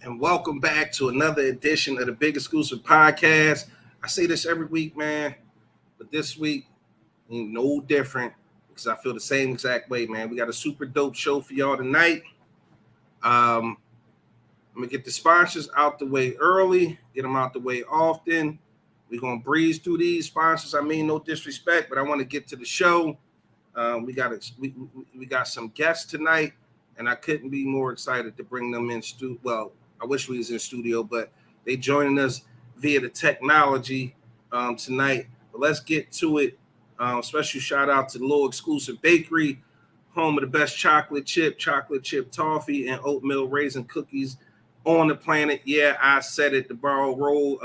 and welcome back to another edition of the Big Exclusive Podcast. I say this every week, man, but this week ain't no different because I feel the same exact way, man. We got a super dope show for y'all tonight. I'm gonna get the sponsors out the way early, get them out the way often. We're gonna breeze through these sponsors. I mean, no disrespect, but I want to get to the show. We got some guests tonight, and I couldn't be more excited to bring them in studio. Well, I wish we was in studio, but they joining us via the technology tonight. But let's get to it. Special shout out to the Little Exclusive Bakery, home of the best chocolate chip toffee, and oatmeal raisin cookies on the planet. Yeah, I said it. The borrow roll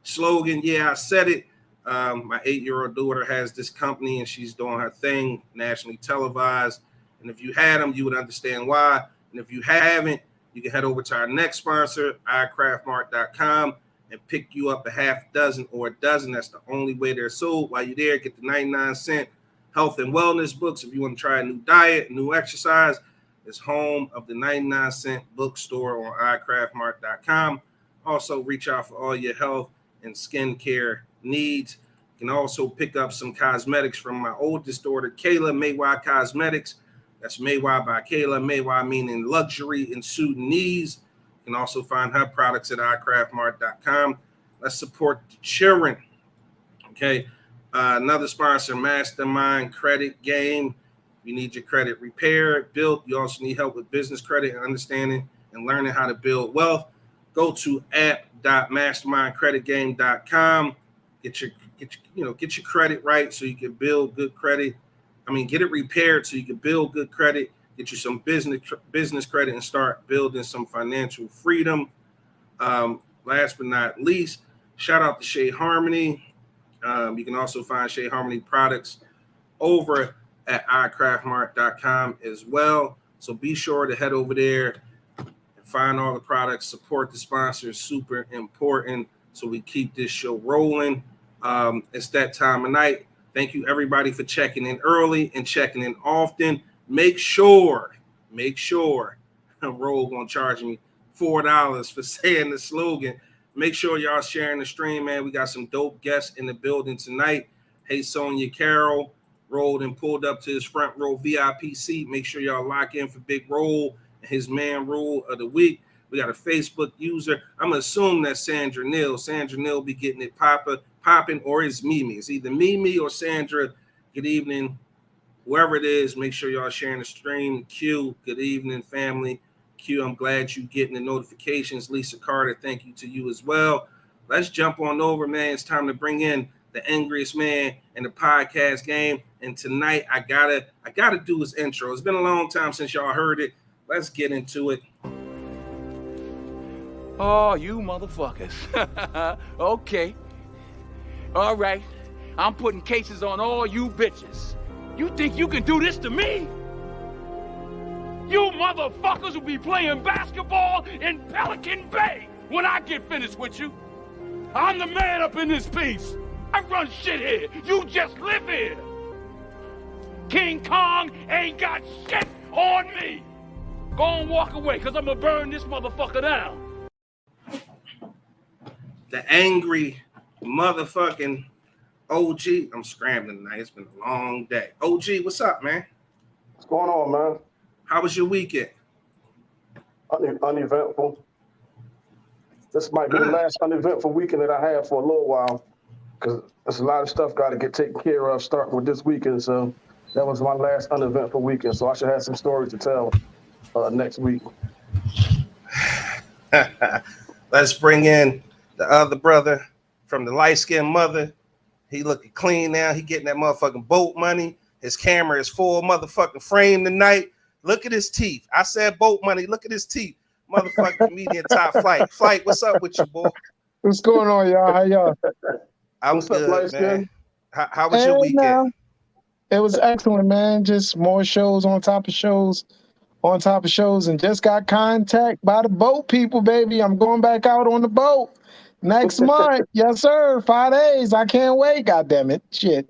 slogan. Yeah, I said it. My 8-year-old daughter has this company, and she's doing her thing, nationally televised. And if you had them, you would understand why. And if you haven't, you can head over to our next sponsor, iCraftMart.com, and pick you up a half dozen or a dozen. That's the only way they're sold. While you're there, get the 99-cent health and wellness books. If you want to try a new diet, new exercise, it's home of the 99-cent bookstore on iCraftMart.com. Also, reach out for all your health and skincare needs. You can also pick up some cosmetics from my oldest daughter, Kayla, Maywire Cosmetics. That's Maywire by Kayla. Maywire meaning luxury in Sudanese. You can also find her products at iCraftMart.com. Let's support the children. Okay. Another sponsor, Mastermind Credit Game. You need your credit repaired, built. You also need help with business credit and understanding and learning how to build wealth. Go to app.mastermindcreditgame.com. Get your credit right so you can build good credit. Get it repaired so you can build good credit, get you some business credit, and start building some financial freedom. Last but not least, shout out to Shea Harmony. You can also find Shea Harmony products over at iCraftMart.com as well. So be sure to head over there and find all the products, support the sponsors, super important, so we keep this show rolling. It's that time of night. Thank you, everybody, for checking in early and checking in often. Make sure, Roll gonna charge me $4 for saying the slogan. Make sure y'all sharing the stream, man. We got some dope guests in the building tonight. Hey, Sonia Carroll rolled and pulled up to his front row VIP seat. Make sure y'all lock in for Big Roll and his man rule of the week. We got a Facebook user. I'm gonna assume that's Sandra Neal. Sandra Neal be getting it popping, or it's Mimi. It's either Mimi or Sandra. Good evening, whoever it is. Make sure y'all sharing the stream. Q, good evening, family. Q, I'm glad you getting the notifications. Lisa Carter, thank you to you as well. Let's jump on over, man. It's time to bring in the angriest man in the podcast game. And tonight I gotta do his intro. It's been a long time since y'all heard it. Let's get into it. Oh, you motherfuckers. Okay. All right. I'm putting cases on all you bitches. You think you can do this to me? You motherfuckers will be playing basketball in Pelican Bay when I get finished with you. I'm the man up in this piece. I run shit here. You just live here. King Kong ain't got shit on me. Go and walk away, because I'm going to burn this motherfucker down. The angry motherfucking OG. I'm scrambling tonight. It's been a long day. OG, what's up, man? What's going on, man? How was your weekend? Uneventful. This might be the last uneventful weekend that I have for a little while, because there's a lot of stuff got to get taken care of starting with this weekend. So that was my last uneventful weekend. So I should have some stories to tell next week. Let's bring in the other brother from the light-skinned mother. He looking clean now. He getting that motherfucking boat money. His camera is full motherfucking frame tonight. Look at his teeth. I said boat money. Look at his teeth. Motherfucking comedian Top Flight. Flight, what's up with you, boy? What's going on, y'all? How y'all? I'm good, man. How was your weekend? It was excellent, man. Just more shows on top of shows, and just got contact by the boat people, baby. I'm going back out on the boat next month. Yes, sir. 5 days. I can't wait. God damn it. Shit.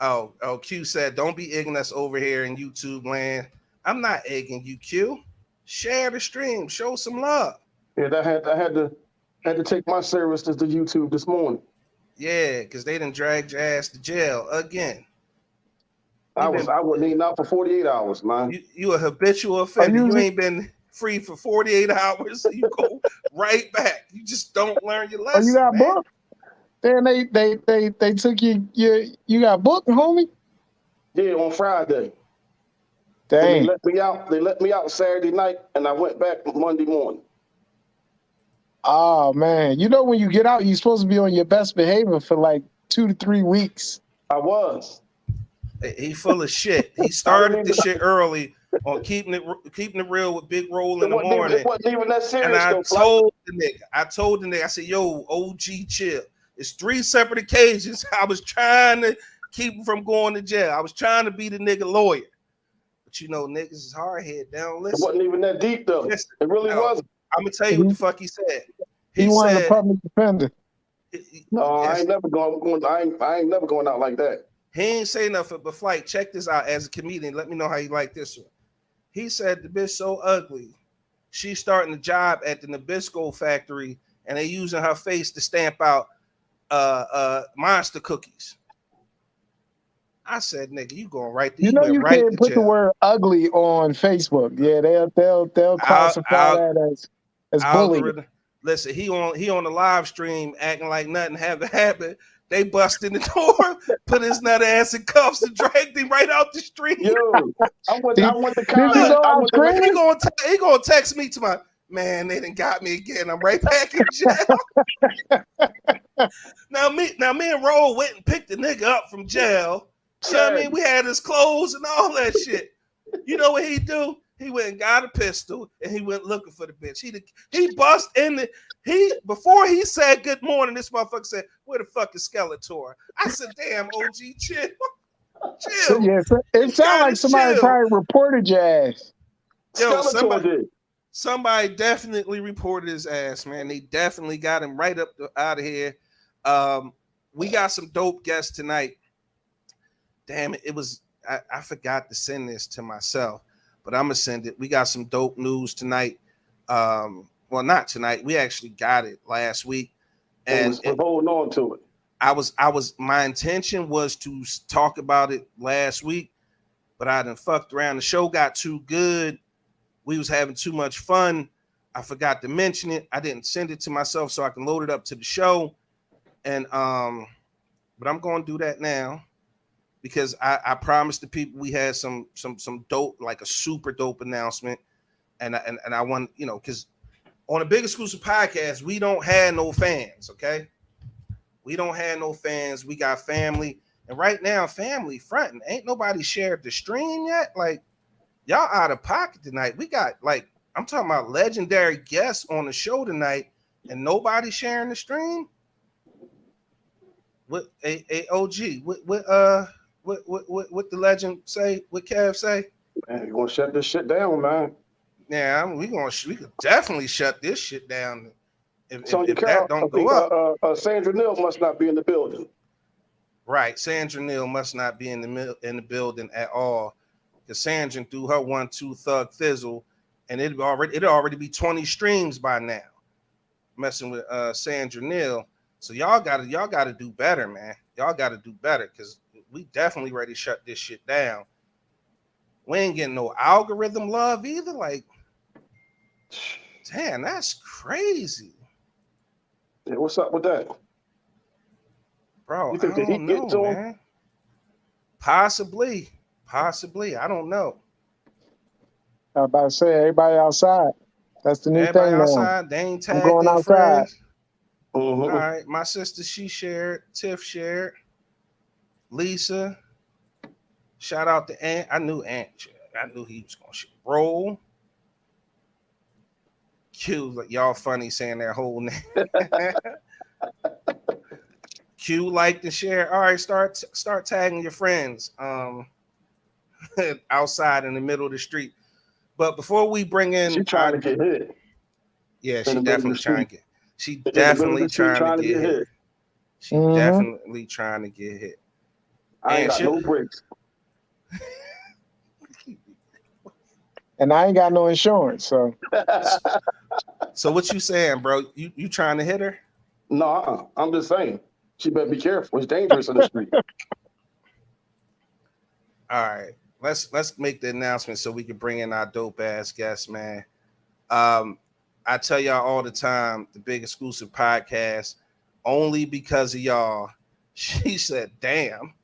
Oh, Q said, don't be ignorant over here in YouTube land. I'm not egging you, Q. Share the stream. Show some love. Yeah, I had to take my services to YouTube this morning. Yeah, because they done dragged your ass to jail again. I wasn't even out for 48 hours, man. You a habitual offender. You ain't been free for 48 hours. You go right back. You just don't learn your lesson. Oh, you got man. booked? Then they took you got booked, homie? Yeah, on Friday. Dang. They let me out Saturday night, and I went back Monday morning. Oh man, you know when you get out, you're supposed to be on your best behavior for like 2 to 3 weeks. I was. He full of shit. He started the shit early on keeping it real with Big Roll in the morning. It wasn't even that serious. And I told the nigga, I said, yo, OG, chill. It's 3 separate occasions. I was trying to keep him from going to jail. I was trying to be the nigga lawyer. But you know, niggas is hard head. They don't listen. It wasn't even that deep though. Listen, it really wasn't. I'm gonna tell you what the fuck he said. He wanted a public defender. No, I ain't never going. I ain't never going out like that. He ain't say nothing but Flight. Check this out as a comedian. Let me know how you like this one. He said the bitch so ugly. She's starting a job at the Nabisco factory, and they using her face to stamp out monster cookies. I said, nigga, you going right there. You know you can't put the word ugly on Facebook. Yeah, they'll classify that as bullying. Listen, he on the live stream acting like nothing happened. They bust in the door, put his nut ass in cuffs, and dragged him right out the street. Yo, I want the comment. He gonna text me to my man. They done got me again. I'm right back in jail. Now me and Roll went and picked the nigga up from jail. You know what I mean? We had his clothes and all that shit. You know what he do? He went and got a pistol and he went looking for the bitch. He bust in before he said good morning, this motherfucker said, where the fuck is Skeletor? I said, damn, OG, chill. Chill. Yeah, it sounds like somebody probably reported your ass. Yo, somebody definitely reported his ass, man. They definitely got him right up out of here. We got some dope guests tonight. Damn it, I forgot to send this to myself. But I'm gonna send it. We got some dope news tonight. Well, not tonight. We actually got it last week, and we're holding on to it. My intention was to talk about it last week, but I done fucked around. The show got too good. We was having too much fun. I forgot to mention it. I didn't send it to myself so I can load it up to the show, and but I'm gonna do that now. Because I promised the people we had some dope, like a super dope announcement, and I want, you know, because on a Big Exclusive podcast we don't have no fans, okay? We don't have no fans. We got family, and right now family fronting. Ain't nobody shared the stream yet. Like y'all out of pocket tonight. We got I'm talking about legendary guests on the show tonight, and nobody sharing the stream. What OG? What the legend say? What Kev say? Man, you gonna shut this shit down, man? Yeah, we could definitely shut this shit down if that don't go up. Sandra Neal must not be in the building. Right, Sandra Neal must not be in the building at all. Because Sandra threw her 1-2 thug thizzle, and it'd already be 20 streams by now. Messing with Sandra Neal. So y'all gotta do better, man. Y'all gotta do better because we definitely ready to shut this shit down. We ain't getting no algorithm love either. Like, damn, that's crazy. Yeah, what's up with that? Bro, you think I don't know, man. Possibly. I don't know. I was about to say, everybody outside. That's the new everybody thing outside. now. They ain't tagged I'm going their outside. friends. Mm-hmm. All right, my sister, she shared. Tiff shared. Lisa. Shout out to Ant. I knew Ant. I knew he was going to roll. Q, like y'all funny saying their whole name. Q liked and share. All right, start tagging your friends outside in the middle of the street. But before we bring in, she trying to get hit. Yeah, she definitely trying to get. She definitely trying to get hit. She definitely trying to get hit. I ain't got no brakes. and I ain't got no insurance. So So what you saying, bro? You trying to hit her? No, I'm just saying. She better be careful. It's dangerous in the street. All right. Let's make the announcement so we can bring in our dope ass guests, man. I tell y'all all the time, the Big Exclusive podcast, only because of y'all. She said, damn.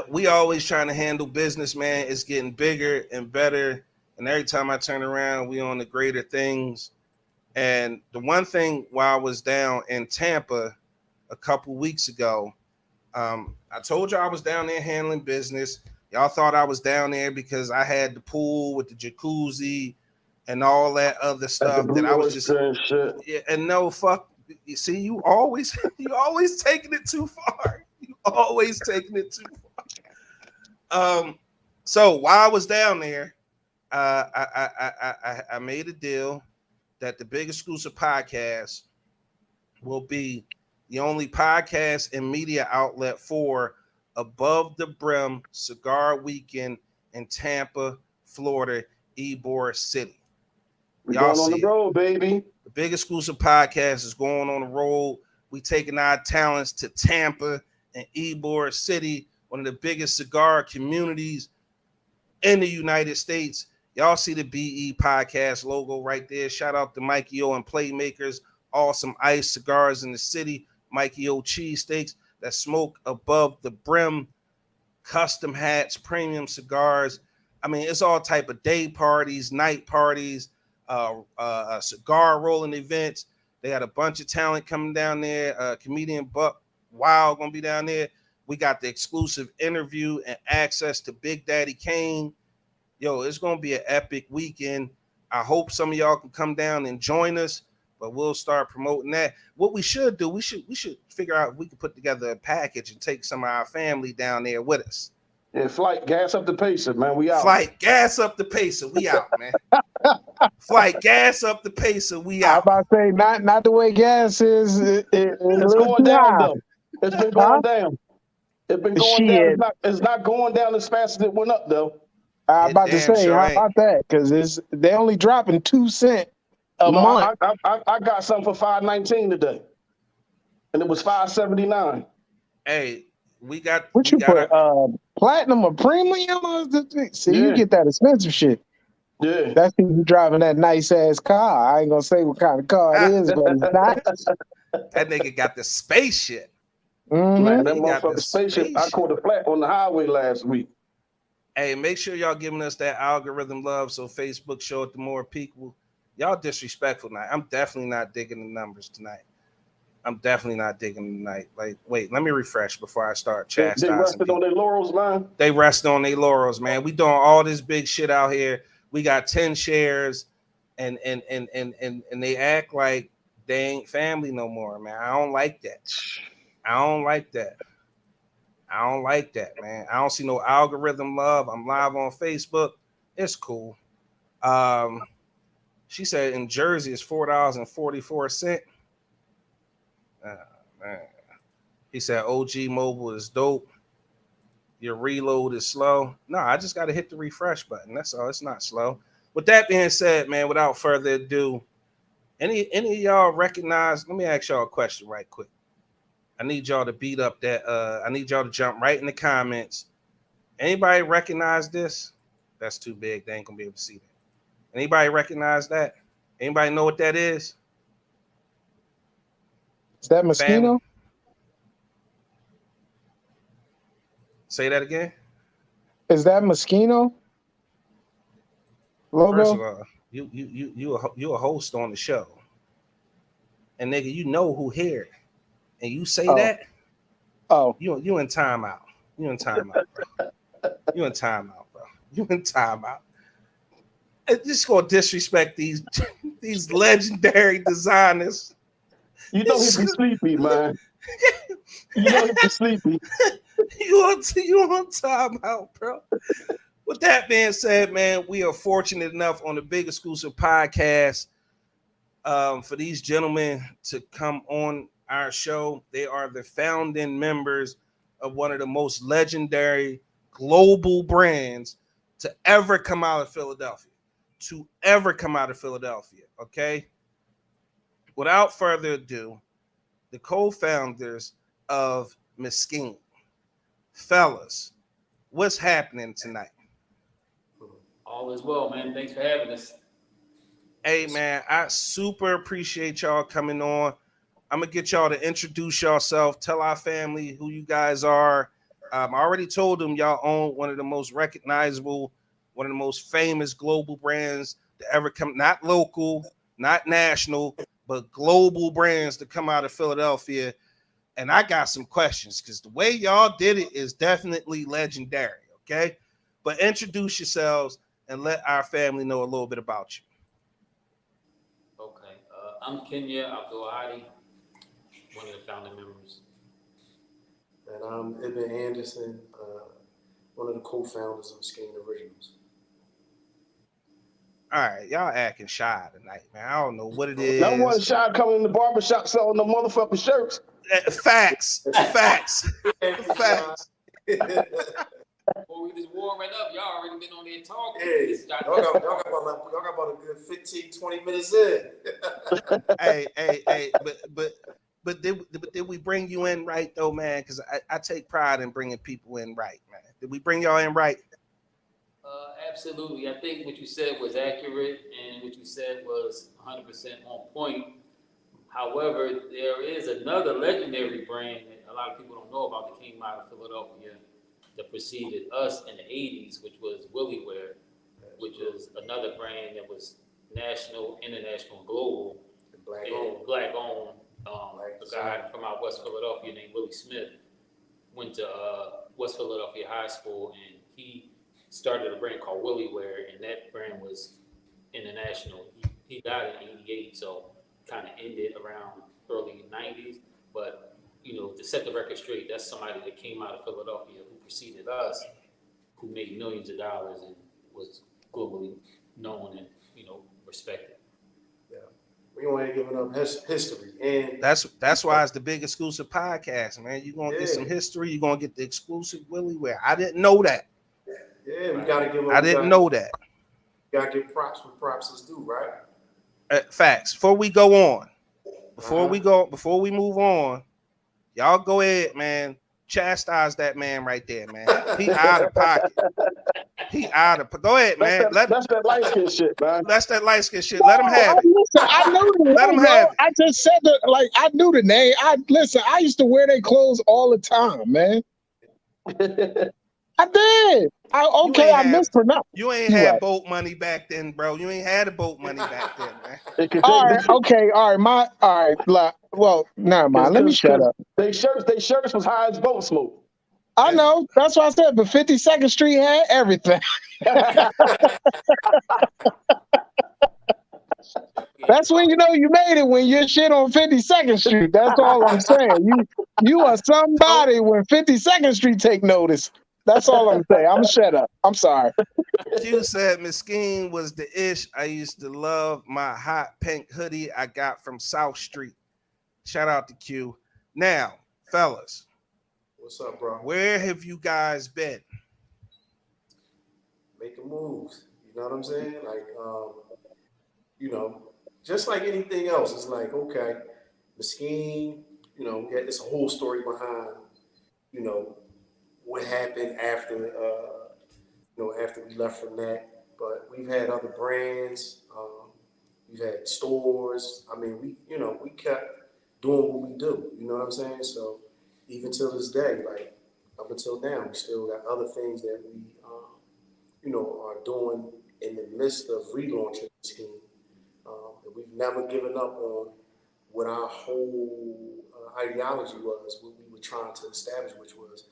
We always trying to handle business, man. It's getting bigger and better. And every time I turn around, we on the greater things. And the one thing while I was down in Tampa a couple weeks ago, I told you I was down there handling business. Y'all thought I was down there because I had the pool with the jacuzzi and all that other stuff that I was just shit. Yeah, and no, fuck. You see, you always taking it too far. You always taking it too far. So while I was down there, I made a deal that the Big Exclusive podcast will be the only podcast and media outlet for Above the Brim Cigar Weekend in Tampa, Florida, Ybor City. We're Y'all going on the road, baby. The Big Exclusive podcast is going on the road. We taking our talents to Tampa and Ybor City, one of the biggest cigar communities in the United States. Y'all see the BE podcast logo right there. Shout out to Mikey O and Playmakers. Awesome ice cigars in the city. Mikey O cheesesteaks that smoke above the brim. Custom hats, premium cigars. I mean, it's all type of day parties, night parties, cigar rolling events. They had a bunch of talent coming down there. Comedian Buck Wild gonna be down there. We got the exclusive interview and access to Big Daddy Kane. Yo, it's gonna be an epic weekend. I hope some of y'all can come down and join us, but we'll start promoting that. What we should do, we should figure out if we can put together a package and take some of our family down there with us. Yeah, flight, gas up the pacer, man. We out. Flight, gas up the pacer. We out, man. Flight, gas up the pacer. We out. I'm about to say, not the way gas is. It's going down, though. It's been going down. It's been going down. It's not going down as fast as it went up, though. I'm about to say, how about that? Because they're only dropping 2 cents a month. I got something for $5.19 today, and it was $5.79. Hey, we got what you put? Platinum or premium? See, you get that expensive shit. Yeah, that's you driving that nice ass car. I ain't gonna say what kind of car it is, but it's nice. That nigga got the spaceship. Mm-hmm. Man, that motherfucker spaceship. I caught a flat on the highway last week. Hey, make sure y'all giving us that algorithm love so Facebook show it to more people. Y'all disrespectful tonight. I'm definitely not digging the numbers tonight. I'm definitely not digging tonight. Like, wait, let me refresh before I start chastising. They rested on their laurels, man. They rest on their laurels, man. We doing all this big shit out here. We got 10 shares, and they act like they ain't family no more, man. I don't like that. I don't like that. I don't like that, man. I don't see no algorithm love. I'm live on Facebook. It's cool. She said in Jersey it's $4.44. Man. He said OG Mobile is dope. Your reload is slow. No, I just got to hit the refresh button. That's all. It's not slow. With that being said, man, without further ado, any of y'all recognize? Let me ask y'all a question right quick. I need y'all to beat up that. I need y'all to jump right in the comments. Anybody recognize this? That's too big. They ain't gonna be able to see that. Anybody recognize that? Anybody know what that is? Is that Moschino? Say that again. Is that Moschino logo? First of all, you a host on the show, and nigga, you know who here, and you say that. Oh, you in timeout. You in timeout, bro. You in timeout, bro. You in timeout. And just gonna disrespect these legendary designers. You know he be sleepy, man. You know he be sleepy. You on timeout, bro. With that being said, man, we are fortunate enough on the Big Exclusive podcast for these gentlemen to come on our show. They are the founding members of one of the most legendary global brands to ever come out of Philadelphia. Okay? Without further ado, the co-founders of Miskeen. Fellas, what's happening tonight? All is well, man. Thanks for having us. Hey, man, I super appreciate y'all coming on. I'm going to get y'all to introduce yourself, tell our family who you guys are. I already told them y'all own one of the most recognizable, one of the most famous global brands to ever come, not local, not national, but global brands to come out of Philadelphia. And I got some questions because the way y'all did it is definitely legendary, okay? But introduce yourselves and let our family know a little bit about you. Okay. I'm Kenya Abdulhadi, one of the founding members. And I'm Ibn Anderson, one of the co-founders of Miskeen Originals. All right, y'all acting shy tonight, man. I don't know what it is. That one shot coming in the barbershop selling the motherfucking shirts. Facts. Before we just warming up, y'all already been on there talking. Yeah, y'all got about a good 15, 20 minutes in. hey, but did we bring you in right though, man? Because I take pride in bringing people in right, man. Did we bring y'all in right? Absolutely. I think what you said was accurate and what you said was 100% on point. However, there is another legendary brand that a lot of people don't know about that came out of Philadelphia that preceded us in the 80s, which was Willie Wear, which is another brand that was national, international, and global. Black owned. A guy from out West Philadelphia named Willie Smith went to West Philadelphia High School, and he started a brand called Willie Wear, and that brand was international. He died in '88, so kind of ended around early '90s. But to set the record straight, that's somebody that came out of Philadelphia who preceded us, who made millions of dollars and was globally known and respected. Yeah, we ain't giving up history, and that's why it's the big exclusive podcast, man. You're gonna get some history. You're gonna get the exclusive Willie Wear. I didn't know that. Yeah, we gotta give up. I didn't know that. You gotta give props when props is due, right? Facts. Before we go on, before we move on, y'all go ahead, man. Chastise that man right there, man. He out of pocket. Go ahead, man. That's that light skin shit, man. That's that light skin shit. Let him have it. Listen, I knew the Let name, him have it. I just said that, like, I knew the name. I used to wear their clothes all the time, man. I did. I mispronounced. You ain't had boat money back then, bro. You ain't had a boat money back then, man. All right. Well, never mind. Let me shut up. They shirts was high as boat smoke. I know. That's why I said, but 52nd Street had everything. That's when you know you made it, when you're shit on 52nd Street. That's all I'm saying. You are somebody when 52nd Street take notice. That's all I'm saying. I'm shut up. I'm sorry. Q said Miskeen was the ish. I used to love my hot pink hoodie I got from South Street. Shout out to Q. Now, fellas. What's up, bro? Where have you guys been? Making moves. You know what I'm saying? Like, just like anything else, it's like, okay, Miskeen, we had this whole story behind, what happened after, after we left from that. But we've had other brands, we've had stores. I mean, we kept doing what we do. You know what I'm saying? So even till this day, like up until now, we still got other things that we, are doing in the midst of relaunching the scheme. And we've never given up on what our whole ideology was, what we were trying to establish, which was,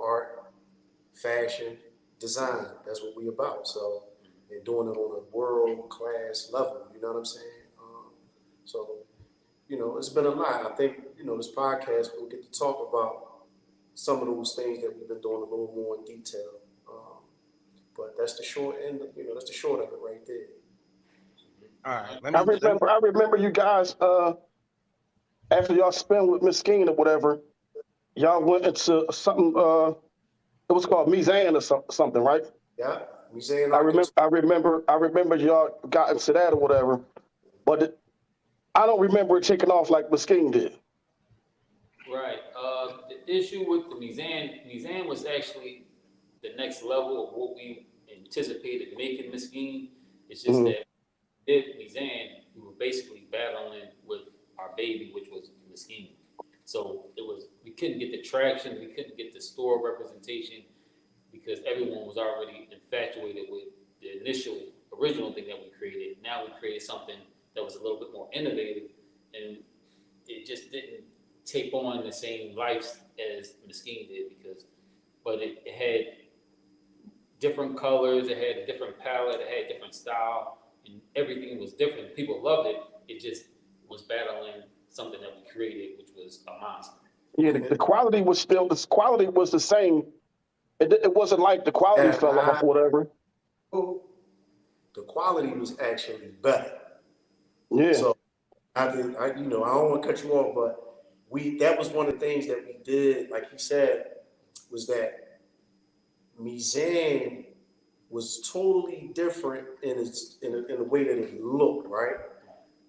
art, fashion, design. That's what we about. So, and doing it on a world-class level. You know what I'm saying? So, it's been a lot. I think, this podcast, we'll get to talk about some of those things that we've been doing a little more in detail. But that's the short end, that's the short of it right there. All right. I remember you guys, after y'all spent with Miskeen or whatever, y'all went into something It was called Mizan or something, right? Yeah, Miskeen I Originals. remember y'all got into that or whatever, but I don't remember it taking off like Miskeen did. Right. The issue with the Mizan was actually the next level of what we anticipated making Miskeen. It's just Mm-hmm. that with Mizan, we were basically battling with our baby, which was Miskeen. So we couldn't get the traction, we couldn't get the store representation because everyone was already infatuated with the original thing that we created. Now we created something that was a little bit more innovative, and it just didn't take on the same life as Miskeen did but it had different colors, it had a different palette, it had different style, and everything was different. People loved it. It just was battling something that we created, which was a monster. Yeah, the quality was the same. It wasn't like the quality Yeah, fell off or whatever. the quality was actually better. Yeah, So I don't want to cut you off, but that was one of the things that we did, like you said, was that Mizan was totally different in the way that it looked, right?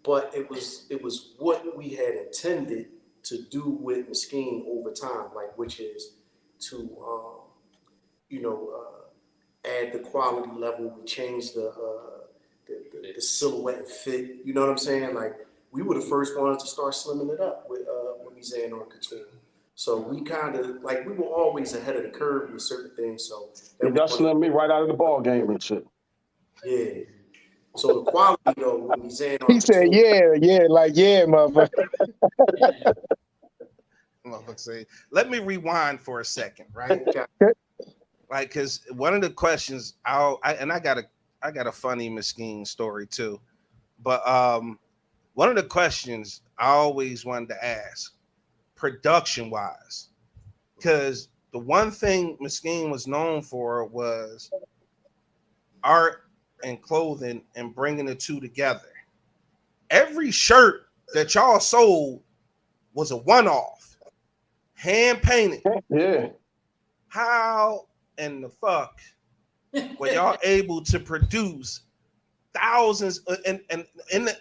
But it was what we had intended to do with Miskeen over time, like which is to you know add the quality level. We changed the silhouette and fit. You know what I'm saying? Like we were the first ones to start slimming it up with Mizan on Couture. So we kind of like we were always ahead of the curve with certain things. So that was y'all one of slammed me right out of the ball game and shit. yeah. So the quality though with Mizan on He said, Couture. yeah, like, yeah, motherfucker. Motherfucker say, let me rewind for a second, right? Like, cause one of the questions I got a funny Miskeen story too, but one of the questions I always wanted to ask, production wise, because the one thing Miskeen was known for was art and clothing and bringing the two together. Every shirt that y'all sold was a one-off, hand painted. Yeah, How in the fuck were y'all able to produce thousands? And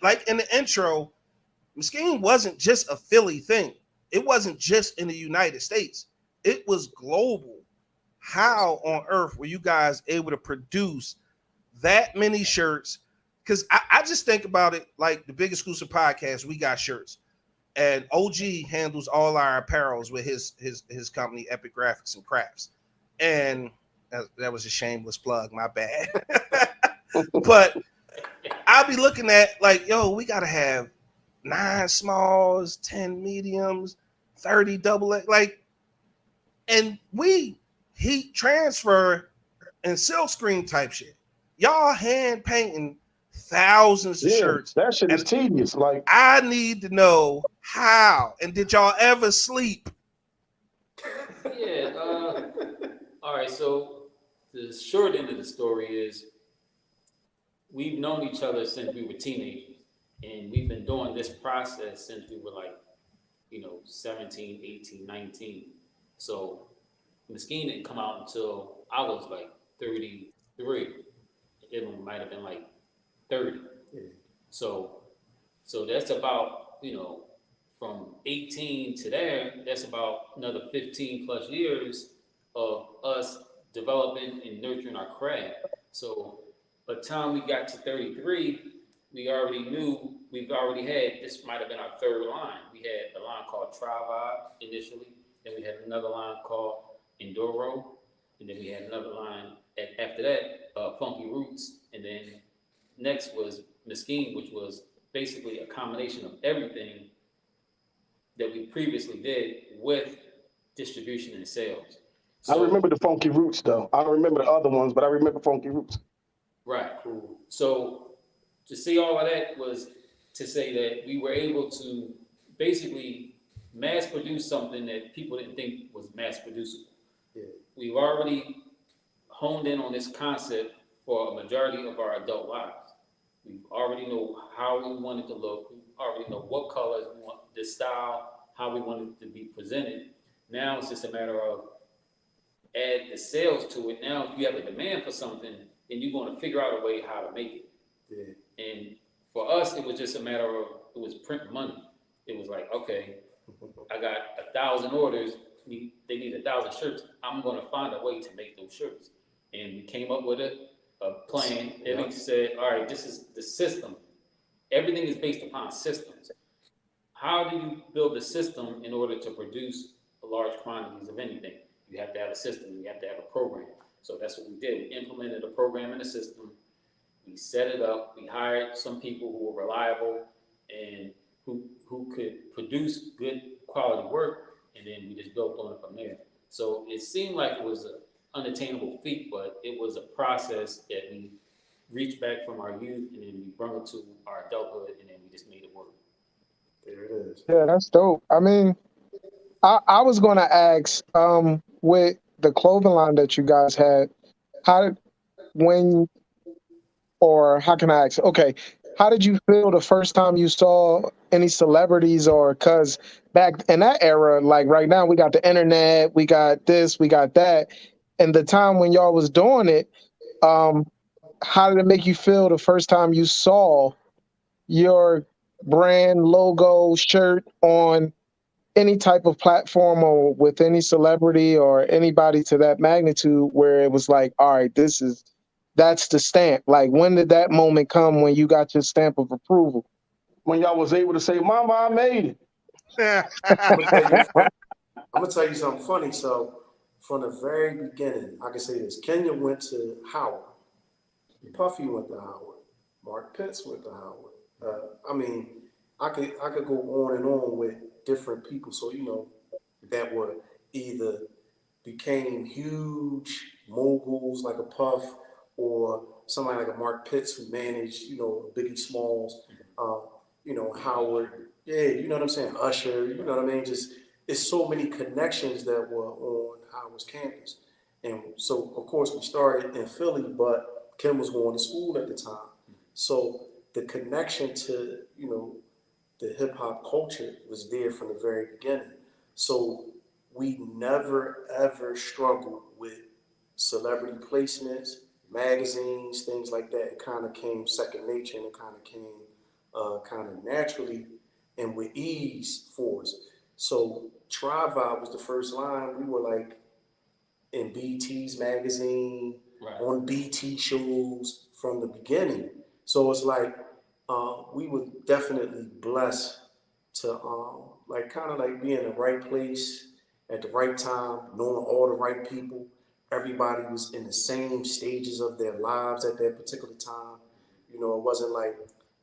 like in the intro, Miskeen wasn't just a Philly thing. It wasn't just in the United States. It was global. How on earth were you guys able to produce that many shirts? Because I just think about it like the Big Exclusive Podcast, we got shirts. And OG handles all our apparels with his company, Epic Graphics and Crafts. And that was a shameless plug, my bad. But I'll be looking at like, yo, we gotta have 9 smalls, 10 mediums, 30 double X, like, and we heat transfer and silk screen type shit. Y'all hand painting thousands of yeah. shirts. That shit is And tedious. Like I need to know how. And did y'all ever sleep? Yeah. All right. So the short end of the story is we've known each other since we were teenagers, and we've been doing this process since we were like, 17, 18, 19. So Miskeen didn't come out until I was like 33. It might have been like 30. So that's about, from 18 to there, that's about another 15 plus years of us developing and nurturing our craft. So by the time we got to 33, we already knew we've already had, this might have been our third line. We had a line called Tri-Vibe initially, then we had another line called Enduro, and then we had another line after that, Funky Roots, and then next was Miskeen, which was basically a combination of everything that we previously did with distribution and sales. I So, remember the Funky Roots though. I don't remember the other ones, but I remember Funky Roots. right. So to see all of that was to say that we were able to basically mass produce something that people didn't think was mass producible. Yeah. We've already honed in on this concept for a majority of our adult lives. We already know how we want it to look. We already know what colors we want, the style, how we want it to be presented. Now it's just a matter of add the sales to it. Now, if you have a demand for something, then you're going to figure out a way how to make it. Yeah. And for us, it was just a matter of, it was print money. It was like, okay, I got 1,000 orders. They need 1,000 shirts. I'm going to find a way to make those shirts. And we came up with a plan. And we said, all right, this is the system. Everything is based upon systems. How do you build a system in order to produce large quantities of anything? You have to have a system. You have to have a program. So that's what we did. We implemented a program in the system. We set it up. We hired some people who were reliable and who could produce good quality work, and then we just built on it from there. So it seemed like it was an unattainable feat, but it was a process that we reached back from our youth, and then we brought it to our adulthood, and then we just made it work. There it is. Yeah, that's dope. I mean, I was going to ask, with the clothing line that you guys had, how did when or how can I ask? Okay, how did you feel the first time you saw any celebrities? Or because back in that era, like right now, we got the internet, we got this, we got that, and the time when y'all was doing it, um, how did it make you feel the first time you saw your brand logo shirt on any type of platform or with any celebrity or anybody to that magnitude, where it was like, all right, that's the stamp? Like, when did that moment come when you got your stamp of approval? When y'all was able to say, "Mama, I made it." I'm gonna tell you something funny. So from the very beginning, I can say this: Kenya went to Howard, Puffy went to Howard, Mark Pitts went to Howard. I mean, I could go on and on with different people. So that were either became huge moguls like a Puff, or somebody like a Mark Pitts who managed Biggie Smalls, Howard. Yeah, you know what I'm saying? Usher. You know what I mean? Just it's so many connections that were on Howard's campus. And so, of course, we started in Philly, but Kim was going to school at the time. So the connection to, the hip hop culture was there from the very beginning. So we never, ever struggled with celebrity placements, magazines, things like that. It kind of came second nature, and it kind of came kind of naturally and with ease for us. So Tri Vibe was the first line. We were like in BT's magazine, Right. on BT shows from the beginning. So it's like we were definitely blessed to like kind of like be in the right place at the right time, knowing all the right people. Everybody was in the same stages of their lives at that particular time. It wasn't like,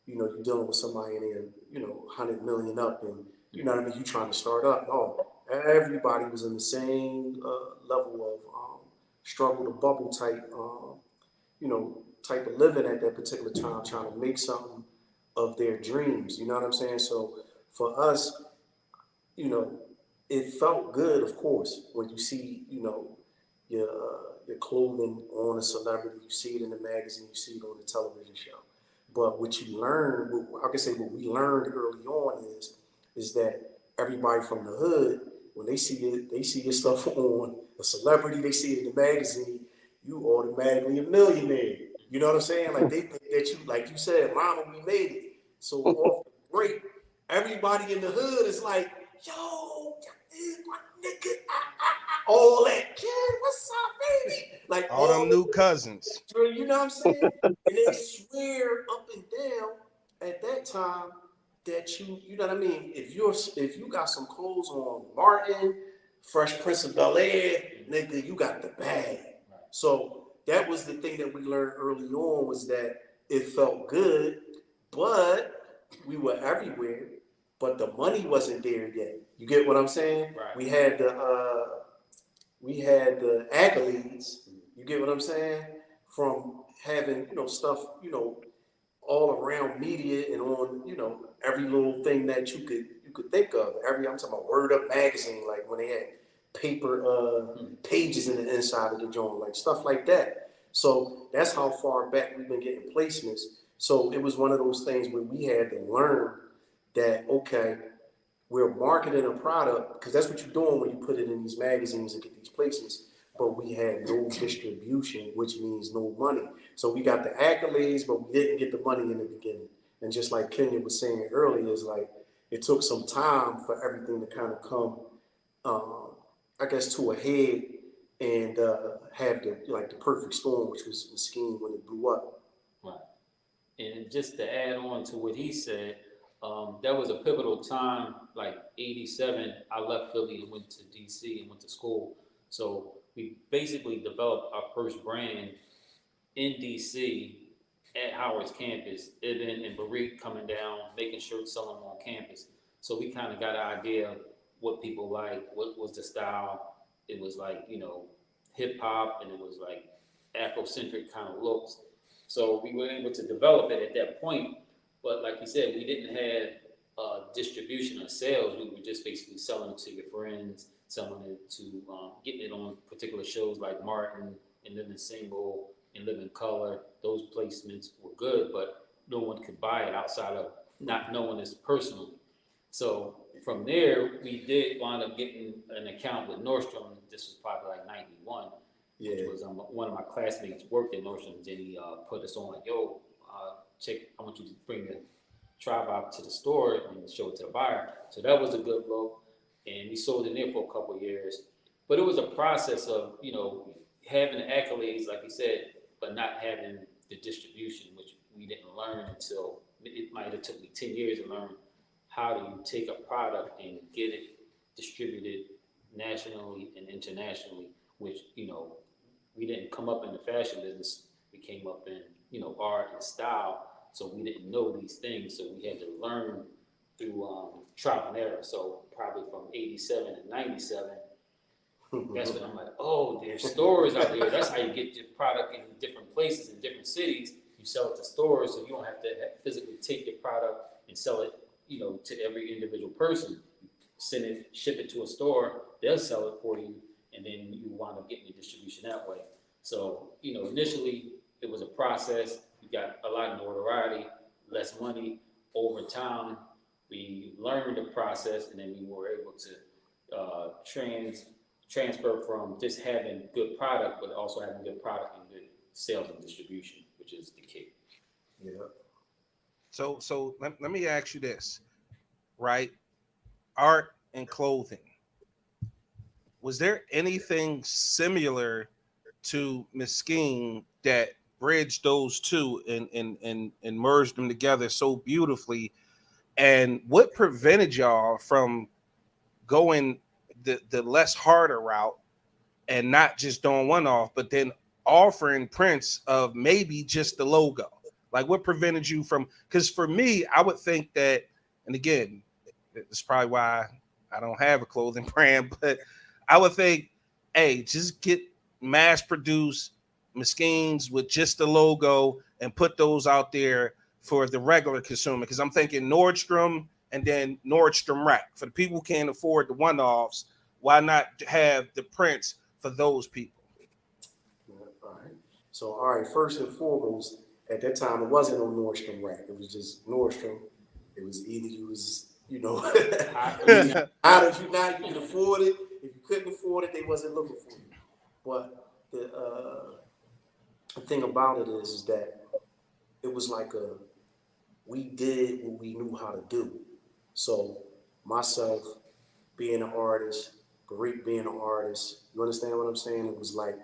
you're dealing with somebody in there, 100 million up, and you know what I mean, you trying to start up. No, everybody was in the same level of struggle to bubble type, type of living at that particular time, trying to make something of their dreams. You know what I'm saying? So for us, it felt good, of course, when you see, your clothing on a celebrity, you see it in the magazine, you see it on the television show. But what you learn, I can say what we learned early on is that everybody from the hood, when they see it, they see your stuff on a celebrity, they see it in the magazine, you automatically a millionaire. You know what I'm saying? Like they think that you, like you said, mama, we made it. So off the break, everybody in the hood is like, yo, my nigga, all that, kid, what's up, baby? Like all them new cousins. You know what I'm saying? And they swear up and down at that time that you know what I mean? If you got some clothes on Martin, Fresh Prince of Bel-Air, nigga, you got the bag. So that was the thing that we learned early on, was that it felt good, but we were everywhere, but the money wasn't there yet. You get what I'm saying? Right. We had the accolades. You get what I'm saying? From having, stuff, all around media and on, every little thing that you could think of. I'm talking about Word Up magazine, like when they had paper pages in the inside of the joint, like stuff like that. So that's how far back we've been getting placements. So it was one of those things where we had to learn that, okay, we're marketing a product, because that's what you're doing when you put it in these magazines and get these placements. but we had no distribution, which means no money. So we got the accolades, but we didn't get the money in the beginning. And just like Kenya was saying earlier, is like it took some time for everything to kind of come, I guess, to a head and have the perfect storm, which was Miskeen when it blew up. Right. And just to add on to what he said, that was a pivotal time, like 87. I left Philly and went to DC and went to school. So we basically developed our first brand in DC at Howard's campus. Ibn and Barik coming down, making shirts, selling them on campus. So we kind of got an idea of what people like, what was the style. It was like, hip hop, and it was like Afrocentric kind of looks. So we were able to develop it at that point. But like you said, we didn't have distribution or sales. We were just basically selling it to your friends, selling it to, getting it on particular shows like Martin and Living Single and Living Color. Those placements were good, but no one could buy it outside of not knowing us personally. So from there, we did wind up getting an account with Nordstrom. This was probably like 91. Yeah. Which was one of my classmates worked at Nordstrom. Then he put us on like, yo, check, I want you to bring the tribe out to the store and show it to the buyer. So that was a good look. And we sold in there for a couple of years. But it was a process of, having the accolades, like you said, but not having the distribution, which we didn't learn until, it might have took me 10 years to learn how do you take a product and get it distributed nationally and internationally, which, we didn't come up in the fashion business. We came up in, art and style. So we didn't know these things. So we had to learn through trial and error. So probably from 87 to 97, that's when I'm like, oh, there's stores out there. That's how you get your product in different places, in different cities. You sell it to stores, so you don't have to physically take your product and sell it, to every individual person. Send it, ship it to a store, they'll sell it for you, and then you wind up getting your distribution that way. So, initially it was a process. We got a lot of notoriety, less money. Over time, we learned the process, and then we were able to transfer from just having good product, but also having good product and good sales and distribution, which is the key. Yeah. So let me ask you this, right? Art and clothing. Was there anything similar to Miskeen that bridged those two and merged them together so beautifully? And what prevented y'all from going the less harder route and not just doing one off, but then offering prints of maybe just the logo? Like, what prevented you from? Because for me, I would think that, and again, it's probably why I don't have a clothing brand, but I would think, hey, just get mass produce Miskeens with just the logo and put those out there for the regular consumer. Because I'm thinking Nordstrom and then Nordstrom Rack. For the people who can't afford the one-offs, why not have the prints for those people? All right. So, all right, first and foremost, at that time, it wasn't on Nordstrom Rack. It was just Nordstrom. It was either you was, how did you not? You could afford it. If you couldn't afford it, they wasn't looking for you. But the thing about it is that it was like we did what we knew how to do. So myself being an artist, Barik being an artist, you understand what I'm saying? It was like,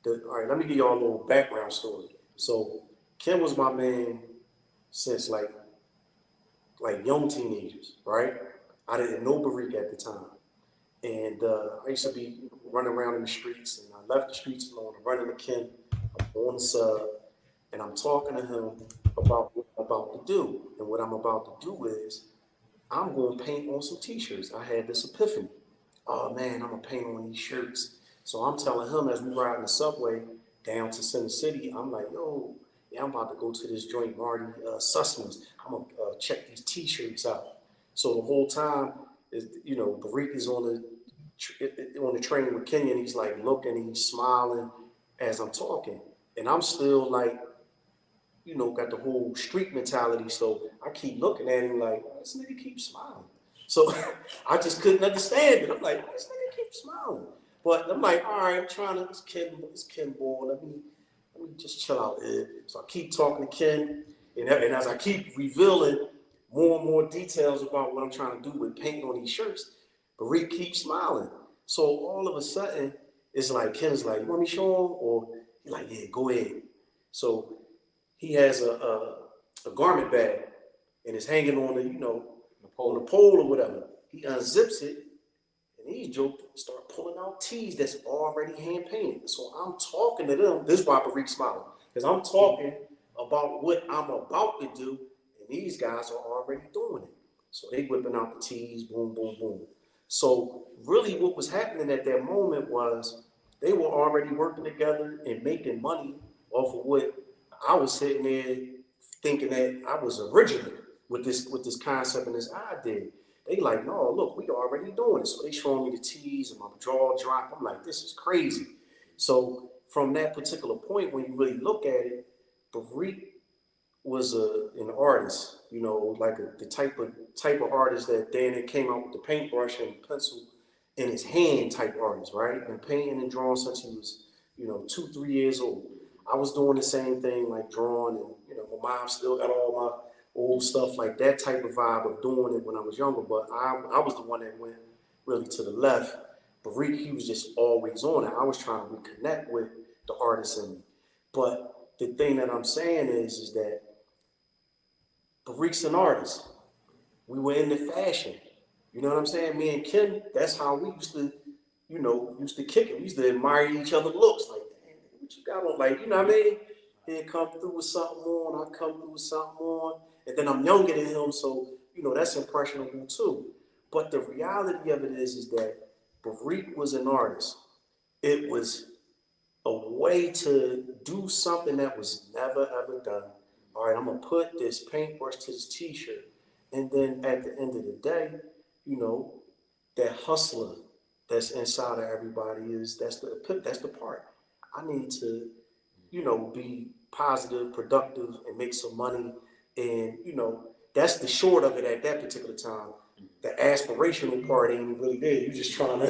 all right, let me give y'all a little background story. So Kim was my man since like young teenagers, right? I didn't know Barik at the time. And I used to be running around in the streets, and I left the streets alone. I'm running to Kim, I'm on the sub, and I'm talking to him about what I'm about to do. And what I'm about to do is I'm going to paint on some t-shirts. I had this epiphany. Oh man, I'm going to paint on these shirts. So I'm telling him as we ride in the subway down to Center City, I'm like, yo, yeah, I'm about to go to this joint, Marty Sussman's. I'm going to check these t-shirts out. So the whole time, Barik is on the train with Kenya, and he's like looking, he's smiling as I'm talking. And I'm still like, got the whole street mentality. So I keep looking at him like, this nigga keeps smiling. So I just couldn't understand it. I'm like, this nigga keeps smiling. But I'm like, all right, I'm trying to, it's Ken Ball, let me just chill out here. So I keep talking to Ken, and as I keep revealing more and more details about what I'm trying to do with painting on these shirts, Barik keeps smiling. So all of a sudden, it's like Ken is like, you want me to show him? Or he's like, yeah, go ahead. So he has a garment bag and it's hanging on the, on the pole or whatever. He unzips it and these jokes start pulling out tees that's already hand painted. So I'm talking to them. This is why Barik smiling. Because I'm talking about what I'm about to do, and these guys are already doing it. So they whipping out the tees, boom, boom, boom. So really what was happening at that moment was they were already working together and making money off of what I was sitting there thinking that I was original with this concept and this idea. They like, no, look, we already doing it. So they showing me the tees and my jaw drop. I'm like, this is crazy. So from that particular point, when you really look at it, Barik was an artist, like the type of artist that Danny came out with the paintbrush and pencil in his hand type artist, right? And painting and drawing since he was, 2-3 years old. I was doing the same thing, like drawing, and my mom still got all my old stuff, like that type of vibe of doing it when I was younger. But I was the one that went really to the left. Barik, he was just always on it. I was trying to reconnect with the artist in me. But the thing that I'm saying is that Barik's an artist. We were into fashion. You know what I'm saying? Me and Ken, that's how we used to, kick it. We used to admire each other's looks. Like, damn, what you got on? Like, you know what I mean? He'd come through with something on, I come through with something on. And then I'm younger than him, so, that's impressionable too. But the reality of it is that Barik was an artist. It was a way to do something that was never, ever done. All right, I'm going to put this paintbrush to this t-shirt. And then at the end of the day, that hustler that's inside of everybody that's the part. I need to, be positive, productive, and make some money. And, that's the short of it at that particular time. The aspirational part ain't really there. You're just trying to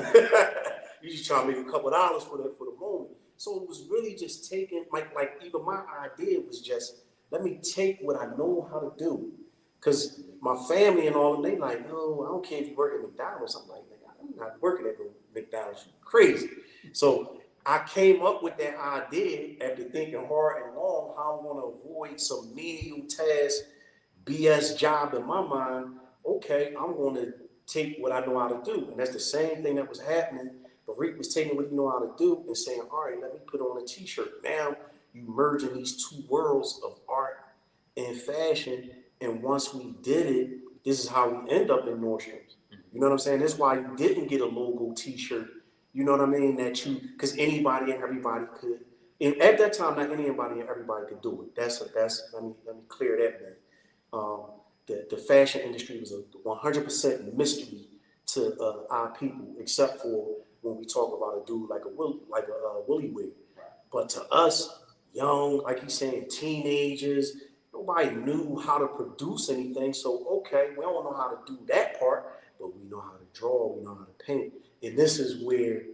make a couple of dollars for the moment. So it was really just taking, like even my idea was just, let me take what I know how to do. Because my family and all of them, they like, no, I don't care if you work at McDonald's. I'm like, I'm not working at McDonald's. You're crazy. So I came up with that idea after thinking hard and long how I'm going to avoid some menial task, BS job in my mind. Okay, I'm going to take what I know how to do. And that's the same thing that was happening. But Rick was taking what he know how to do and saying, all right, let me put on a t-shirt. Now you merging these two worlds of art and fashion. And once we did it, this is how we end up in Nordstrom's. You know what I'm saying? That's why you didn't get a logo t-shirt. You know what I mean? Because anybody and everybody could. And at that time, not anybody and everybody could do it. Let me clear that, man. The fashion industry was a 100% mystery to our people, except for when we talk about a dude like a Willie Wig. But to us, young, like he's saying, teenagers, nobody knew how to produce anything. So, okay, we don't know how to do that part, but we know how to draw, we know how to paint. And this is where,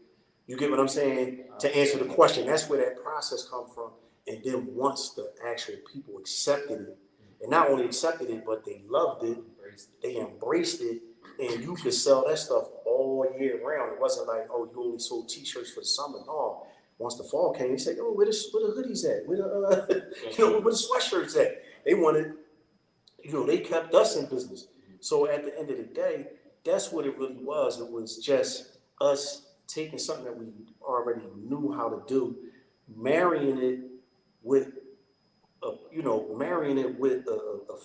you get what I'm saying? To answer the question, that's where that process comes from. And then once the actual people accepted it, and not only accepted it, but they loved it, they embraced it, and you could sell that stuff all year round. It wasn't like, oh, you only sold t-shirts for the summer. No. Once the fall came, they said, oh, where the hoodies at? Where the sweatshirts at? They wanted, they kept us in business. So at the end of the day, that's what it really was. It was just us taking something that we already knew how to do, marrying it with a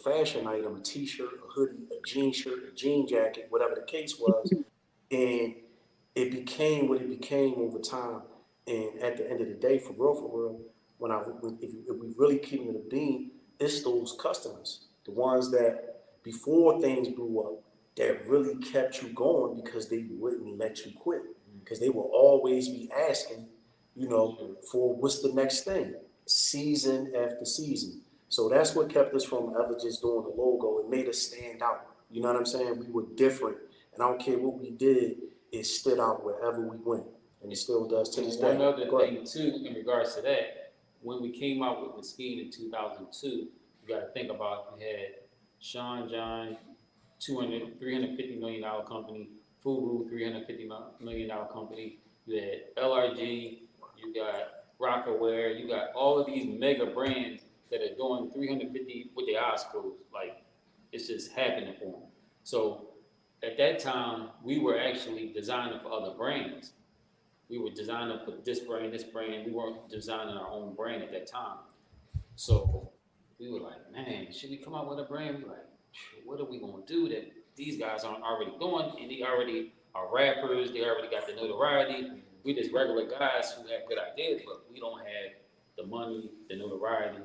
fashion item, a t-shirt, a hoodie, a jean shirt, a jean jacket, whatever the case was. And it became what it became over time. And at the end of the day, for real, if we really keeping it a beam, it's those customers, the ones that before things blew up, that really kept you going because they wouldn't let you quit. Because they will always be asking, for what's the next thing, season after season. So that's what kept us from ever just doing the logo. It made us stand out. You know what I'm saying? We were different. And I don't care what we did, it stood out wherever we went. and it still does to this day. One other thing too, in regards to that, when we came out with Miskeen in 2002, you got to think about we had Sean John, $350 million company, Fubu, $350 million company. You had LRG, you got Rockaware, you got all of these mega brands that are doing 350 with their eyes closed. Like, it's just happening for them. So at that time, we were actually designing for other brands. We were designing for this brand, this brand. We weren't designing our own brand at that time. So we were like, man, should we come out with a brand? We were like, what are we gonna do that these guys aren't already doing? And they already are rappers. They already got the notoriety. We just regular guys who have good ideas, but we don't have the money, the notoriety,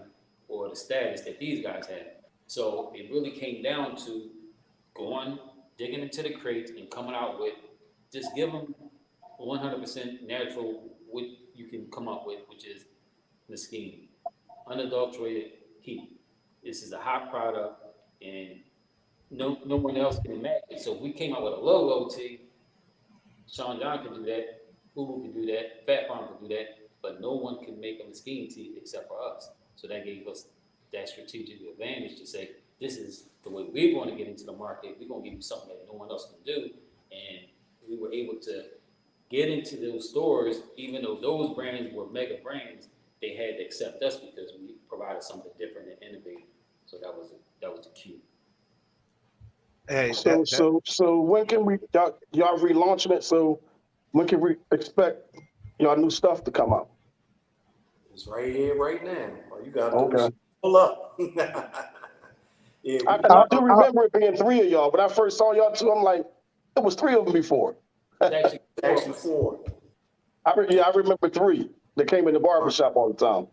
or the status that these guys have. So it really came down to going, digging into the crates and coming out with, just give them 100% natural what you can come up with, which is Miskeen, unadulterated heat. This is a hot product, and no one else can match it. So if we came out with a logo tee, Sean John could do that, Fubu could do that, Fat Farm could do that, but no one can make a Miskeen tee except for us. So that gave us that strategic advantage to say, this is the way we're going to get into the market. We're going to give you something that no one else can do. And we were able to get into those stores, even though those brands were mega brands, they had to accept us because we provided something different and innovative. So that was the key. Hey, So when can y'all relaunching it? So when can we expect y'all new stuff to come out? It's right here, right now. All you got to do Okay. is pull up. Yeah, I do remember it being three of y'all. When I first saw y'all two, I'm like, it was three of them before. It's actually four. I remember three that came in the barbershop all the time.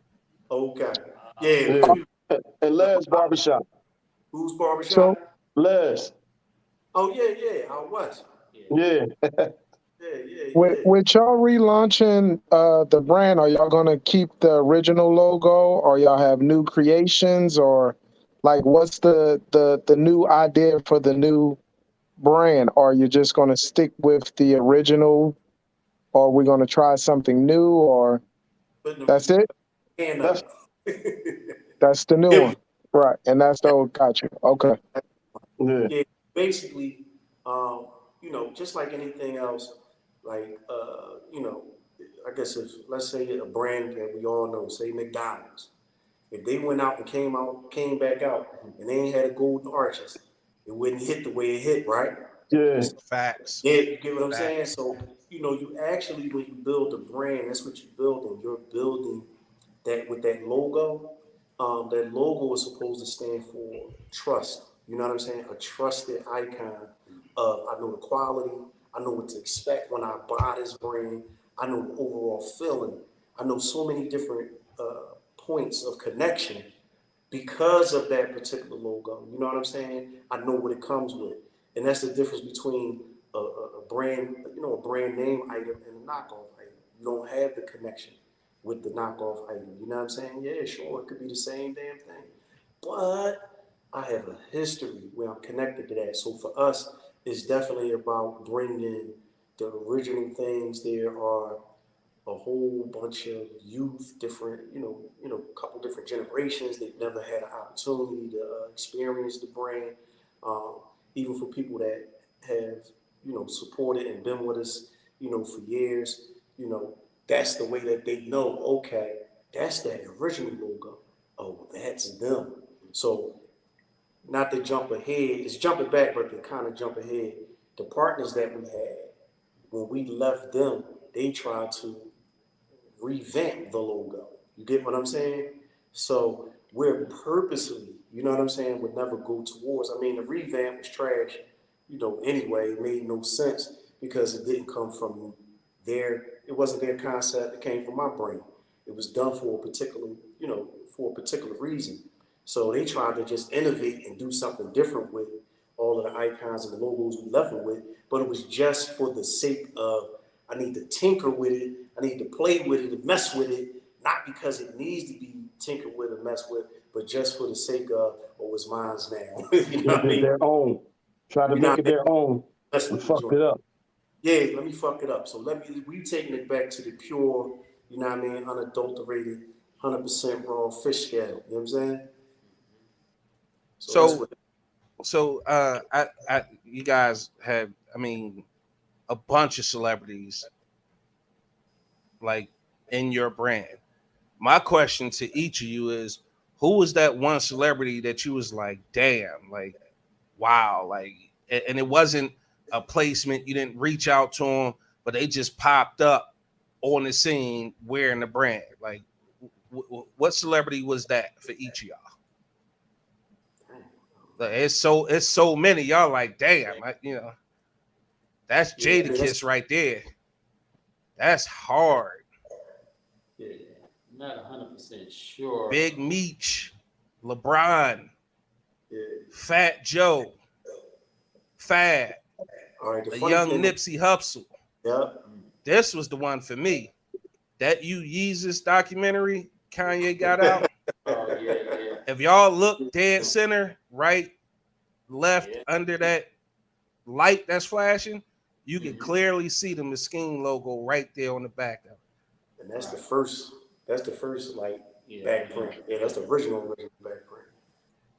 Okay. Yeah. And Les barbershop. Who's barbershop? So Les. Oh yeah. I was. Yeah. Yeah. with y'all relaunching the brand, are y'all gonna keep the original logo, or y'all have new creations, or like what's the new idea for the new brand? Are you just gonna stick with the original, or are we gonna try something new, or that's it? That's That's the new one, right? And that's the old. Gotcha. Okay. Yeah. Basically, just like anything else, like I guess if let's say a brand that we all know, say McDonald's, if they went out and came back out, and they ain't had a golden arches, it wouldn't hit the way it hit, right? Yeah. facts. Yeah, you get what I'm saying? So, you actually, when you build a brand, that's what you're building. You're building that with that logo. That logo is supposed to stand for trust. You know what I'm saying? A trusted icon of, I know the quality, I know what to expect when I buy this brand, I know the overall feeling. I know so many different points of connection because of that particular logo. You know what I'm saying? I know what it comes with. And that's the difference between a brand, a brand name item and a knockoff item. You don't have the connection with the knockoff item. You know what I'm saying? Yeah, sure, it could be the same damn thing. But I have a history where I'm connected to that. So for us, it's definitely about bringing the original things. There are a whole bunch of youth, different, a couple different generations. They've never had an opportunity to experience the brand. Even for people that have, supported and been with us, for years, that's the way that they know, okay, that's that original logo. Oh, that's them. So not to jump ahead, it's jumping back, but to kind of jump ahead, the partners that we had, when we left them, they tried to revamp the logo. You get what I'm saying? So we're purposely, you know what I'm saying, would never go towards. I mean, the revamp was trash, anyway. It made no sense because it didn't come from it wasn't their concept. It came from my brain. It was done for a particular reason. So they tried to just innovate and do something different with all of the icons and the logos we left it with, but it was just for the sake of, I need to tinker with it, I need to play with it and mess with it, not because it needs to be tinkered with and messed with, but just for the sake of, it's mine's now. You know what I mean? Their own. Try to make it their own. And fucked it up. Yeah, let me fuck it up. So we taking it back to the pure, you know what I mean, unadulterated, 100% raw fish scale. You know what I'm saying? So that's So what. you guys have, I mean, a bunch of celebrities like in your brand. My question to each of you is, who was that one celebrity that you was like, damn, like, wow, like, and it wasn't a placement, you didn't reach out to them, but they just popped up on the scene wearing the brand. Like, what celebrity was that for each of y'all? Like, it's so many. Y'all like, damn, that's Yeah, Jada Kiss right there. That's hard. yeah. Not 100% sure. Big Meech, LeBron, Yeah. Fat Joe, Fad, All right. The a funny young thing, Nipsey Hussle. yeah. This was the one for me. That You Yeezus documentary Kanye got out. Oh yeah. If y'all look dead center, right, left Yeah. under that light that's flashing, you can Mhm. clearly see the Miskeen logo right there on the back of it. And that's the first. That's the first like Yeah. back print. Yeah, that's the original back print.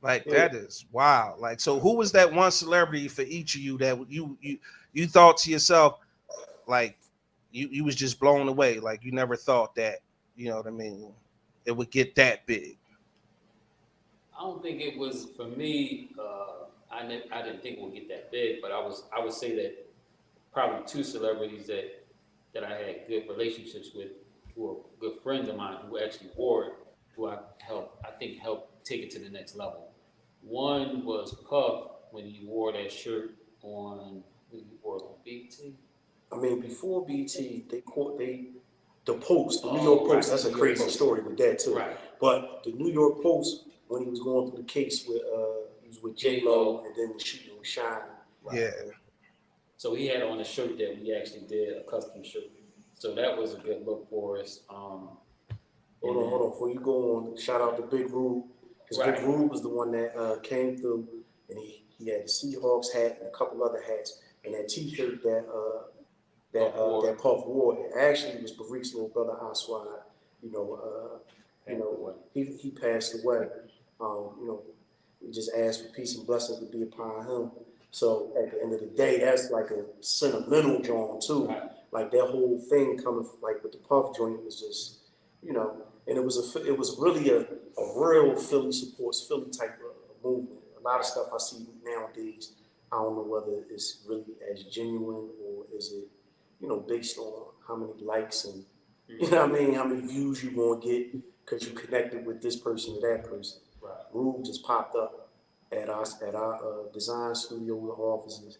Like Yeah. that is wow. Like, so who was that one celebrity for each of you that you thought to yourself, like, you was just blown away, like you never thought that, you know what I mean, it would get that big. I don't think it was for me. I didn't think it would get that big, but I would say that probably two celebrities that I had good relationships with, who are good friends of mine, who actually wore it, who I think helped take it to the next level. One was Puff when he wore that shirt when he wore it on BT. I mean, before BT, the Post, the New Oh, York right, Post. That's a New York crazy Post. story with that too. Right. But the New York Post, when he was going through the case with he was with J Lo, and then the shooting with Shine. Right. Yeah. So he had on a shirt that we actually did, a custom shirt. So that was a good look for us. Hold on. Before you go on, shout out to Big Rube. Because Right. Big Rube was the one that came through, and he had the Seahawks hat and a couple other hats, and that T-shirt that Puff wore. It actually was Barik's little brother Aswad. You know, he passed away. You know, we just asked for peace and blessings to be upon him. So at the end of the day, that's like a sentimental joint too. Right. Like that whole thing coming like with the Puff joint was just, you know, and it was really a real Philly supports Philly type of movement. A lot of stuff I see nowadays, I don't know whether it's really as genuine or is it, you know, based on how many likes and you know what I mean, how many views you gonna get because you connected with this person or that person. Right. Rube just popped up at our design studio offices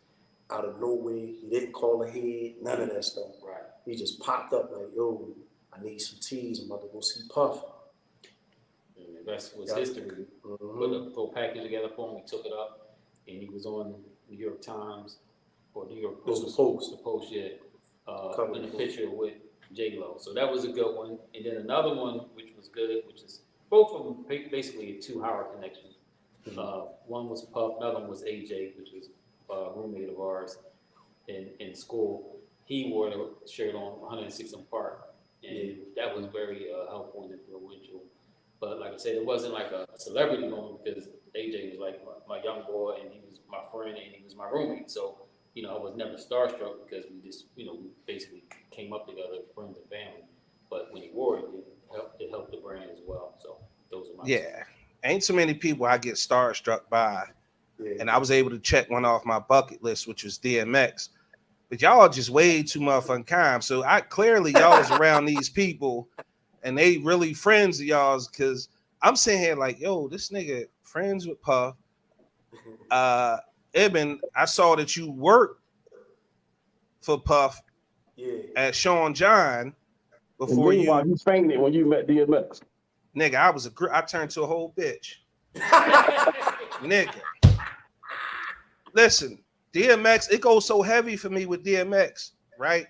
out of nowhere. He didn't call ahead, none of that stuff. Right. He just popped up like, yo, I need some teas. I'm about to go see Puff. And the rest was history. Put a full package together for him. We took it up, and he was on New York Times or New York Post. The Post, yeah. In a picture with J Lo. So that was a good one. And then another one, which was good, which is both of them basically a 2 Howard connection. One was Puff, another one was AJ, which was a roommate of ours in school. He wore the shirt on 106 and Park, and that was very helpful and influential. But like I said, it wasn't like a celebrity moment because AJ was like my young boy, and he was my friend, and he was my roommate. So, you know, I was never starstruck because we just, you know, we basically came up together, friends and family. But when he wore it, it helped the brand as well. So those are my two. Ain't so many people I get starstruck by, Yeah. and I was able to check one off my bucket list, which was DMX. But y'all are just way too motherfucking kind. So I clearly y'all was around these people, and they really friends of y'all's. Because I'm sitting here like, yo, this nigga friends with Puff. Ibn, I saw that you worked for Puff at Sean John before and meanwhile, you fainted when you met DMX. Nigga, I turned to a whole bitch. Nigga. Listen, DMX, it goes so heavy for me with DMX, right?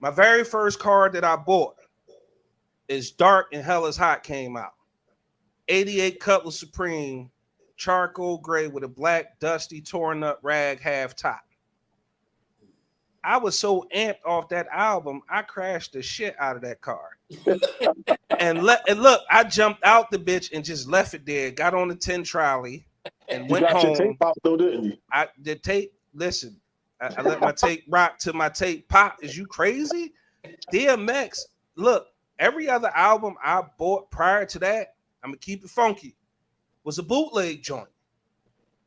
My very first car that I bought is Dark and Hell is Hot came out. 88 Cutlass Supreme, charcoal gray with a black, dusty, torn up rag half top. I was so amped off that album, I crashed the shit out of that car. And look, I jumped out the bitch and just left it there. Got on the 10 trolley and You went got your home. tape out though, didn't you? The tape. Listen, I let my tape rock till my tape pop. Is you crazy? DMX. Look, every other album I bought prior to that, I'm gonna keep it funky, was a bootleg joint.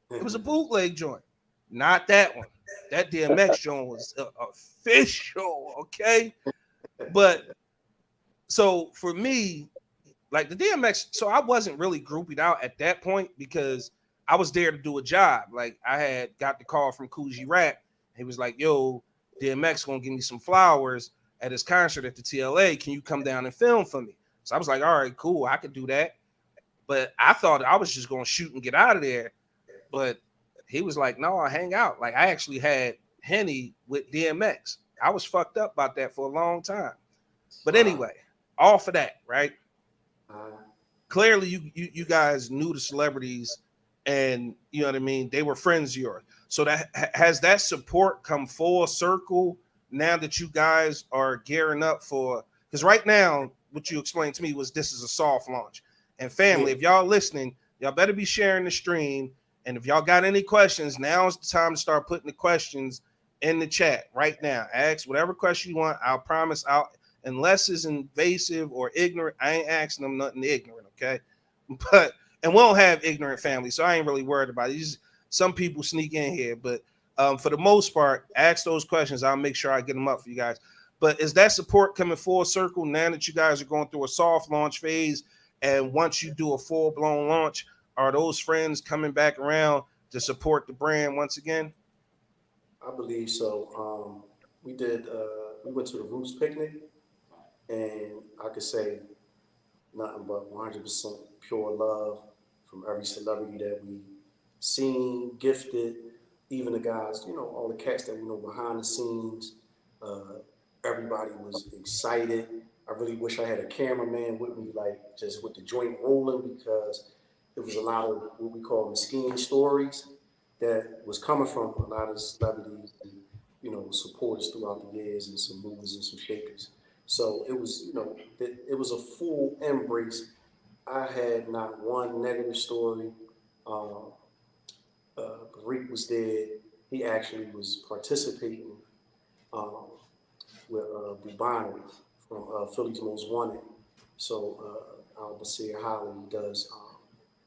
It was a bootleg joint, not that one. That DMX joint was official, okay? But so for me, like the DMX, so I wasn't really groupied out at that point because I was there to do a job. Like I had got the call from Coogee Rap. He was like, yo, DMX gonna give me some flowers at his concert at the TLA. Can you come down and film for me? So I was like, all right, cool, I could do that. But I thought I was just gonna shoot and get out of there. But he was like, no, I'll hang out. Like I actually had Henny with DMX. I was fucked up about that for a long time. But anyway, all for that, right? Clearly you guys knew the celebrities and you know what I mean, they were friends of yours. So that has that support come full circle now that you guys are gearing up for, because right now what you explained to me was this is a soft launch. And family, if y'all listening, y'all better be sharing the stream. And if y'all got any questions, now is the time to start putting the questions in the chat right now. Ask whatever question you want. I'll promise unless it's invasive or ignorant, I ain't asking them nothing ignorant, okay? But and we don't have ignorant families, so I ain't really worried about it. Some people sneak in here, but for the most part, ask those questions. I'll make sure I get them up for you guys. But is that support coming full circle now that you guys are going through a soft launch phase? And once you do a full-blown launch, are those friends coming back around to support the brand once again? I believe so. We went to the Roots picnic, and I could say nothing but 100% pure love from every celebrity that we seen, gifted, even the guys, all the cats that we know behind the scenes. Everybody was excited. I really wish I had a cameraman with me, like just with the joint rolling, because it was a lot of what we call Miskeen stories that was coming from a lot of celebrities and, supporters throughout the years, and some movers and some shakers. So it was, it was a full embrace. I had not one negative story. Rick was there. He actually was participating with Bubonic from Philly's Most Wanted. So Albasir Holly does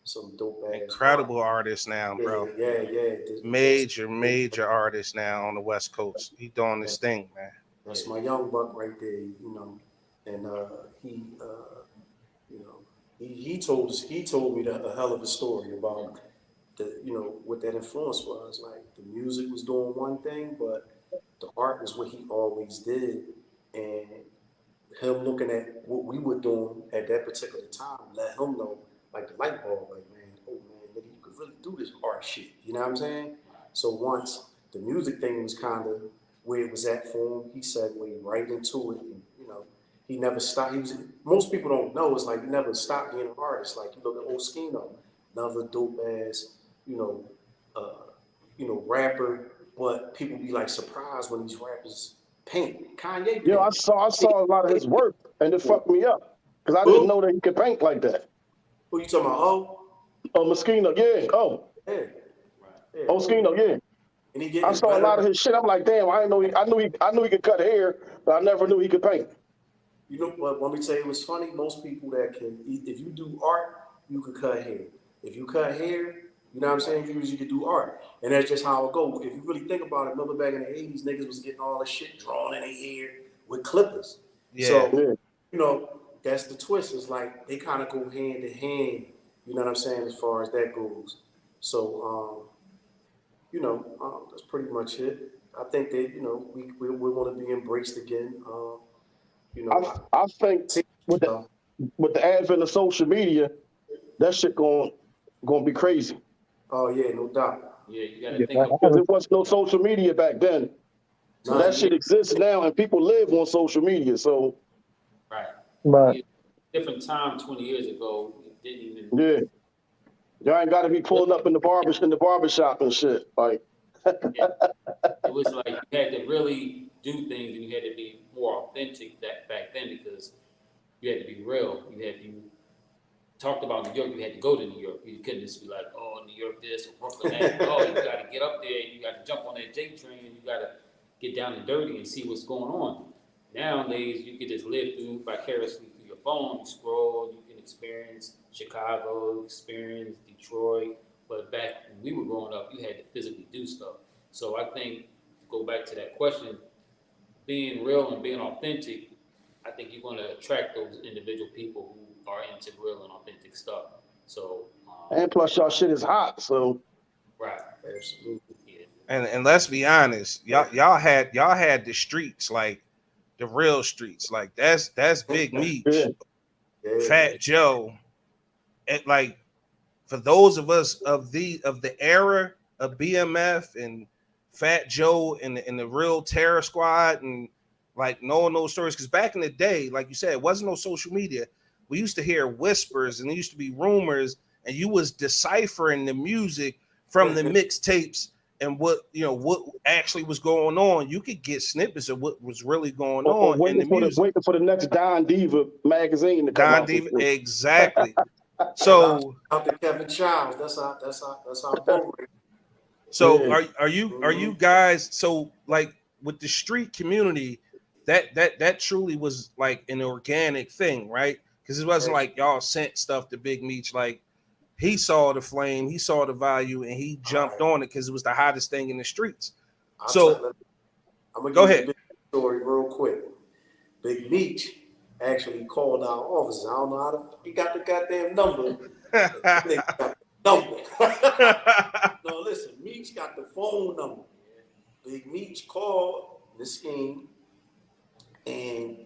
some dope ass incredible artist now, bro. Yeah. Major artist now on the West Coast. He doing this thing, man. That's my young buck right there, and he told me a hell of a story about what that influence was. Like the music was doing one thing, but the art was what he always did, and him looking at what we were doing at that particular time let him know, like the light bulb, like man, nigga, you could really do this art shit. You know what I'm saying? So once the music thing was kind of where it was at for him, he segued right into it. And, he never stopped. Most people don't know, it's like he never stopped being an artist. Like you look at Oskino, another dope ass, rapper, but people be like surprised when these rappers paint. Kanye paint. Yeah, I saw a lot of his work, and it fucked me up because I didn't know that he could paint like that. Who you talking about? Moschino, yeah. Yeah. Moschino, yeah. And I saw a lot of his shit. I'm like, damn, I knew he could cut hair, but I never knew he could paint. You know what? Let me tell you what's funny. Most people that can, if you do art, you can cut hair. If you cut hair, you know what I'm saying? You can do art. And that's just how it goes. If you really think about it, remember back in the 80s, niggas was getting all the shit drawn in their hair with clippers. Yeah. So, that's the twist. It's like they kind of go hand in hand, you know what I'm saying, as far as that goes. So, that's pretty much it. I think that, we want to be embraced again. I think with the advent of social media, that shit gonna be crazy. Oh yeah, no doubt. Yeah, you gotta think because there was no social media back then. So that shit exists now, and people live on social media. So right. Different time 20 years ago, it didn't even. Yeah, y'all ain't got to be pulling up in the barbershop and shit. Like It was like you had to really do things, and you had to be more authentic that back then because you had to be real. You talked about New York, you had to go to New York. You couldn't just be like, oh, New York this or Brooklyn that. No, you got to get up there. You got to jump on that J train. You got to get down and dirty and see what's going on. Nowadays, you can just live through vicariously through your phone. You scroll. You can experience Chicago, experience Detroit. But back when we were growing up, you had to physically do stuff. So I think to go back to that question, being real and being authentic, I think you're going to attract those individual people who are into real and authentic stuff. So, And plus, y'all shit is hot, so right, absolutely, yeah. And let's be honest, y'all had the streets, like the real streets, like that's Big yeah. Meech, Fat Joe, and like for those of us of the era of BMF and Fat Joe and the real Terror Squad and like knowing those stories, because back in the day, like you said, it wasn't no social media. We used to hear whispers and there used to be rumors, and you was deciphering the music from the mixtapes and what actually was going on. You could get snippets of what was really going on in the music. Waiting for the next Don Diva magazine to come Don out. Diva, exactly. So out to Kevin Childs. That's our program. So Yeah. are you guys, so like with the street community, that truly was like an organic thing, right? Because it wasn't like y'all sent stuff to Big Meech. Like he saw the flame, he saw the value, and he jumped on it because it was the hottest thing in the streets. I'm gonna go give ahead. you a big story real quick. Big Meech actually called our office. I don't know how he got the goddamn number. They got the number. No, listen, Meech got the phone number. Big Meech called Miskeen, and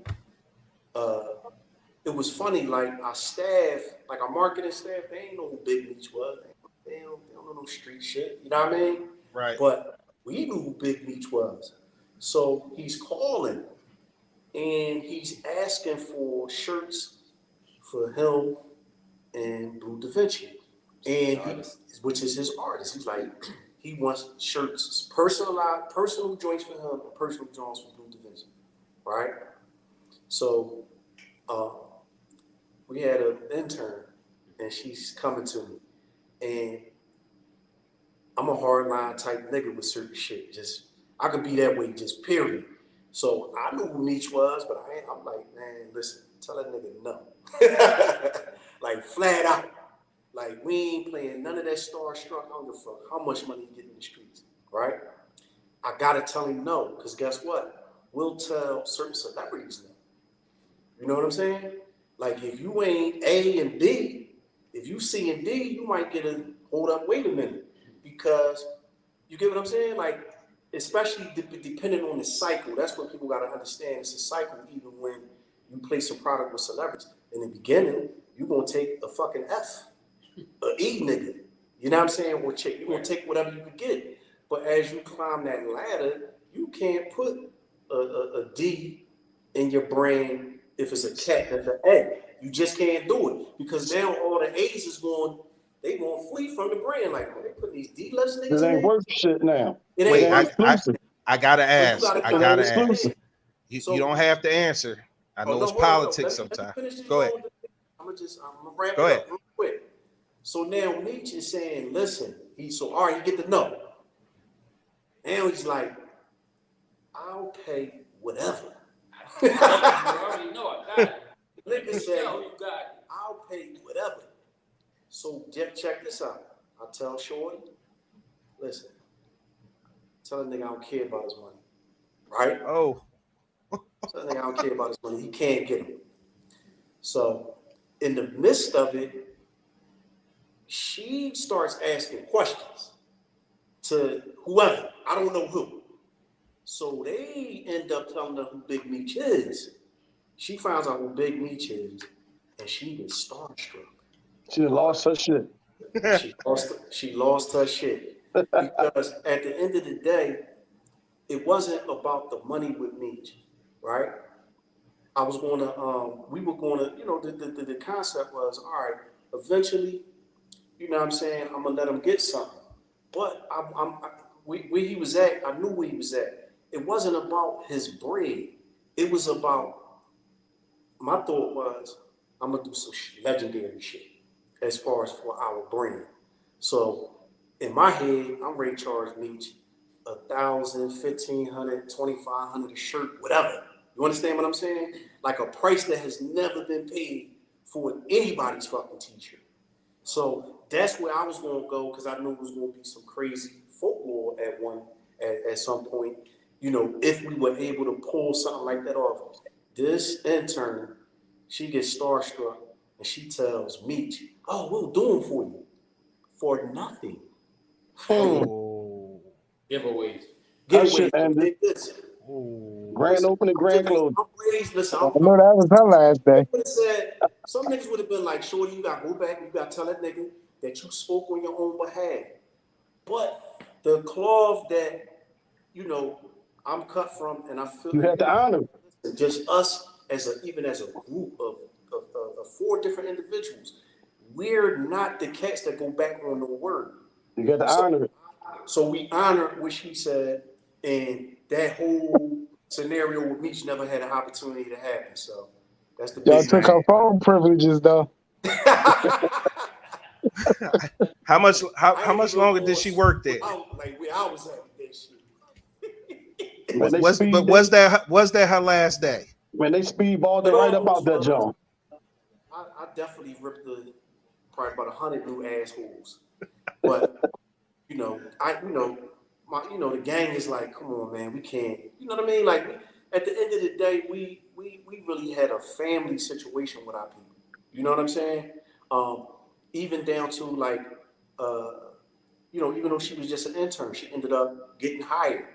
it was funny. Like our staff, like our marketing staff, they ain't know who Big Meech was. They don't know no street shit. You know what I mean? Right. But we knew who Big Meech was. So he's calling, and he's asking for shirts for him and Blue Da Vinci, and which is his artist. He's like, he wants shirts, personal joints for him, and personal joints for Blue Da Vinci, right? So we had an intern, and she's coming to me, and I'm a hardline type nigga with certain shit. Just I could be that way, just period. So I knew who Meech was, but I'm like, man, listen, tell that nigga no. Like flat out. Like we ain't playing none of that starstruck. I don't give a fuck how much money you get in the streets, right? I gotta tell him no, because guess what? We'll tell certain celebrities no. You know what I'm saying? Like if you ain't A and D, if you C and D, you might get a hold up, wait a minute. Because you get what I'm saying? Like, especially depending on the cycle. That's what people gotta understand. It's a cycle even when you place a product with celebrities. In the beginning, you're gonna take a fucking F, a E nigga. You know what I'm saying? Or check, you're gonna take whatever you can get. But as you climb that ladder, you can't put a D in your brand if it's a cat that's an A. You just can't do it. Because now all the A's is going, they gonna flee from the brand. Like, oh, they put these D-list niggas It in ain't there. worth shit now. It Wait, ain't I gotta ask. So I gotta ask. exclusive. You don't have to answer. I know it's politics sometimes. Go ahead. I'm gonna wrap Go it ahead. up real quick. So now Meech is saying, listen, all right, you get the no. Now he's like, I'll pay whatever. You already know I got it. Nigga said, You got it. I'll pay whatever. So check this out. I tell Shorty, listen, tell the nigga I don't care about his money. Right? Oh, Tell the nigga I don't care about his money. He can't get him. So in the midst of it, she starts asking questions to whoever. I don't know who. So they end up telling her who Big Meech is. She finds out who Big Meech is, and she gets starstruck. She lost her shit. She lost her shit. Because at the end of the day, it wasn't about the money with Meech, right? I was going to, we were going to, the concept was, all right, eventually, you know what I'm saying, I'm going to let them get something. But where he was at, I knew where he was at. It wasn't about his bread. It was about, my thought was, I'm gonna do some legendary shit as far as for our brand. So in my head, I'm ready to charge Meech 1,000, 1,500, 2,500 a shirt, whatever. You understand what I'm saying? Like a price that has never been paid for anybody's fucking t-shirt. So that's where I was gonna go because I knew it was gonna be some crazy folklore at some point. You know, if we were able to pull something like that off. This intern, she gets starstruck and she tells Meech, "Oh, we'll do them for you for nothing." Oh. Giveaways. That shit ended. Grand opening, grand closing. Listen, I know that was her last day. said, some niggas would have been like, "Shorty, you got to go back. You got to tell that nigga that you spoke on your own behalf." But the cloth that, you know, I'm cut from, and I feel You had to honor. just us even as a group of 4 different individuals, we're not the cats that go back on the word. You got to honor it. So we honor what she said, and that whole scenario with Meech never had an opportunity to happen. So that's the Y'all big took her phone privileges though. How much longer did she work there? Like where I was at with that shit. Was that her last day? When they speedballed it right up out that joint. I definitely ripped probably about 100 new assholes. But you know, the gang is like, come on, man, we can't. You know what I mean? Like at the end of the day, we really had a family situation with our people. You know what I'm saying? Even down to like, even though she was just an intern, she ended up getting hired.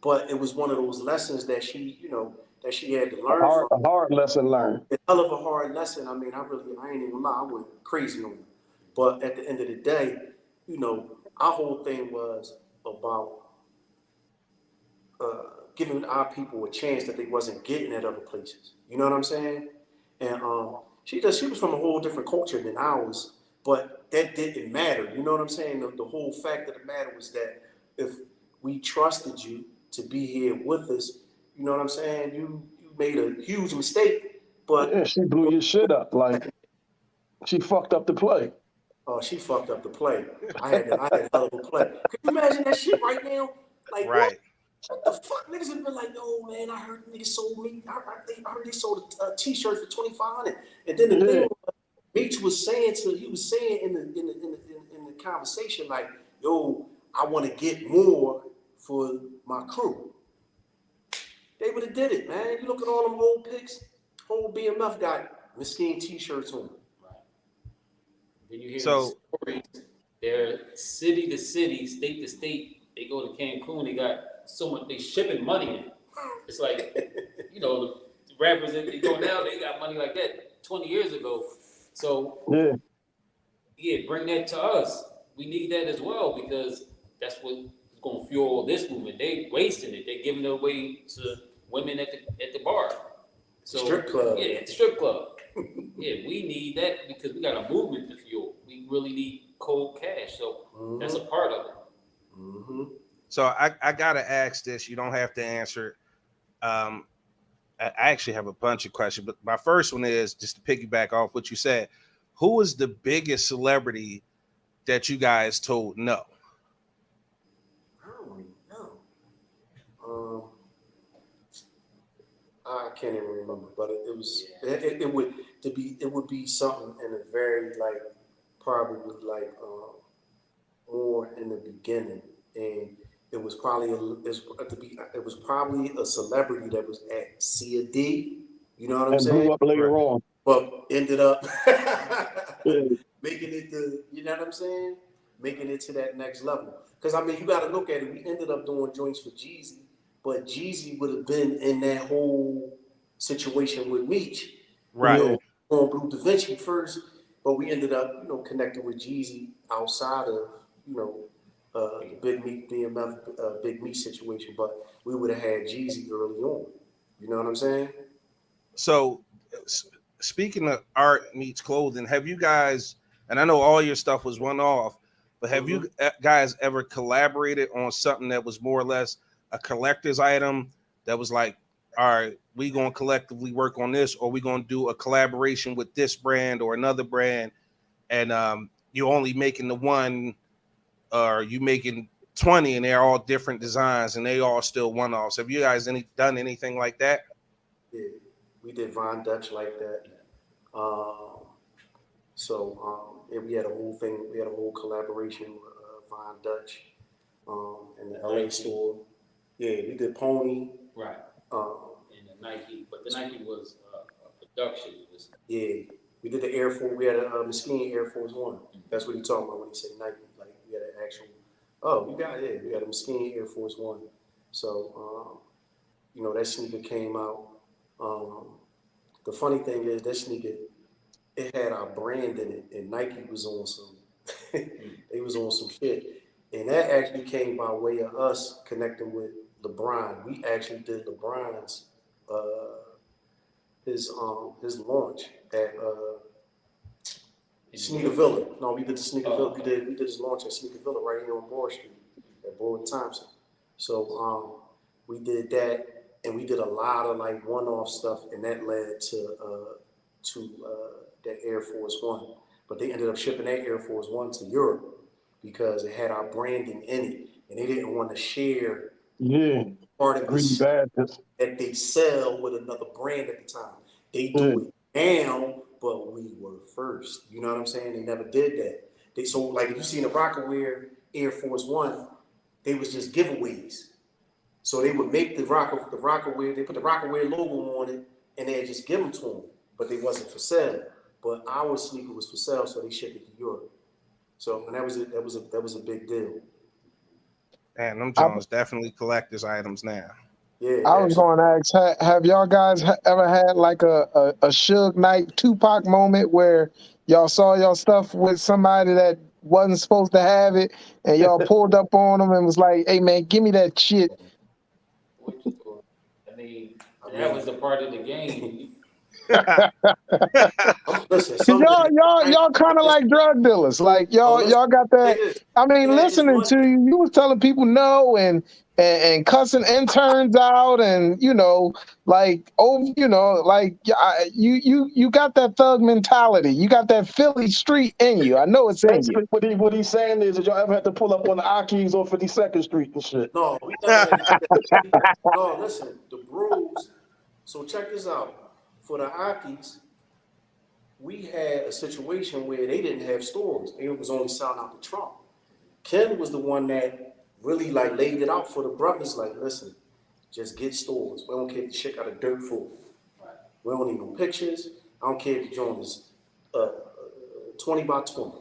But it was one of those lessons that she had to learn from. A hard lesson learned. A hell of a hard lesson. I mean, I ain't even lie, I went crazy on it. But at the end of the day, our whole thing was about giving our people a chance that they wasn't getting at other places. You know what I'm saying? And she was from a whole different culture than ours, but that didn't matter. You know what I'm saying? The whole fact of the matter was that if we trusted you to be here with us, you know what I'm saying? You made a huge mistake, but yeah, she blew your shit up. Like she fucked up the play. Oh, she fucked up the play. I had a hell of a play. Could you imagine that shit right now? Like, right. What the fuck? Niggas have been like, "Oh man, I heard niggas sold me. I heard they sold a t-shirt for 2,500." And then the thing Meech was saying in the conversation, like, "Yo, I want to get more for my crew." They would have did it, man. You look at all them old pics. Whole BMF got Miskeen t-shirts on. Then you hear stories, they're city to city, state to state. They go to Cancun, they got so much, they shipping money in. It's like, the rappers that they go now, they got money like that 20 years ago. So, bring that to us. We need that as well because that's what's going to fuel this movement. They wasting it. They're giving it away to women at the bar. So, strip club. Yeah, at the strip club. Yeah, we need that because we got a movement to fuel. We really need cold cash, so that's a part of it. Mm-hmm. So I gotta ask this. You don't have to answer it. I actually have a bunch of questions, but my first one is just to piggyback off what you said. Who is the biggest celebrity that you guys told no? I don't even know. I can't even remember, but it would be something in a very probably more in the beginning, and it was probably a celebrity that was at C&D. You know what I'm saying? Blew up later on, but ended up making it to, you know what I'm saying? Making it to that next level. Because I mean, you got to look at it. We ended up doing joints for Jeezy. But Jeezy would have been in that whole situation with Meech. Right. On Blue Da Vinci first, but we ended up, connecting with Jeezy outside of, the Big Meech BMF Big Meech situation. But we would have had Jeezy early on. You know what I'm saying? So, speaking of art meets clothing, have you guys? And I know all your stuff was one off, But have you guys ever collaborated on something that was more or less a collector's item that was like, all right, we gonna collectively work on this, or we gonna do a collaboration with this brand or another brand, and you're only making the one, or you making 20, and they're all different designs, and they all still one-offs. Have you guys done anything like that? Yeah, we did Von Dutch like that. And we had a whole thing. We had a whole collaboration with Von Dutch in the LA store. Yeah, we did Pony. Right. And the Nike, but the Nike was a production. Yeah, we did the Air Force. We had a Miskeen Air Force One. That's what he talking about when he said Nike. Like we had an actual. Oh, we got a Miskeen Air Force One. So that sneaker came out. The funny thing is that sneaker, it had our brand in it, and Nike was on some. They was on some shit, and that actually came by way of us connecting with LeBron. We actually did LeBron's his launch at Sneaker Villa. No, we did the Sneaker Villa. We did his launch at Sneaker Villa right here on Broad Street at Broad Thompson. So we did that, and we did a lot of like one-off stuff, and that led to that Air Force One. But they ended up shipping that Air Force One to Europe because it had our branding in it, and they didn't want to share part of this that they sell with another brand at the time. They do it now, but we were first. You know what I'm saying? They never did that. So like if you seen the Rockaware Air Force One, they was just giveaways. So they would make the Rockaware, they put the Rockaware logo on it, and they'd just give them to them, but they wasn't for sale. But our sneaker was for sale, so they shipped it to Europe. So and that was a big deal. And them Jones definitely collector's items now. Yeah, I was going to ask, have y'all guys ever had like a Suge Knight Tupac moment where y'all saw y'all stuff with somebody that wasn't supposed to have it, and y'all pulled up on them and was like, "Hey man, give me that shit." I mean, that was a part of the game. Listen, y'all kind of like drug dealers. Like y'all got that. I mean, listening to you was telling people no and cussing interns out, and you got that thug mentality. You got that Philly street in you. I know it's in you. What he's saying is, did y'all ever have to pull up on the Akis on 52nd Street and shit? No, we never had to. No, listen, the Brews. So check this out. For the Akis, we had a situation where they didn't have stores. They was only selling out the trunk. Ken was the one that really like laid it out for the brothers. Like, listen, just get stores. We don't care if the shit got a dirt floor. We don't need no pictures. I don't care if the joint is 20 by 20.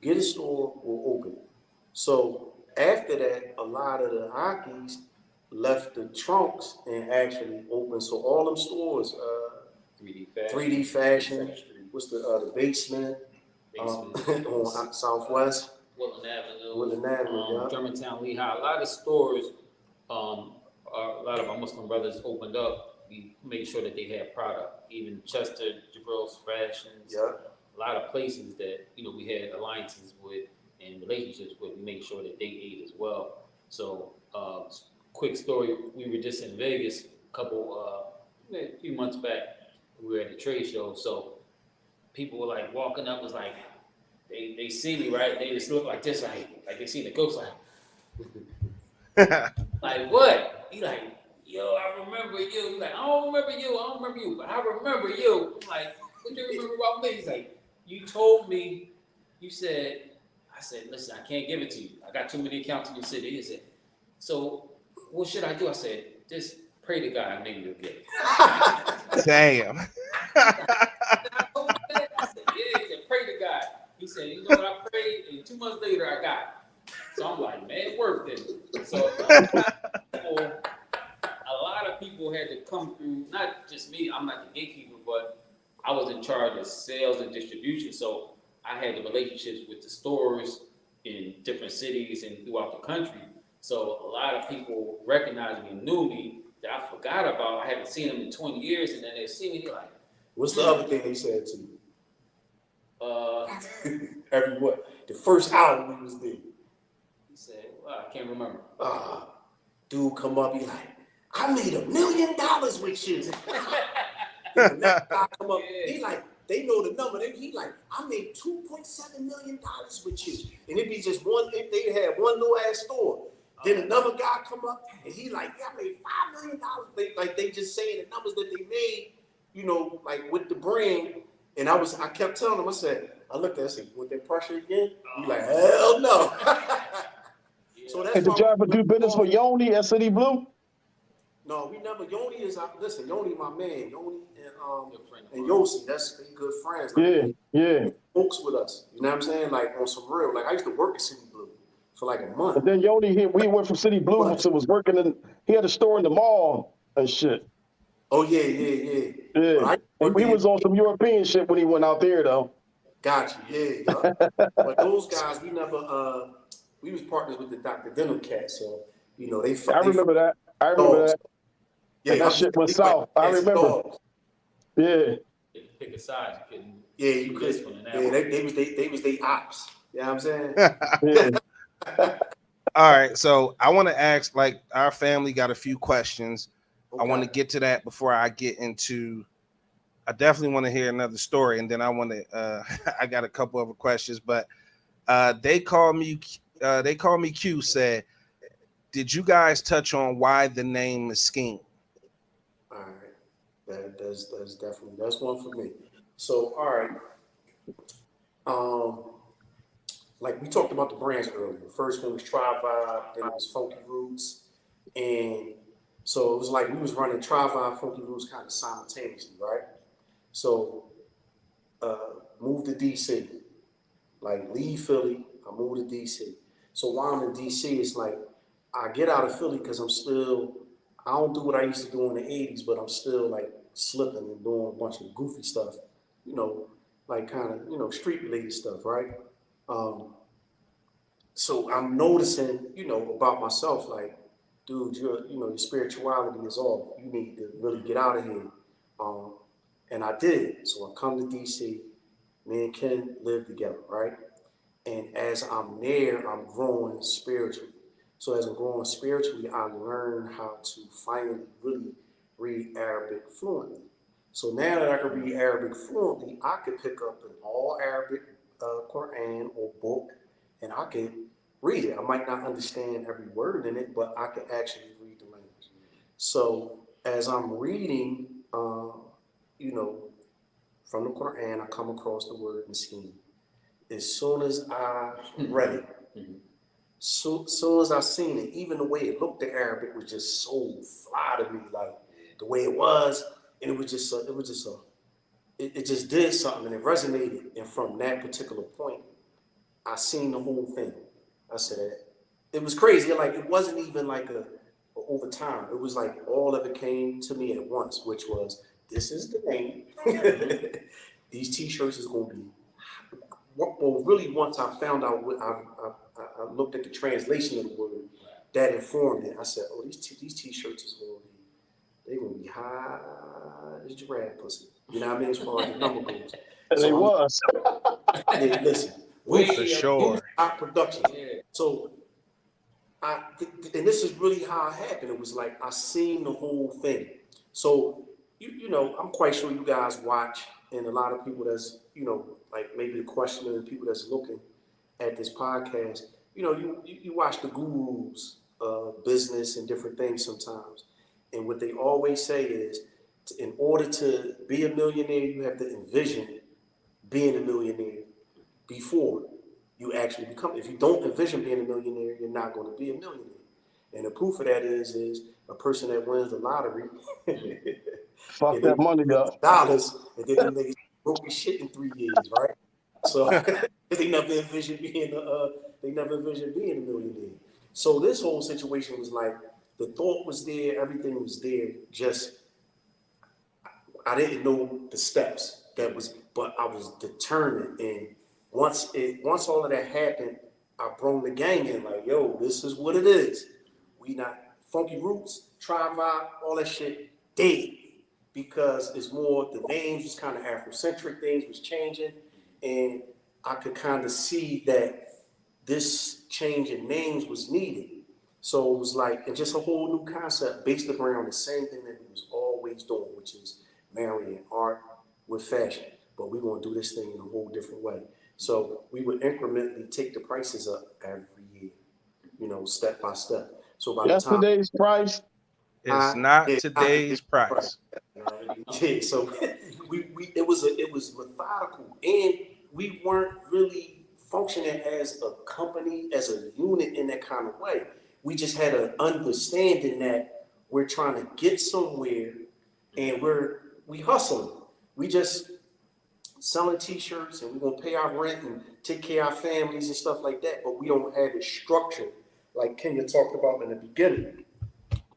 Get a store, we'll open it. So after that, a lot of the Akis left the trunks and actually opened. So all them stores, 3D Fashion. What's the basement? On Southwest. Woodland Avenue, Germantown, Lehigh. A lot of stores, a lot of our Muslim brothers opened up. We made sure that they had product. Even Chester, Jabril's Fashions. Yeah. A lot of places that we had alliances with and relationships with. We made sure that they ate as well. So, quick story: we were just in Vegas a few months back. We were at a trade show, so people were like walking up, was like, they see me, right? They just look like this, like they see the ghost, like what? He like, yo, I remember you. He's like, I don't remember you, but I remember you. I'm like, what do you remember about me? He's like, you told me, I said, listen, I can't give it to you. I got too many accounts in your city. He said, so what should I do? I said, just pray to God, maybe you'll get it. Damn. I said, yeah, he said, pray to God. He said, you know what, I prayed, and 2 months later, I got it. So I'm like, man, it worked then. So a lot of people had to come through, not just me, I'm not the gatekeeper, but I was in charge of sales and distribution. So I had the relationships with the stores in different cities and throughout the country. So a lot of people recognized me and knew me that I forgot about. I haven't seen them in 20 years, and then they see me, they're like, what's the other thing they said to you? Every what? The first hour we was there. He said, well, I can't remember. Dude come up, he like, I made $1 million with you. The next guy come up, he like, they know the number. He like, I made $2.7 million with you. And it'd be just one, they had one little ass store. Then another guy come up and he like, yeah, I made $5 million. They just saying the numbers that they made, you know, like with the brand. And I kept telling him, I looked at him, I said, with that pressure again? He like, hell no. So that's Hey, did you ever do business with Yoni at City Blue? No, we never. Yoni is listen. Yoni, my man. Yoni and Yossi, they good friends. Like, yeah. Folks with us. You know what I'm saying? Like on some real. Like I used to work at City Blue for like a month. And then Yoni, we went from City Blue to was working in. He had a store in the mall and shit. Oh yeah. Yeah. And we was on some European shit when he went out there though. Got you. Yeah. But those guys, we never. We was partners with the Dr. Denim cat, so you know they. I remember that. Yeah, and that shit went south. I remember. Dogs. Yeah. Pick a side, you couldn't. Yeah, you could. Yeah, they was they ops. You know what I'm saying? Yeah. All right, so I want to ask, like, our family got a few questions. Okay. I want to get to that before I get into. I definitely want to hear another story, and then I want to. I got a couple other questions, but they call me Q. Said, did you guys touch on why the name Miskeen? All right, that's definitely that's one for me. So all right, like we talked about the brands earlier. The first one was Tri Vibe, then it was Funky Roots, and so it was like we was running Tri Vibe, Funky Roots kind of simultaneously, right? So moved to DC, like leave Philly, I moved to DC. So while I'm in DC, it's like I get out of Philly because I don't do what I used to do in the 80s, but I'm still like slipping and doing a bunch of goofy stuff, you know, like kind of, you know, street related stuff, right? So I'm noticing, you know, about myself, like, dude, your spirituality is off. You need to really get out of here. And I did. So I come to DC, me and Ken live together, right? And as I'm there, I'm growing spiritually. So as I'm growing spiritually, I learn how to finally really read Arabic fluently. So now that I can read Arabic fluently, I can pick up an all Arabic Quran or book, and I can read it. I might not understand every word in it, but I can actually read the language. So as I'm reading, from the Quran, I come across the word Miskeen. As soon as I read it, soon as I seen it, even the way it looked, the Arabic was just so fly to me, like the way it was, and it just did something, and it resonated. And from that particular point, I seen the whole thing. I said, it was crazy. Like it wasn't even like a over time. It was like all of it came to me at once, which was, this is the name. These T-shirts is gonna be. Well, really, once I found out what I looked at the translation of the word, that informed it. I said, "Oh, these T-shirts is gonna be high as giraffe pussy." You know what I mean? As far as the number goes. So it was. Yeah, listen, for sure. Our production. Yeah. So, and this is really how it happened. It was like I seen the whole thing. So, you know, I'm quite sure you guys watch, and a lot of people that's, you know, like maybe the questioner and people that's looking at this podcast, you know, you watch the gurus of business and different things sometimes. And what they always say is, in order to be a millionaire, you have to envision being a millionaire before you actually become. If you don't envision being a millionaire, you're not going to be a millionaire. And the proof of that is a person that wins the lottery. Fuck that money up. Dollars, and then them niggas broke his shit in 3 years, right? So they never envisioned being a millionaire. So this whole situation was like, the thought was there, everything was there. Just I didn't know the steps but I was determined. And once all of that happened, I brought the gang in like, yo, this is what it is. We not Funky Roots, Tri Vibe, all that shit dead. Because it's more, the names was kind of Afrocentric, things was changing. and I could kind of see that this change in names was needed. So it was like, and just a whole new concept based around the same thing that we was always doing, which is marrying art with fashion. But we're gonna do this thing in a whole different way. So we would incrementally take the prices up every year, step by step. So by the time Yesterday's price. It's not yeah, today's price. yeah, so it was methodical, and we weren't really functioning as a company, as a unit in that kind of way. We just had an understanding that we're trying to get somewhere, and we hustling. We just selling T-shirts, and we're gonna pay our rent and take care of our families and stuff like that. But we don't have it structured like Kenya talked about in the beginning.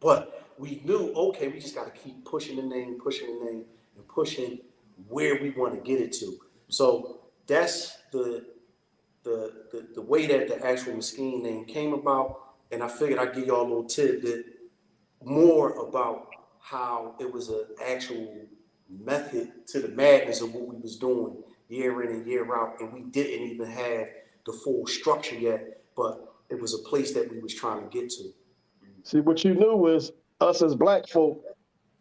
But we knew, okay, we just got to keep pushing the name, and pushing where we want to get it to. So that's the way that the actual Miskeen name came about. And I figured I'd give y'all a little tidbit more about how it was an actual method to the madness of what we was doing year in and year out. And we didn't even have the full structure yet, but it was a place that we was trying to get to. See, what you knew is us as black folk,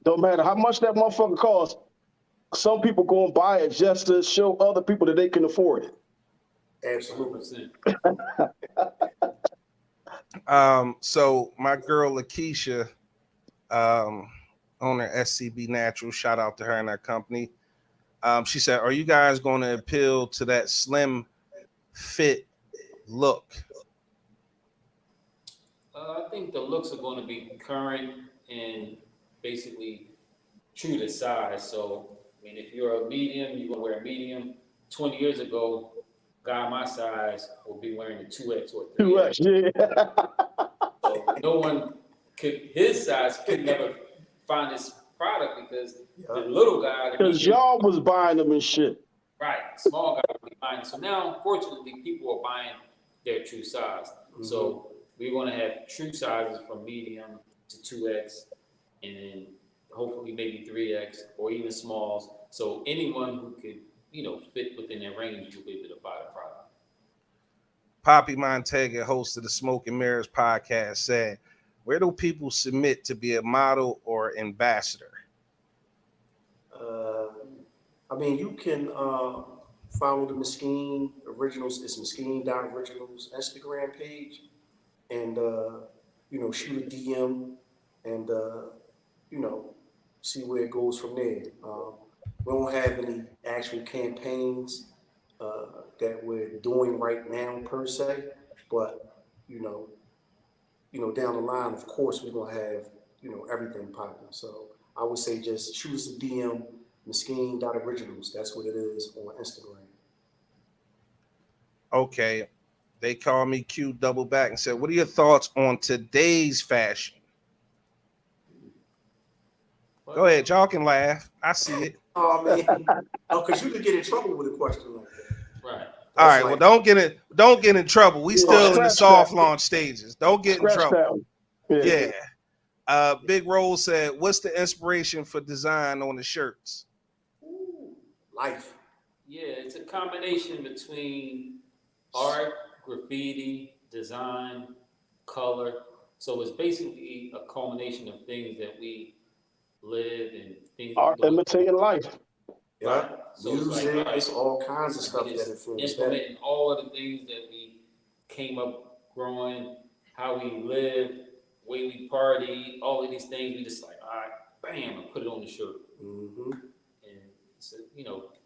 don't matter how much that motherfucker costs, some people go and buy it just to show other people that they can afford it. Absolutely. So my girl Lakeisha, owner SCB Natural, shout out to her and her company. She said, "Are you guys going to appeal to that slim fit look?" I think the looks are going to be current and basically true to size. So, I mean, if you're a medium, you're going to wear a medium. 20 years ago, a guy my size will be wearing a 2X or 3X. 2X, yeah. So no one his size could never find this product because the little guy, Because y'all was buying them and shit. right, small guy would be buying. So now, unfortunately, people are buying their true size. Mm-hmm. So we're going to have true sizes from medium to 2X, and then hopefully maybe 3X or even smalls. So anyone who could, fit within their range, you'll be able to buy the product. Poppy Montega, host of the Smoke and Mirrors podcast, said, "Where do people submit to be a model or ambassador?" I mean, you can follow the Miskeen Originals. It's Miskeen.Originals Instagram page, and shoot a DM, and see where it goes from there. We don't have any actual campaigns that we're doing right now per se, but down the line, of course, we're gonna have everything popping. So I would say just shoot us a DM, Miskeen.Originals. That's what it is on Instagram. Okay, they call me Q double back and said, "What are your thoughts on today's fashion?" Go ahead, y'all can laugh. I see it. Oh man, because you could get in trouble with a question like that. Right. All right, well, don't get in trouble. We still in the soft launch stages. Don't get in trouble. Yeah. Big Roll said, "What's the inspiration for design on the shirts?" Life. Yeah, it's a combination between art, graffiti, design, color. So it's basically a culmination of things that we live and things. Art imitating life. Yeah, right. So music, it's all kinds of stuff that influence implementing all of the things that we came up growing, how we live, way we party, all of these things. We just all right, bam, and put it on the shirt. Mm-hmm. And so,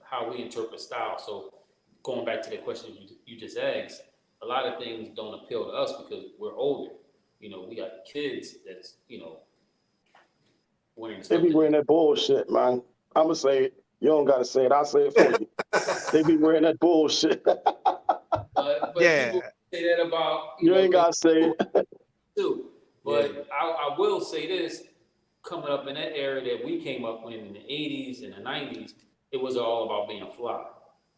how we interpret style. So going back to the question you just asked, a lot of things don't appeal to us because we're older. We got kids that's, wearing stuff. They be wearing that bullshit, man. I'm going to say it. You don't got to say it. I'll say it for you. They be wearing that bullshit. but yeah. People say that about, you ain't got to say it. Too. But I will say this, coming up in that era that we came up in the 80s and the 90s, it was all about being fly.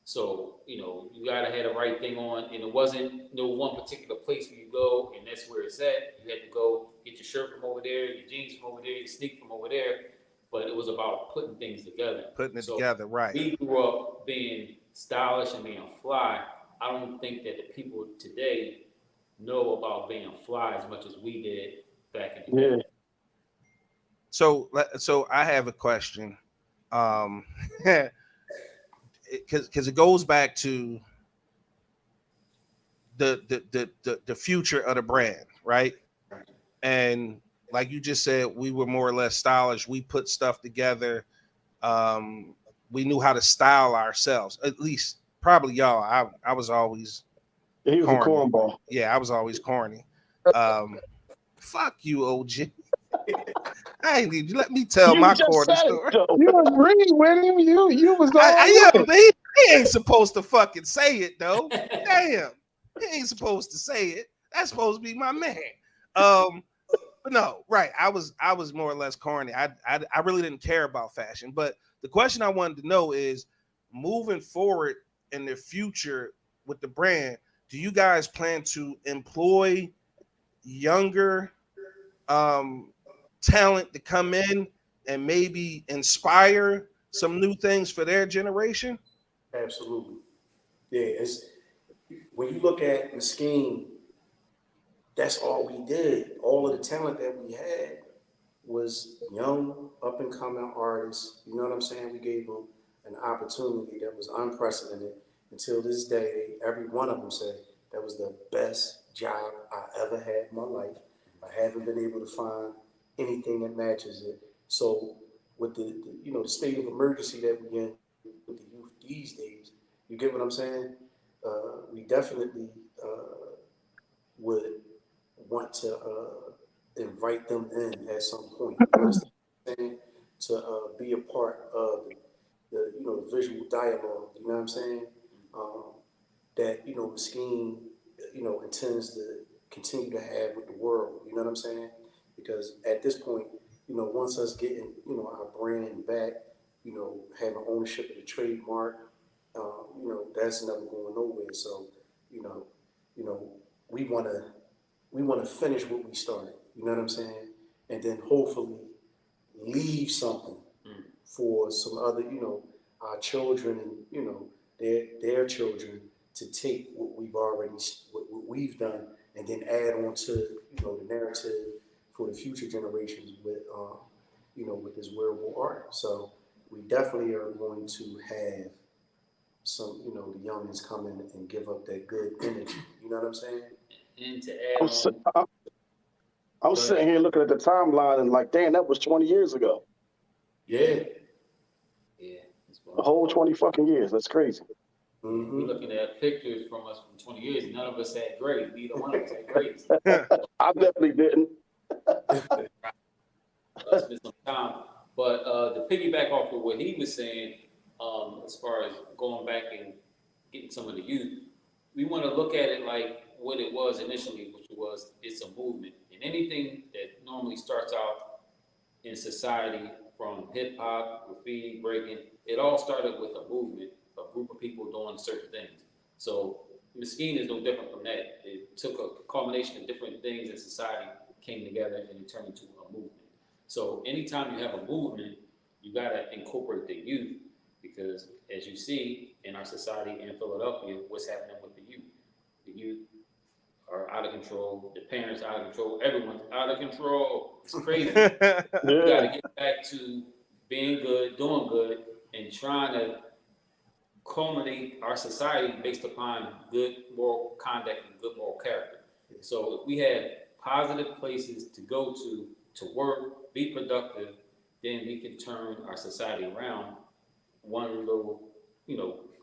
So, you got to have the right thing on, and it wasn't no one particular place where you go, and that's where it's at. You had to go get your shirt from over there, your jeans from over there, your sneak from over there, but it was about putting things together. Putting it together, right. We grew up being stylish and being fly, I don't think that the people today know about being fly as much as we did back in the Yeah. day. So I have a question, because it goes back to the future of the brand, right? And like you just said, we were more or less stylish. We put stuff together. We knew how to style ourselves. At least, probably y'all. I was always He was a corny. cornball. Yeah, I was always corny. Fuck you, OG. I ain't even let me tell You my just corny said it, story. though. You agreed with him. You was all I with it. yeah, he ain't supposed to fucking say it though. Damn, he ain't supposed to say it. That's supposed to be my man. But no, right. I was more or less corny. I really didn't care about fashion. But the question I wanted to know is, moving forward in the future with the brand, do you guys plan to employ younger talent to come in and maybe inspire some new things for their generation? Absolutely. Yeah, it's when you look at Miskeen, that's all we did. All of the talent that we had was young, up and coming artists. You know what I'm saying? We gave them an opportunity that was unprecedented. Until this day, every one of them said that was the best job I ever had in my life. I haven't been able to find anything that matches it. So with the state of emergency that we're in with the youth these days, you get what I'm saying? We definitely would want to invite them in at some point. You understand what I'm saying? To be a part of the visual dialogue. You know what I'm saying? Um, that Miskeen intends to continue to have with the world. You know what I'm saying? Because at this point, once us getting our brand back, having ownership of the trademark, that's never going nowhere. So, you know, you know, we want to finish what we started. You know what I'm saying? And then hopefully leave something for some other, our children and their children to take what what we've done, and then add on to the narrative for the future generations with with this wearable art. So we definitely are going to have some the youngins come in and give up that good energy. You know what I'm saying? And to I'm, add si- on, I'm I'm go sitting ahead. here looking at the timeline and like, damn, that was 20 years ago. Yeah. Yeah, it's A whole 20 fucking years. That's crazy. yeah, we Mm-hmm. looking at pictures from us from 20 years. None of us had grades. Neither one of us had grades. I definitely didn't. Spent some time. But to piggyback off of what he was saying, as far as going back and getting some of the youth, we want to look at it like what it was initially, which was it's a movement. And anything that normally starts out in society, from hip hop, graffiti, breaking, it all started with a movement, a group of people doing certain things. So Miskeen is no different from that. It took a culmination of different things in society, came together, and it turned into a movement. So anytime you have a movement, you got to incorporate the youth, because as you see in our society in Philadelphia, what's happening with the youth? The youth are out of control. The parents are out of control. Everyone's out of control. It's crazy. We got Yeah. to get back to being good, doing good, and trying to culminate our society based upon good moral conduct and good moral character. So if we had positive places to go to work, be productive, then we can turn our society around one little,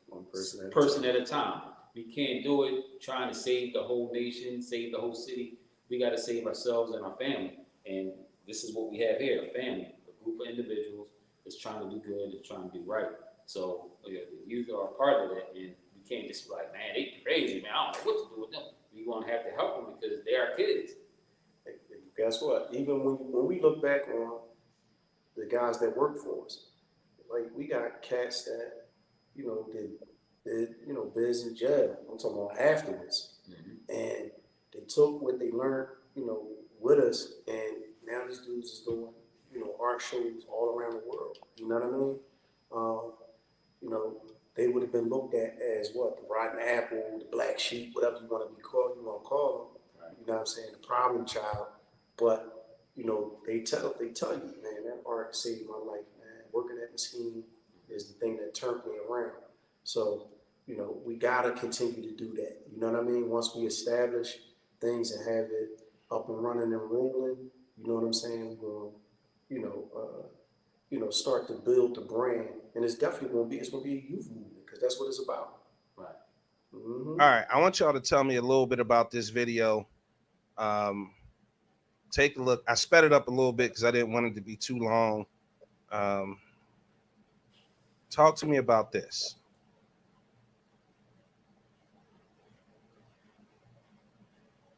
One person at a person time. at a time. We can't do it trying to save the whole nation, save the whole city. We got to save ourselves and our family. And this is what we have here, a family, a group of individuals that's trying to do good, that's trying to do right. So the youth are a part of that, and we can't just be like, man, they crazy, man. I don't know what to do with them. We're going to have to help them because they are kids. Guess what? Even when we look back on the guys that work for us, like we got cats that did biz in jail. I'm talking about afterwards, and they took what they learned with us, and now these dudes is doing art shows all around the world. You know what I mean? Um, you know they would have been looked at as what? The rotten apple, the black sheep, whatever you want to call them. Right. You know what I'm saying? The problem child. But, you know, they tell you, man, that art saved my life, man. Working at Miskeen is the thing that turned me around. So, you know, we gotta continue to do that. You know what I mean? Once we establish things and have it up and running and rolling, you know what I'm saying? We'll, start to build the brand, and it's definitely gonna be a youth movement because that's what it's about. Right. Mm-hmm. All right, I want y'all to tell me a little bit about this video. Take a look. I sped it up a little bit because I didn't want it to be too long. Talk to me about this.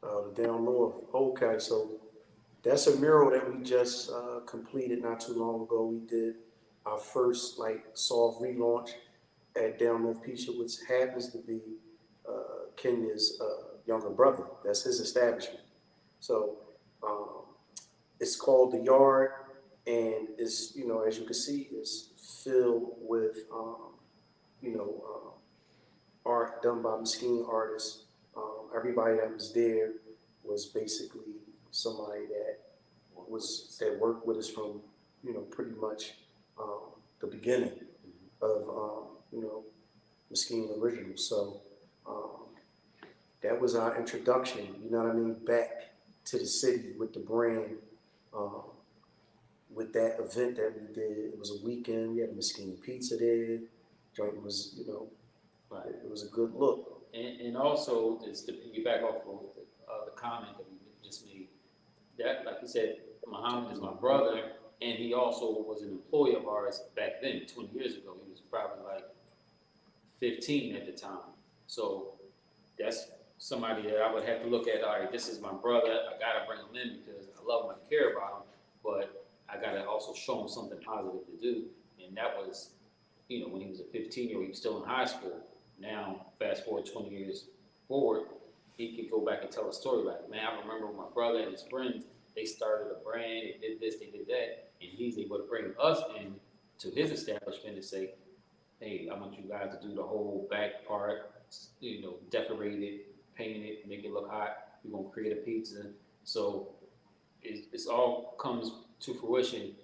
The Down North. Okay, so that's a mural that we just completed not too long ago. We did our first soft relaunch at Down North Pizza, which happens to be Kenya's younger brother. That's his establishment. So it's called The Yard, and it's, as you can see, it's filled with art done by Miskeen artists. Everybody that was there was basically somebody that worked with us from pretty much the beginning of Miskeen Originals. So that was our introduction, you know what I mean, back to the city with the brand. With that event that we did, it was a weekend. We had a Miskeen Pizza there. Joint was, right. It was a good look. And also, it's to piggyback off of the comment that we just made. That, like you said, Muhammad is my brother, and he also was an employee of ours back then, 20 years ago. He was probably 15 at the time. So that's somebody that I would have to look at. All right, this is my brother. I gotta bring him in because I love him, I care about him, but I gotta also show him something positive to do. And that was, when he was a 15-year-old, he was still in high school. Now, fast forward 20 years forward, he could go back and tell a story like, man, I remember my brother and his friends, they started a brand, they did this, they did that, and he's able to bring us in to his establishment and say, hey, I want you guys to do the whole back part, decorate it, paint it, make it look hot. We're gonna create a pizza. So it's all comes to fruition.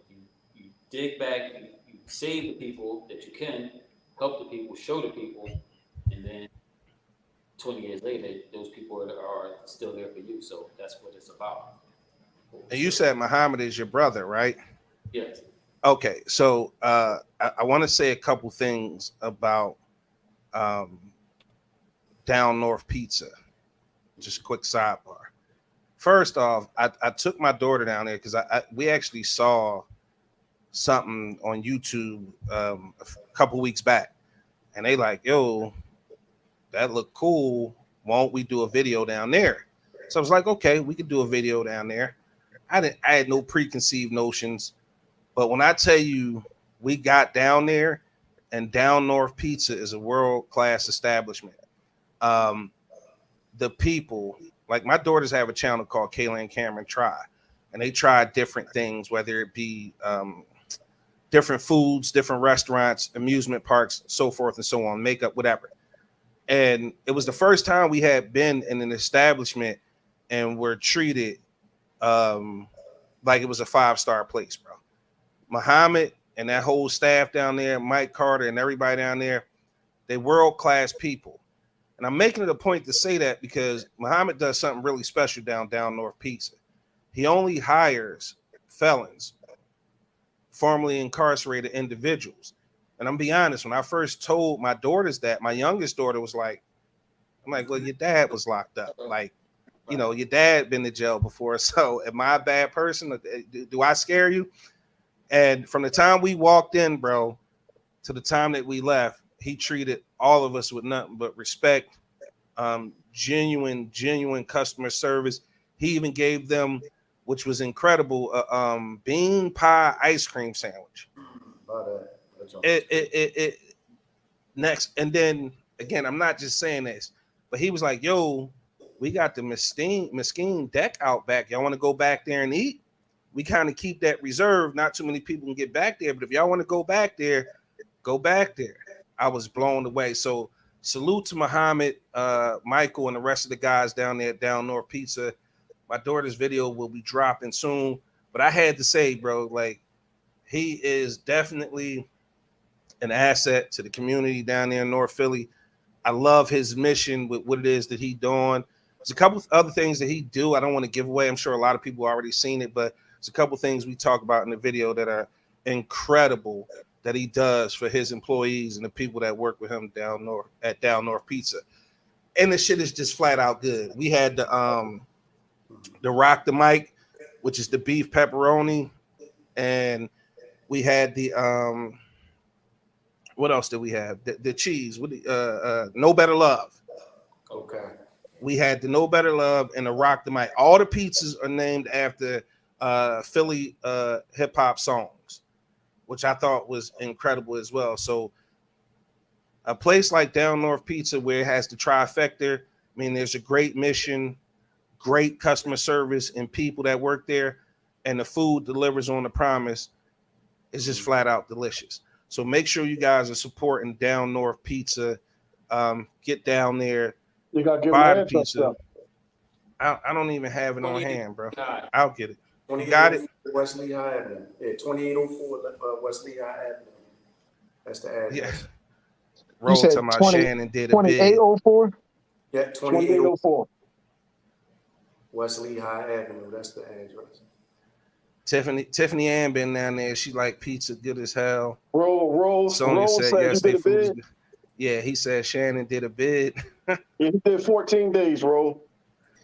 You dig back, you save the people that you can, help the people, show the people, and then 20 years later, those people are still there for you. So that's what it's about. And you said Muhammad is your brother, right? Yes. Okay, so I want to say a couple things about Down North Pizza. Just a quick sidebar. First off, I took my daughter down there because we actually saw something on YouTube a couple weeks back, and they like, yo, that looked cool. Won't we do a video down there? So I was like, okay, we could do a video down there. I had no preconceived notions, but when I tell you we got down there, and Down North Pizza is a world-class establishment. The people, like my daughters have a channel called Kayla and Cameron Try, and they try different things, whether it be different foods, different restaurants, amusement parks, so forth and so on, makeup, whatever. And it was the first time we had been in an establishment and were treated like it was a 5-star place, bro. Muhammad and that whole staff down there, Mike Carter and everybody down there, they world-class people. And I'm making it a point to say that because Muhammad does something really special down North Pizza. He only hires felons, formerly incarcerated individuals. And I'm gonna be honest, when I first told my daughters that, my youngest daughter was like, I'm like, well, your dad was locked up. Like, your dad been to jail before. So am I a bad person? Do I scare you? And from the time we walked in, bro, to the time that we left, he treated all of us with nothing but respect, genuine customer service. He even gave them, which was incredible, a bean pie ice cream sandwich. Next, and then again, I'm not just saying this, but he was like, yo, we got the Miskeen deck out back. Y'all want to go back there and eat? We kind of keep that reserved. Not too many people can get back there, but if y'all want to go back there, go back there. I was blown away. So salute to Muhammad, Michael, and the rest of the guys down there at Down North Pizza. My daughter's video will be dropping soon, but I had to say, bro, like he is definitely an asset to the community down there in North Philly. I love his mission with what it is that he's doing. There's a couple of other things that he do. I don't want to give away. I'm sure a lot of people already seen it, but there's a couple of things we talk about in the video that are incredible that he does for his employees and the people that work with him down north at Down North Pizza. And the shit is just flat out good. We had the Rock the Mic, which is the beef pepperoni, and we had the what else did we have? The cheese with the No Better Love. Okay. We had the No Better Love and the Rock the Mic. All the pizzas are named after Philly hip hop songs, which I thought was incredible as well. So a place like Down North Pizza where it has the trifecta, I mean, there's a great mission, great customer service, and people that work there, and the food delivers on the promise. It's just flat out delicious. So make sure you guys are supporting Down North Pizza. Get down there. You gotta give buy them the the address pizza. stuff. I don't even have it on hand, bro. God. I'll get it. You got it? West Lehigh Avenue. Yeah, 2804 West Lehigh Avenue. That's the address. Yeah. You Roll said to my 20 Shannon did a bid. 2804? Yeah, 2804 2804. West Lehigh Avenue. That's the address. Tiffany Ann been down there. She like pizza good as hell. Sonia Sonya said said you yesterday did a food is bid. good. Yeah, he said Shannon did a bid. Yeah, he did 14 days, Roll.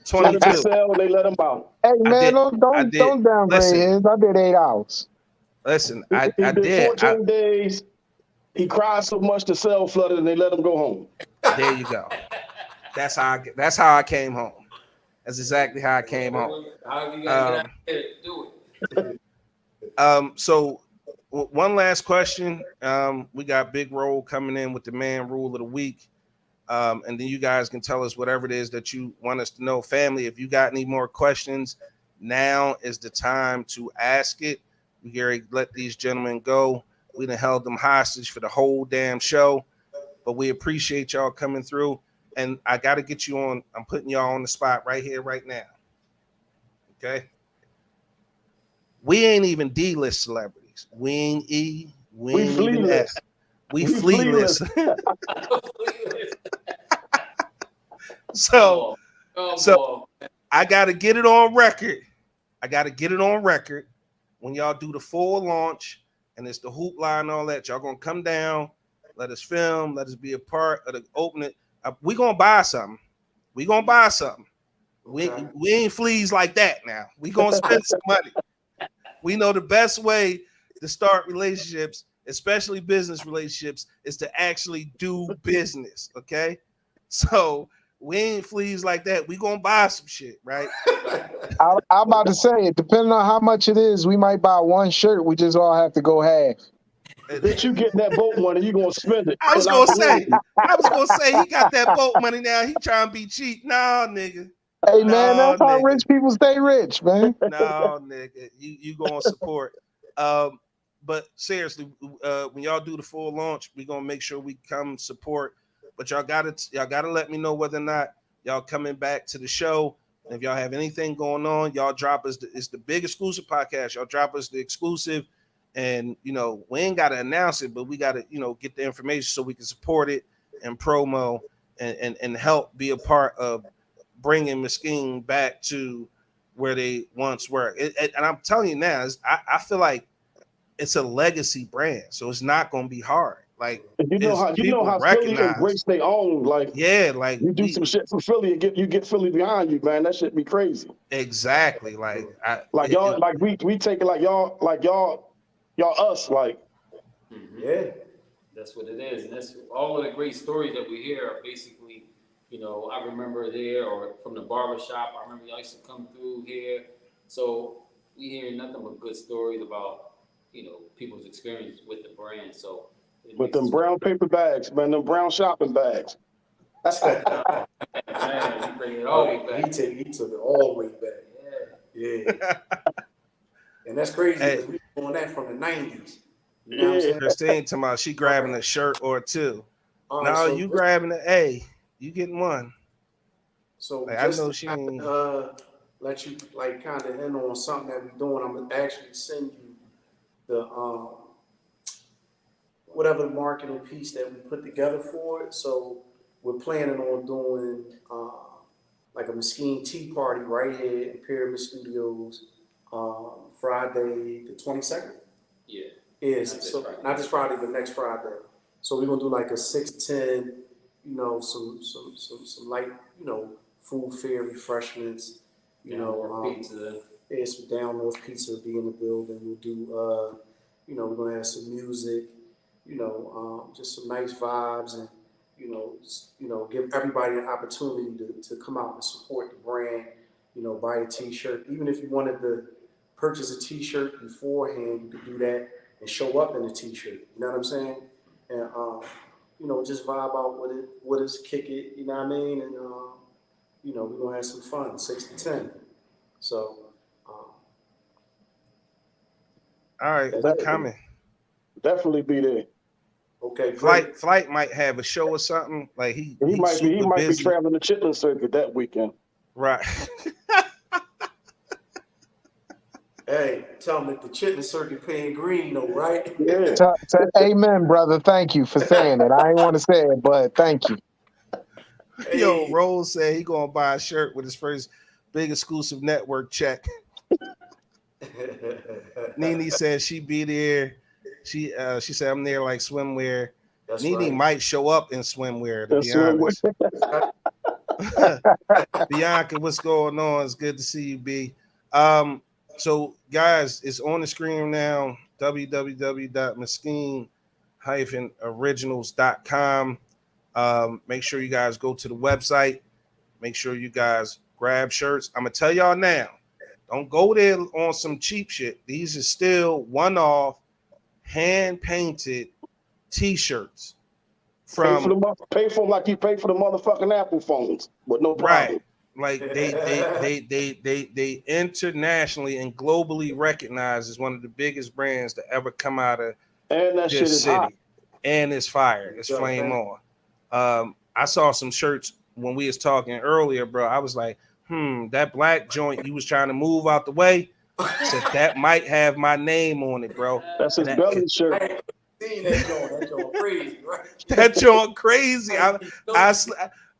22. Let him sell and they let him out. Hey I man, did- don't downgrade listen. his. I did 8 hours. Listen, He I did did. 14 days. He cried so much the cell flooded and they let him go home. There you go. That's how I came home. That's exactly how I came home. How you gotta get out there to do it? So one last question. We got Big Roll coming in with the man rule of the week. And then you guys can tell us whatever it is that you want us to know. Family, if you got any more questions, now is the time to ask it. We Gary let these gentlemen go. We done held them hostage for the whole damn show, but we appreciate y'all coming through. And I got to get you on. I'm putting y'all on the spot right here, right now. Okay. We ain't even D-list celebrities. We ain't E. We ain't even F. We flea-list. So I got to get it on record. When y'all do the full launch and it's the hoopla and all that, y'all going to come down, let us film, let us be a part of the opening. We going to buy something. We ain't fleas like that now. We going to spend some money. We know the best way to start relationships, especially business relationships, is to actually do business, okay? So we ain't fleas like that. We gonna buy some shit, right? I'm about to say it. Depending on how much it is, we might buy one shirt. We just all have to go half. Bitch, you getting that boat money, you gonna spend it. I was gonna say he got that boat money now. He trying to be cheap. No, nigga. Hey man, No, that's how nigga. rich people stay rich, man. No, nigga. You gonna support. But seriously, when y'all do the full launch, we gonna make sure we come support. But y'all gotta let me know whether or not y'all coming back to the show. And if y'all have anything going on, y'all drop us. It's the big exclusive podcast. Y'all drop us the exclusive, and we ain't gotta announce it, but we gotta get the information so we can support it and promo and help be a part of bringing Miskeen back to where they once were. And I'm telling you now, I feel like it's a legacy brand, so it's not gonna be hard. Like you know how Philly embrace their own. Like you do some shit for Philly and you get Philly behind you, man. That shit be crazy. Exactly. Like we take it like y'all us like. Yeah, that's what it is, and that's all of the great stories that we hear are basically, I remember there or from the barber shop. I remember y'all used to come through here, so we hear nothing but good stories about people's experience with the brand. So with them brown paper bags, man, them brown shopping bags. Man, you bring it all the way back. He took it all the way back. Yeah. And that's crazy because we were doing that from the 90s. You know what I'm saying? Christine talking about she grabbing a shirt or two. All right, No, so you grabbing the A. You getting one. So Like, I just know to she kind ain't. of, let you like kind of in on something that we're doing, I'm gonna actually send you the whatever marketing piece that we put together for it. So we're planning on doing like a Miskeen tea party right here in Pyramid Studios Friday the 22nd. Yeah. Is Not this so Friday. not this Friday, but next Friday. So we're gonna do like a 6 to 10, some light, food fair refreshments, Pizza. yeah, some down north pizza will be in the building. We'll do we're gonna have some music, just some nice vibes and give everybody an opportunity to come out and support the brand, buy a t-shirt. Even if you wanted to purchase a t-shirt beforehand, you could do that and show up in a t-shirt. You know what I'm saying? And just vibe out with it, kick it, you know what I mean? And we're gonna have some fun, 6 to 10. So All right, we coming. Definitely be there. okay, great. Flight might have a show or something. Like He he's might super be busy. traveling the Chitlin circuit that weekend. Right. Hey, tell him that the chitlin circuit paying green though, right? Yeah. Amen, brother. Thank you for saying it. I ain't want to say it, but thank you. Hey. Yo, Rose said he gonna buy a shirt with his first big exclusive network check. Nene said she be there. She said I'm there like swimwear. That's Nene right. might show up in swimwear, to That's be honest. Bianca, what's going on? It's good to see you, B. So guys, it's on the screen now. www.miskeen-originals.com. Make sure you guys go to the website. Make sure you guys grab shirts. I'm gonna tell y'all now. Don't go there on some cheap shit. These are still one-off, hand-painted T-shirts. Pay for them like you pay for the motherfucking Apple phones, but no problem. Right. Like they internationally and globally recognized as one of the biggest brands to ever come out of and that shit this is city. hot. And it's fire. It's flame on. I saw some shirts when we was talking earlier, bro. I was like, that black joint you was trying to move out the way. Said that might have my name on it, bro. That's his belly shirt. I ain't seen that joint crazy, right? That joint crazy. I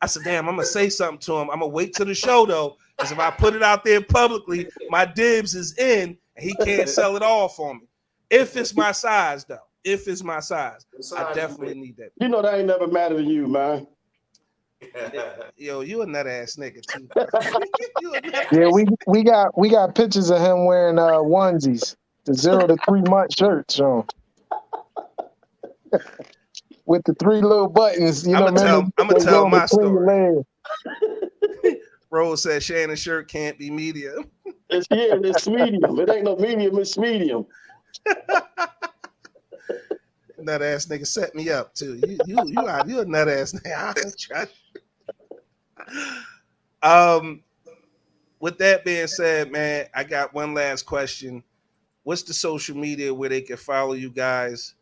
said, damn, I'm gonna say something to him. I'm gonna wait till the show though, because if I put it out there publicly, my dibs is in and he can't sell it all for me. If it's my size though, if it's my size, I definitely need that. You know that ain't never mattered to you, man. Yo, you a nut ass nigga too. Yeah, we got pictures of him wearing onesies, the 0 to 3 month shirts on. With the 3 little buttons, I'm gonna tell my story. Rose said Shannon's shirt can't be medium. It's medium. It ain't no medium, it's medium. Nut ass nigga set me up too. You a nut ass nigga. With that being said, man, I got one last question. What's the social media where they can follow you guys?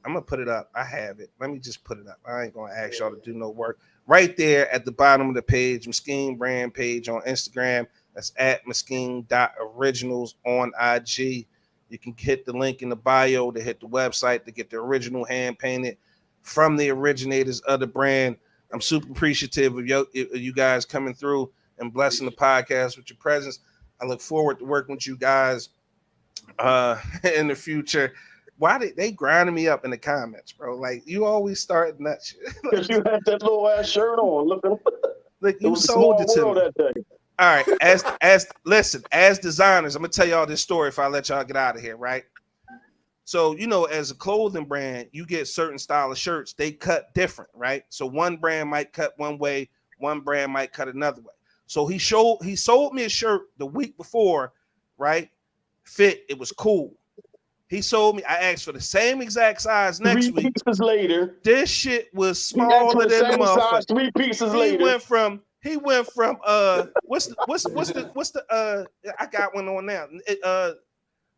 I'm gonna put it up. I have it. Let me just put it up. I ain't gonna ask y'all to do no work. Right there at the bottom of the page, Miskeen brand page on Instagram. That's at Miskeen.originals on IG. You can hit the link in the bio to hit the website to get the original hand painted from the originators of the brand. I'm super appreciative of you guys coming through and blessing the podcast with your presence. I look forward to working with you guys in the future. Why did they grinding me up in the comments, bro? Like you always start that shit. Because you had that little ass shirt on, looking like you sold it to me. That day. All right, as designers, I'm gonna tell y'all this story if I let y'all get out of here, right? So, as a clothing brand, you get certain style of shirts, they cut different, right? So one brand might cut one way, one brand might cut another way. So he sold me a shirt the week before, right? Fit, it was cool. He sold me, I asked for the same exact size next week. 3 pieces later. This shit was smaller than the motherfucker. Size, 3 pieces later. He went from what's the I got one on now.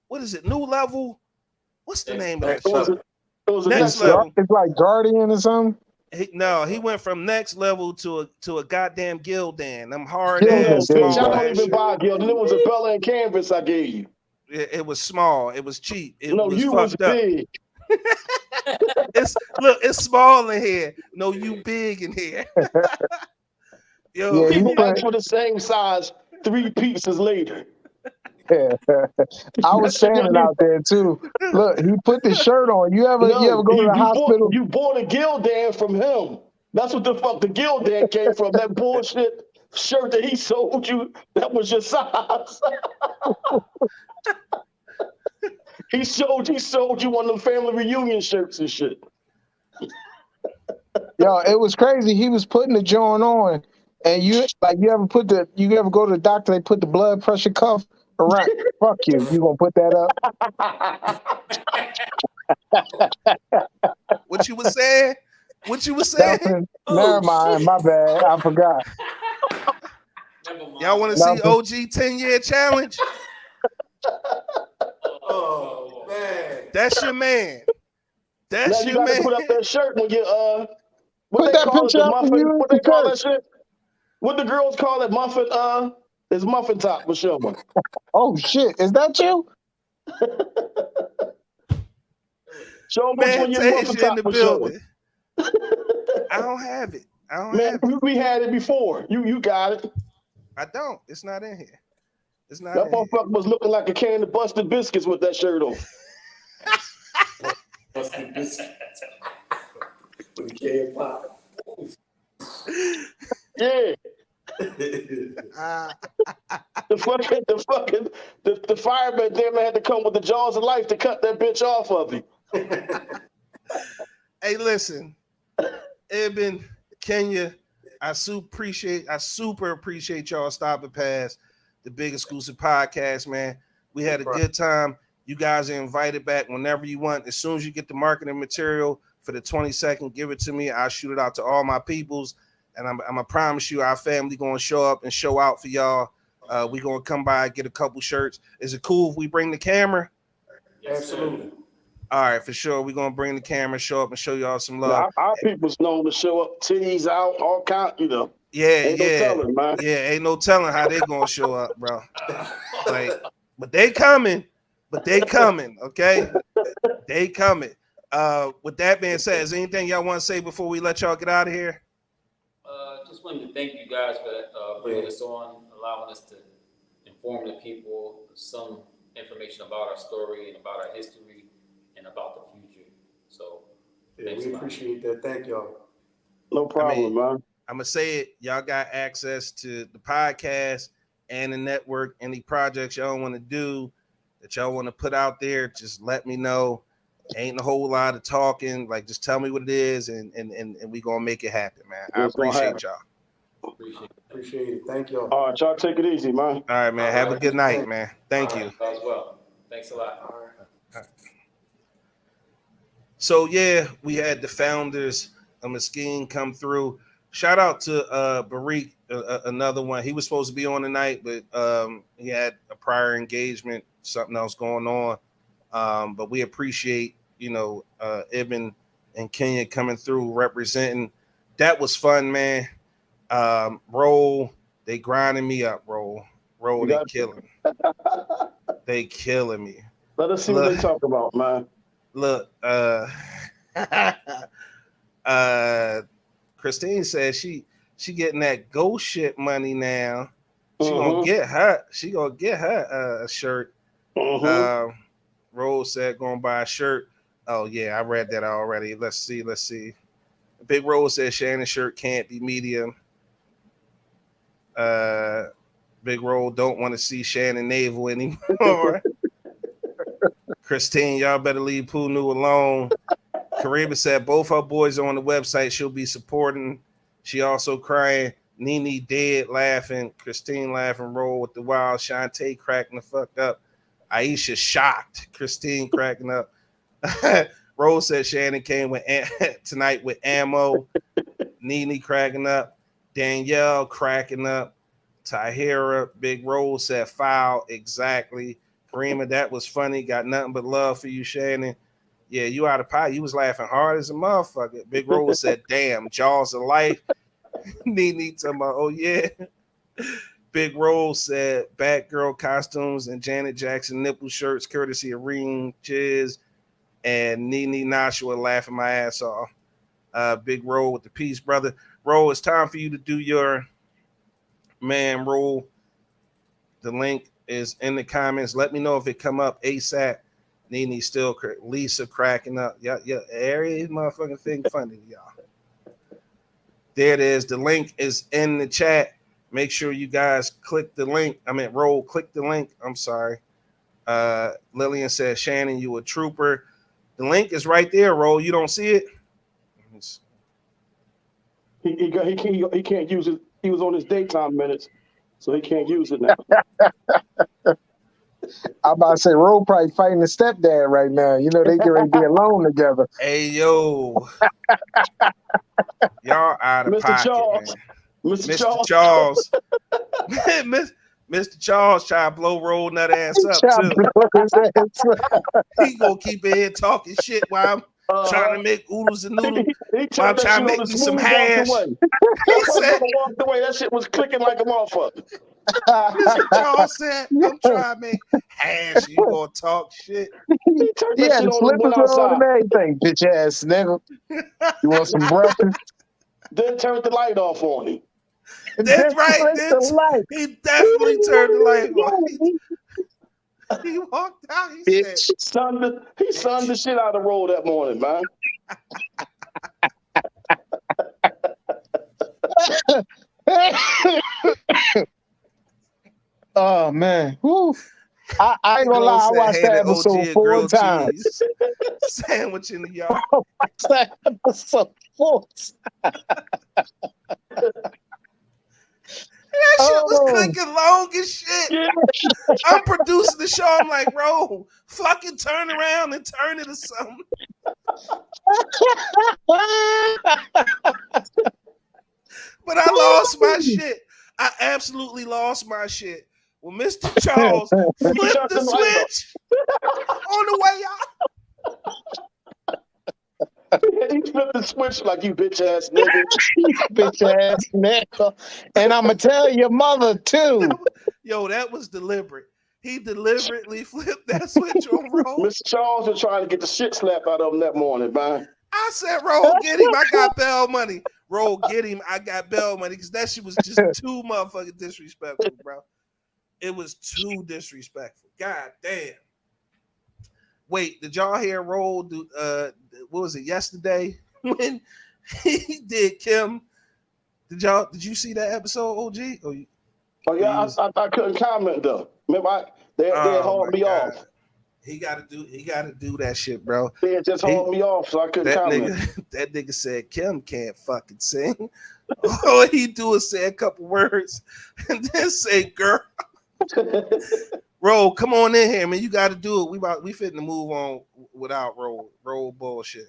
What is it? New Level? What's the name of Next that show? level. It was a Next next level. level. It's like Guardian or something. He went from Next Level to a goddamn Gildan. Them hard Gildan, ass, Bitch, I small don't ass even shit. buy Gildan. It was a Bel Air canvas I gave you. It was small. It was cheap. It No, was you was fucked up. big. It's small in here. No, you big in here. Yo, Yeah, he People put. ask for the same size 3 pieces later. I was standing out there too. Look, he put the shirt on. You ever No, go to the hospital? you bought a Gildan from him. That's what the fuck the Gildan came from. That bullshit shirt that he sold you. That was your size. He sold you one of them family reunion shirts and shit. Yo, it was crazy. He was putting the joint on, and you ever go to the doctor? They put the blood pressure cuff around. Fuck you. You gonna put that up? what you was saying? What you was saying? Nothing. Never mind. My bad. I forgot. Never mind. Y'all want to see Nothing. OG 10-year challenge? Oh man. That's your man. Now That's you your gotta man. put up that shirt when you what Put they that call it, picture the up when muffin. you What in they the call that church. shit? What the girls call it? Muffin is muffin top for showing. Oh shit! Is that you? Show them which one your muffin Fantasia in top the was showing. building. I don't have it. Man, we had it before. You got it. I don't. It's not in here. It's not That in here. motherfucker was looking like a can of busted biscuits with that shirt on. Busted biscuits. With a can pop. Yeah. Ah. The fireman damn had to come with the jaws of life to cut that bitch off of him. Hey, listen, Ibn, Kenya, I super appreciate y'all stopping past the Big Exclusive Podcast, man. We had a good time. You guys are invited back whenever you want. As soon as you get the marketing material for the 22nd, give it to me. I'll shoot it out to all my peoples. And I'm gonna promise you our family gonna show up and show out for y'all. We gonna come by, get a couple shirts. Is it cool if we bring the camera? Yes, Absolutely. All right, for sure. We're gonna bring the camera, show up and show y'all some love. Now, our people's known to show up, titties out, all kind, Yeah, Ain't no telling, man. Yeah, ain't no telling how they gonna show up, bro. Like, but they coming, okay? They coming. With that being said, is there anything y'all want to say before we let y'all get out of here? Just wanted to thank you guys for bringing us on, allowing us to inform the people some information about our story and about our history and about the future. So, Yeah, we appreciate that. Thank y'all. No problem, man. I'm gonna say it. Y'all got access to the podcast and the network. Any projects y'all want to do that y'all want to put out there, just let me know. Ain't a whole lot of talking. Like, just tell me what it is, and we gonna make it happen, man. I appreciate y'all. Appreciate it. Thank y'all. All right, y'all take it easy, man. All right, man. Have a good night, man. Thank you. As well. Thanks a lot. All right. So yeah, we had the founders of Miskeen come through. Shout out to Barik, another one. He was supposed to be on tonight, but he had a prior engagement, something else going on. But we appreciate, Ibn and Kenya coming through representing. That was fun, man. Roll, they grinding me up, Roll, they killing me. They killing me. Let us see what they talk about, man. Look, Christine says she getting that ghost shit money now. She gonna get her a shirt. Rose said gonna buy a shirt. Oh yeah, I read that already. Let's see. Big Rose said Shannon's shirt can't be medium. Big Rose don't want to see Shannon navel anymore. Christine, y'all better leave Pooh-New alone. Kariba said both her boys are on the website. She'll be supporting. She also crying. Nene dead laughing. Christine laughing. Roll with the wild. Shantae cracking the fuck up. Aisha shocked. Christine cracking up. Rose said Shannon came with tonight with ammo. Nene cracking up. Danielle cracking up. Tahira, Big Rose said foul. Exactly. Rima, that was funny. Got nothing but love for you, Shannon. Yeah, you out of pocket. You was laughing hard as a motherfucker. Big Rose said, damn, jaws of life. Nene talking about, oh yeah. Big Rose said, Batgirl costumes and Janet Jackson nipple shirts, courtesy of Reem Chiz and Nene Nashua laughing my ass off. Big Roll with the peace, brother. Roll, it's time for you to do your man roll. The link is in the comments. Let me know if it come up ASAP. Nene still Lisa cracking up. Yeah, every motherfucking thing funny, y'all. There it is. The link is in the chat. Make sure you guys click the link. Roll, click the link. I'm sorry. Lillian said, Shannon, you a trooper. The link is right there, Roll. You don't see it? He can't use it. He was on his daytime minutes, so he can't use it now. I'm about to say, Ro probably fighting his stepdad right now. You know, they get ready to be alone together. Hey, yo. Y'all out of Mr. pocket, Charles. man. Mr. Charles. Mr. Charles trying to blow Roll nut ass up, too. He gonna keep in here talking shit while I'm trying to make oodles and noodles. While I'm trying to make me some hash. He said, walked away. That shit was clicking like a motherfucker. Mr. Charles said, I'm trying to make hash. You gonna talk shit? He turned that shit on and went outside. And everything, bitch ass nigga. You want some breakfast? Then turned the light off on him. That's right. He definitely turned the light off. He walked out. He said, he sunned the shit out of Roll that morning, man. Oh man. Woo. I ain't gonna lie, I watched that episode 4 times. Sandwich in the yard. I watched that episode 4 times. That shit was clicking long as shit. Yeah. I'm producing the show. I'm like, bro, fucking turn around and turn it to something. But I lost my shit. I absolutely lost my shit. Well, Mr. Charles flipped the switch on the way out. He flipped the switch like, you bitch ass nigga. Bitch ass nigga. And I'm going to tell your mother too. Yo, that was deliberate. He deliberately flipped that switch on Roll. Mr. Charles was trying to get the shit slapped out of him that morning, man. I said, Roll, get him. I got bail money. Roll, get him. I got bail money. Because that shit was just too motherfucking disrespectful, bro. It was too disrespectful. God damn. Wait, did y'all hear Roll do what was it, yesterday? When he did Kim? Did you see that episode, OG? Oh yeah, I couldn't comment though. Remember they hauled me off. He gotta do that shit, bro. They just hauled me off, so I couldn't comment. That nigga said Kim can't fucking sing. All he do is say a couple words and then say girl. Roll, come on in here, man. You got to do it. We fitting to move on without Roll bullshit.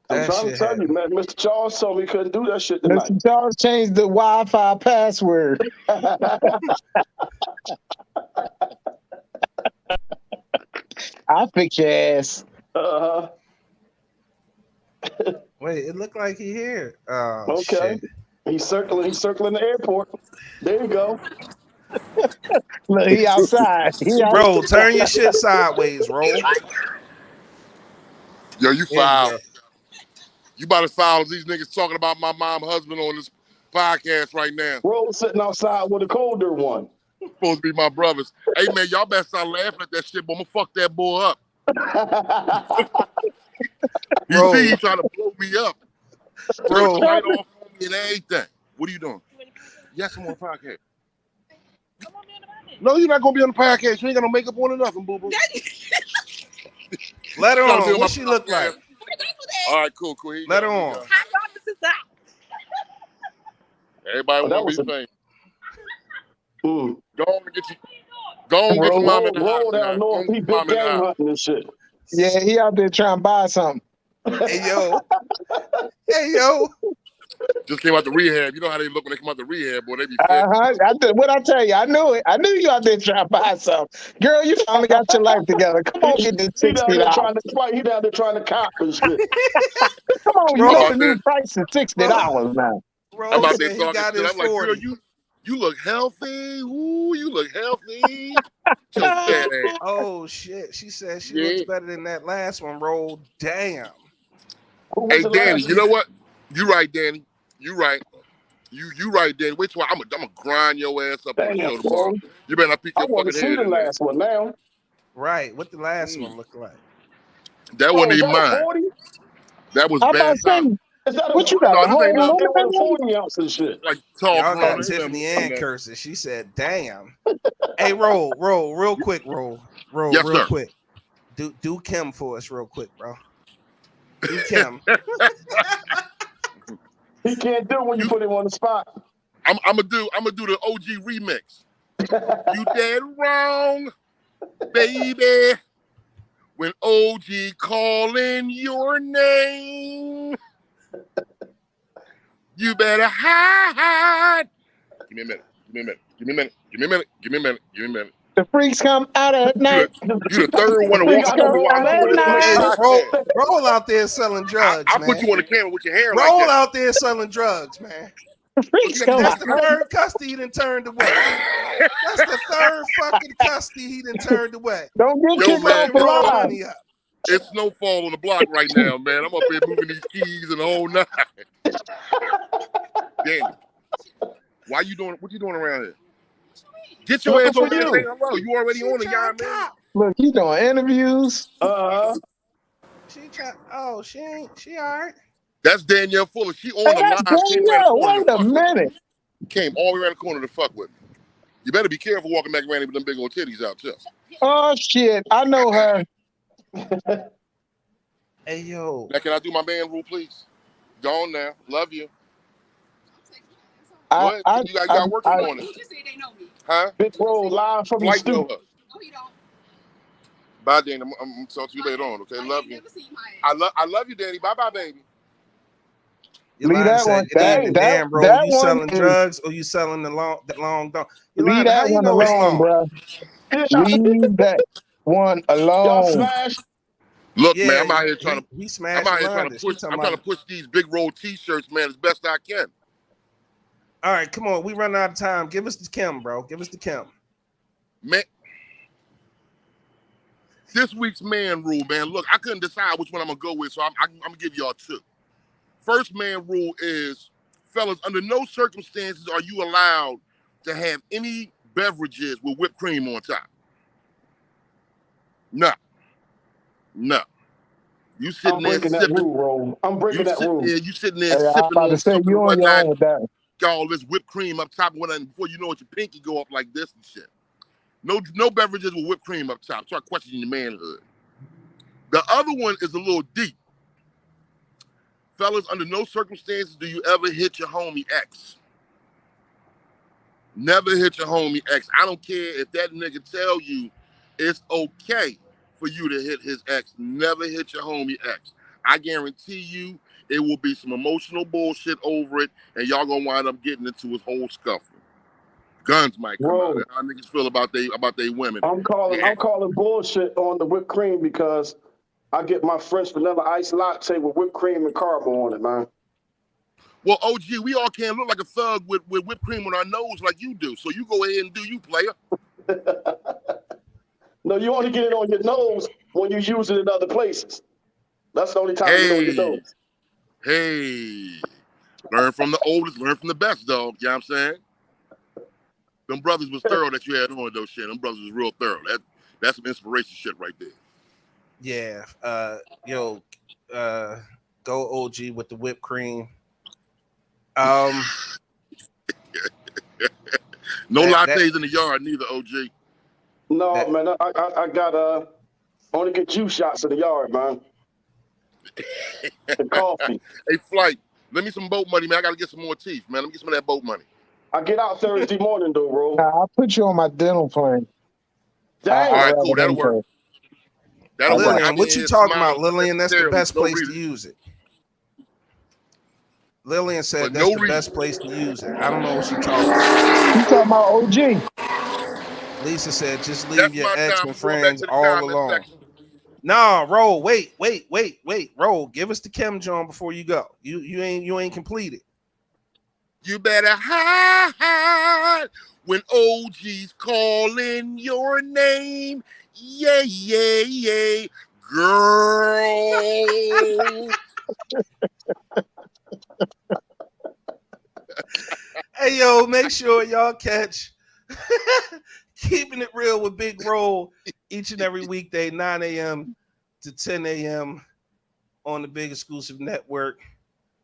I'm trying to tell you, man. Mr. Charles told me he couldn't do that shit tonight. Mr. Charles changed the Wi-Fi password. I'll fix your ass. Wait, it looked like he here. Okay. Shit. He's circling the airport. There you go. Look, he outside. Bro, turn your shit sideways, Roll. Yo, you foul. You about to foul these niggas talking about my mom husband on this podcast right now. Roll sitting outside with a colder one. Supposed to be my brothers. Hey man, y'all better start laughing at that shit, but I'm gonna fuck that boy up. You see, he trying to blow me up. Bro, right off on me and everything. What are you doing? Yes, I'm on a podcast. No, you're not gonna be on the podcast. You ain't got no makeup on or nothing, boo boo. Let her on. What she look like? All right, cool. Let her on. Everybody want to be famous. Go on and get your mom in the house. Roll down north. He big game hunting and shit. Yeah, he out there trying to buy something. Hey yo. Just came out the rehab. You know how they look when they come out the rehab, boy. They be fit. What I tell you, I knew it. I knew you out there trying to buy something. Girl, you finally got your life together. Come on, get this He down $60. there trying to fight. He down there trying to cop and shit. Come on, you Bro, know the new price is $60 now. I'm Rose out there said he talking got shit. his I'm like, girl, 40. you look healthy. Ooh, you look healthy. So fat ass. Oh shit! She said she Yeah. looks better than that last one. Roll, damn. Who was Hey, the Danny, last you know what? You right, Danny. You right. You right, Danny. Wait till I'm gonna grind your ass up on the Damn, show tomorrow. bro. You better not pick I your want to fucking see head the in there. last one now. Right. What the last one look like? That Oh, wasn't is even that a mine. 40? That was I'm about bad to say, time. Is that a what you 40? got? No, A this whole ain't no It was a limit? 40 ounce and shit. like tall Y'all got Corona. Tiffany You know, and curses. She said, "Damn." Hey, roll, real quick, roll, yes, real sir. quick. Do Kim for us, real quick, bro. Do Kim. He can't do it when you put him on the spot. I'm gonna do the OG remix. You dead wrong, baby. When OG calling your name, you better hide. Give me a minute. Give me a minute. Give me a minute. Give me a minute. Give me a minute. Give me a minute. The freaks come out at night. You the third one to Freaks walk up come on me while I'm out at doing this on this Hey, night. podcast. roll out there selling drugs, I man. put you on the camera with your hair like Roll that. out there selling drugs, man. The freaks come That's out. the third custody he done turned away. That's the third fucking custody he done turned away. Don't get Yo, kicked man, off the Roll line. money up. It's snowfall on the block right now, man. I'm up here moving these keys and the whole nine. Danny, why you doing? What you doing around here? Get your Looking ass for over there and say you. hello. You already She on the trying yard, to man. cop. Look, you doing interviews. She trying. Oh, she ain't. She all right. That's Danielle Fuller. She Hey, on the that's live. Came around the Danielle. corner Wait to a fuck with me. minute. Came all the way around the corner to fuck with me. You better be careful walking back around with them big old titties out too. Oh shit, I know her. Hey, yo. Now, can I do my man rule, please? Gone now. Love you. Go I ahead. I You got work in the morning. Huh? Big roll live from the Flight know stoop. her. Bye, Danny. I'm gonna talk to you later on. Okay, love you. I love you, Danny. Bye, bye, baby. Yolanda that said, one. "Good evening, That damn, bro. that You one selling is drugs or you selling the long dog?" leave Yolanda, how that you one know it's alone, long? bro. Leave that one Y'all alone. smash. Look, Yeah, man, I'm out here trying to. he I'm smashed out here trying Yolanda. to She push. talking I'm trying to about. push these big roll T-shirts, man, as best I can. All right, come on. We running out of time. Give us the Kim, bro. Give us the Kim. Man, this week's man rule, man. Look, I couldn't decide which one I'm gonna go with, so I'm gonna give y'all two. First man rule is, fellas, under no circumstances are you allowed to have any beverages with whipped cream on top. No. You I'm sitting there breaking that sipping. rule, roll. I'm breaking that rule. You sitting there Hey, I'm sipping about to on say something you and on your whatnot. own with that. Got all this whipped cream up top and whatnot, and before you know it, your pinky go up like this and shit. No beverages with whipped cream up top. Start questioning your manhood. The other one is a little deep. Fellas, under no circumstances do you ever hit your homie ex. Never hit your homie ex. I don't care if that nigga tell you it's okay for you to hit his ex. Never hit your homie ex. I guarantee you it will be some emotional bullshit over it, and y'all gonna wind up getting into his whole scuffle. Guns might come out. Bro, How niggas feel about they women. I'm calling bullshit on the whipped cream because I get my French vanilla ice latte with whipped cream and caramel on it, man. Well, OG, we all can't look like a thug with whipped cream on our nose like you do. So you go ahead and do you, player. No, you only get it on your nose when you use it in other places. That's the only time you get it on your nose. Hey. Learn from the oldest, learn from the best, dog. You know what I'm saying? Them brothers was thorough that you had on those shit. Them brothers was real thorough. That's some inspiration shit right there. Yeah. Go OG with the whipped cream. No lattes in the yard, neither, OG. No, man, I got only get juice shots in the yard, man. And coffee. Hey, Flight, let me some boat money, man. I gotta get some more teeth, man. Let me get some of that boat money. I get out Thursday morning though, bro. Nah, I'll put you on my dental plan. Dang. All right, cool. That'll work. That'll work. Lillian, what you talking about, Lillian? That's the best place to use it. Lillian for said that's no the reason. best place to use it. I don't know what she's talking about. You talking about OG? Lisa said just leave That's your my ex time. and We going back friends to the all comment alone. section. Nah, roll. Wait. Roll. Give us the Kim John before you go. You ain't completed. You better hide when OG's calling your name. Yeah, girl. Hey yo, make sure y'all catch Keeping It Real with Big Roll each and every weekday, 9 a.m. to 10 a.m. on the Big Exclusive Network.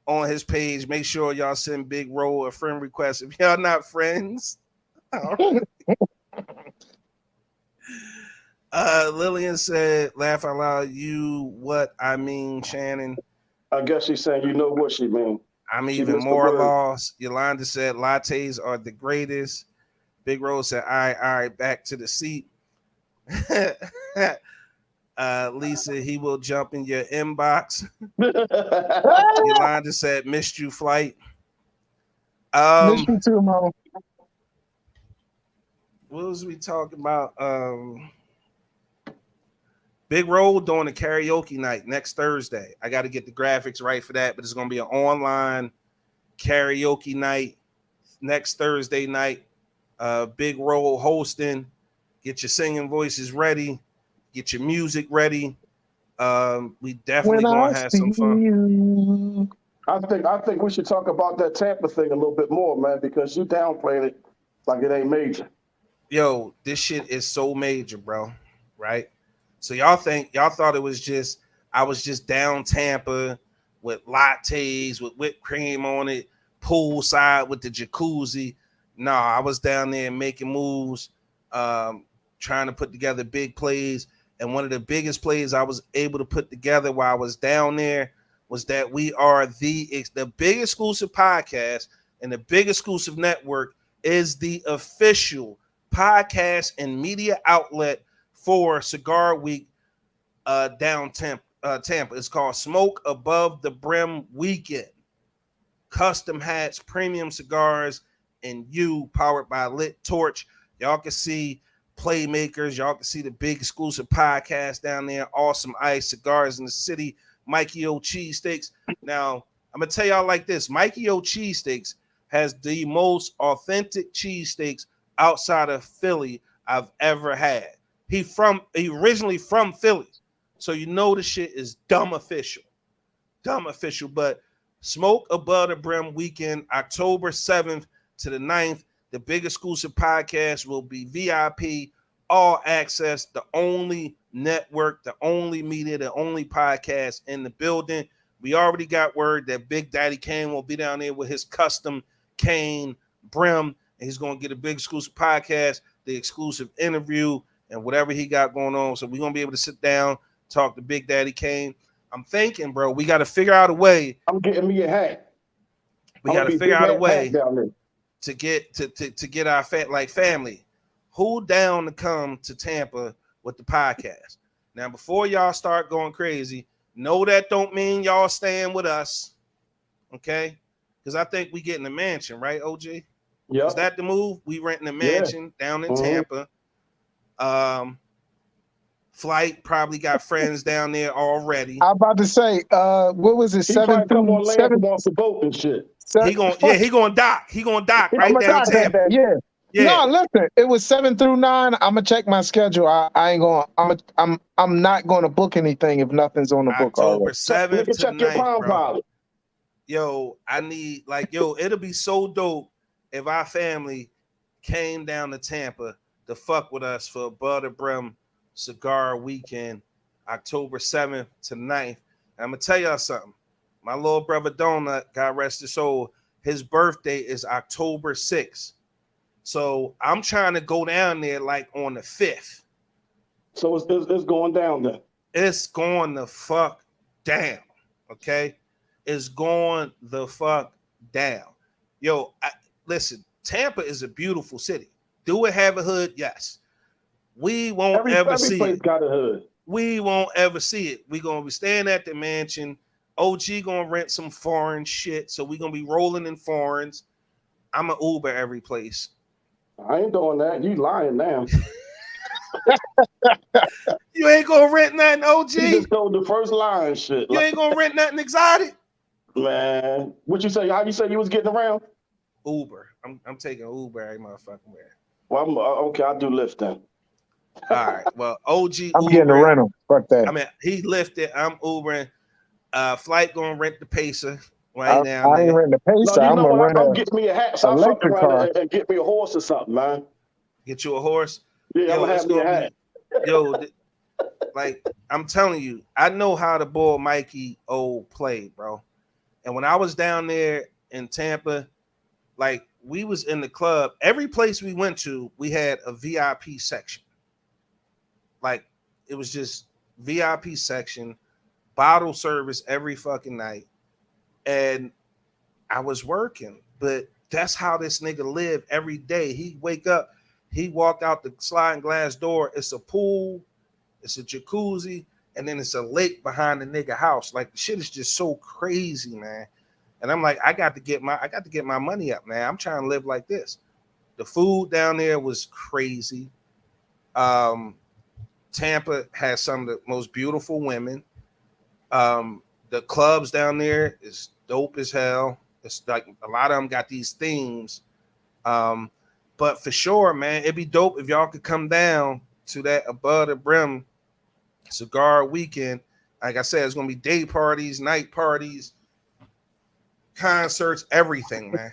On his page, make sure y'all send Big Roll a friend request. If y'all not friends, Lillian said, laugh out loud, you what I mean, Shannon. I guess she's saying you know what she mean. I'm She even missed the more word. lost. Yolanda said, lattes are the greatest. Big Roll said, all right, back to the seat. Lisa, he will jump in your inbox. Yolanda said, missed you, flight. Miss you too, Mama. What was we talking about? Big Roll doing a karaoke night next Thursday. I got to get the graphics right for that, but it's going to be an online karaoke night next Thursday night. Big Roll hosting. Get your singing voices ready. Get your music ready. We definitely When going I to have see some fun. you. I think we should talk about that Tampa thing a little bit more, man, because you downplayed it like it ain't major. Yo, this shit is so major, bro. Right? So y'all thought it was just I was just down Tampa with lattes with whipped cream on it, poolside with the jacuzzi. No, I was down there making moves, trying to put together big plays. And one of the biggest plays I was able to put together while I was down there was that we are the big exclusive podcast and the big exclusive network is the official podcast and media outlet for Cigar Week down Tampa. It's called Smoke Above the Brim Weekend. Custom hats, premium cigars, and you powered by Lit Torch. Y'all can see playmakers. Y'all can see the big exclusive podcast down there. Awesome Ice Cigars in the City. Mikey O Cheesesteaks. Now, I'm going to tell y'all like this. Mikey O Cheesesteaks has the most authentic cheesesteaks outside of Philly I've ever had. He originally from Philly. So you know the shit is dumb official. But Smoke Above the Brim Weekend, October 7th to the 9th. The big exclusive podcast will be VIP, all access, the only network, the only media, the only podcast in the building. We already got word that Big Daddy Kane will be down there with his custom Kane Brim, and he's going to get a big exclusive podcast, the exclusive interview, and whatever he got going on. So we're going to be able to sit down, talk to Big Daddy Kane. I'm thinking, bro, we got to figure out a way. I'm getting me a hat. We got to figure out a way down there to get our family. Who down to come to Tampa with the podcast? Now, before y'all start going crazy, no, that don't mean y'all staying with us, okay? Because I think we getting a mansion, right, OG? Yep. Is that the move? We renting a mansion down in Tampa. Flight probably got friends down there already. I'm about to say, what was it? He probably come on land seven. and wants to boat and shit. He gonna dock. He gonna dock right down Tampa. Yeah. No, listen. It was 7 through 9. I'm gonna check my schedule. I ain't going. I'm not going to book anything if nothing's on the book already. October 7th to check 9th, your Palm bro. Pilot. Yo, I need it'll be so dope if our family came down to Tampa to fuck with us for Above the Brim Cigar Weekend, October 7th to 9th. And I'm gonna tell y'all something. My little brother Donut, God rest his soul, his birthday is October 6th. So I'm trying to go down there like on the 5th. So it's going down then. It's going the fuck down. Okay? It's going the fuck down. Yo, listen, Tampa is a beautiful city. Do it have a hood? Yes. We won't ever see it. Every place got a hood. We won't ever see it. We're going to be staying at the mansion. OG gonna rent some foreign shit, so we gonna be rolling in foreigns. I'm an Uber every place. I ain't doing that. You lying now. You ain't gonna rent nothing, OG. You just told the first line shit. You ain't gonna rent nothing exotic. Man, what you say? How you say you was getting around? Uber. I'm taking Uber every motherfucking where. Well, okay, I'll do Lyft then. All right. Well, OG I'm getting a Ubering. rental. Fuck that. I mean, he lifted. I'm Ubering. Flight gonna rent the Pacer right now. I ain't renting a No, Pacer. you I'm know gonna what? rent I'm a getting me a hat. So I fuck electric around car. and get me a horse or something, man. Get you a horse. Yeah, I'm gonna it's have me a gonna hat. be. Like I'm telling you, I know how the boy Mikey O played, bro. And when I was down there in Tampa, like we was in the club. Every place we went to, we had a VIP section. Like it was just VIP section, bottle service every fucking night. And I was working, but that's how this nigga lived every day. He wake up, he walk out the sliding glass door. It's a pool, it's a jacuzzi, and then it's a lake behind the nigga house. Like the shit is just so crazy, man. And I'm like, I got to get my money up, man. I'm trying to live like this. The food down there was crazy. Tampa has some of the most beautiful women. The clubs down there is dope as hell. It's like a lot of them got these themes. But for sure, man, it'd be dope if y'all could come down to that Above the Brim cigar weekend. Like I said, it's gonna be day parties, night parties, concerts, everything, man.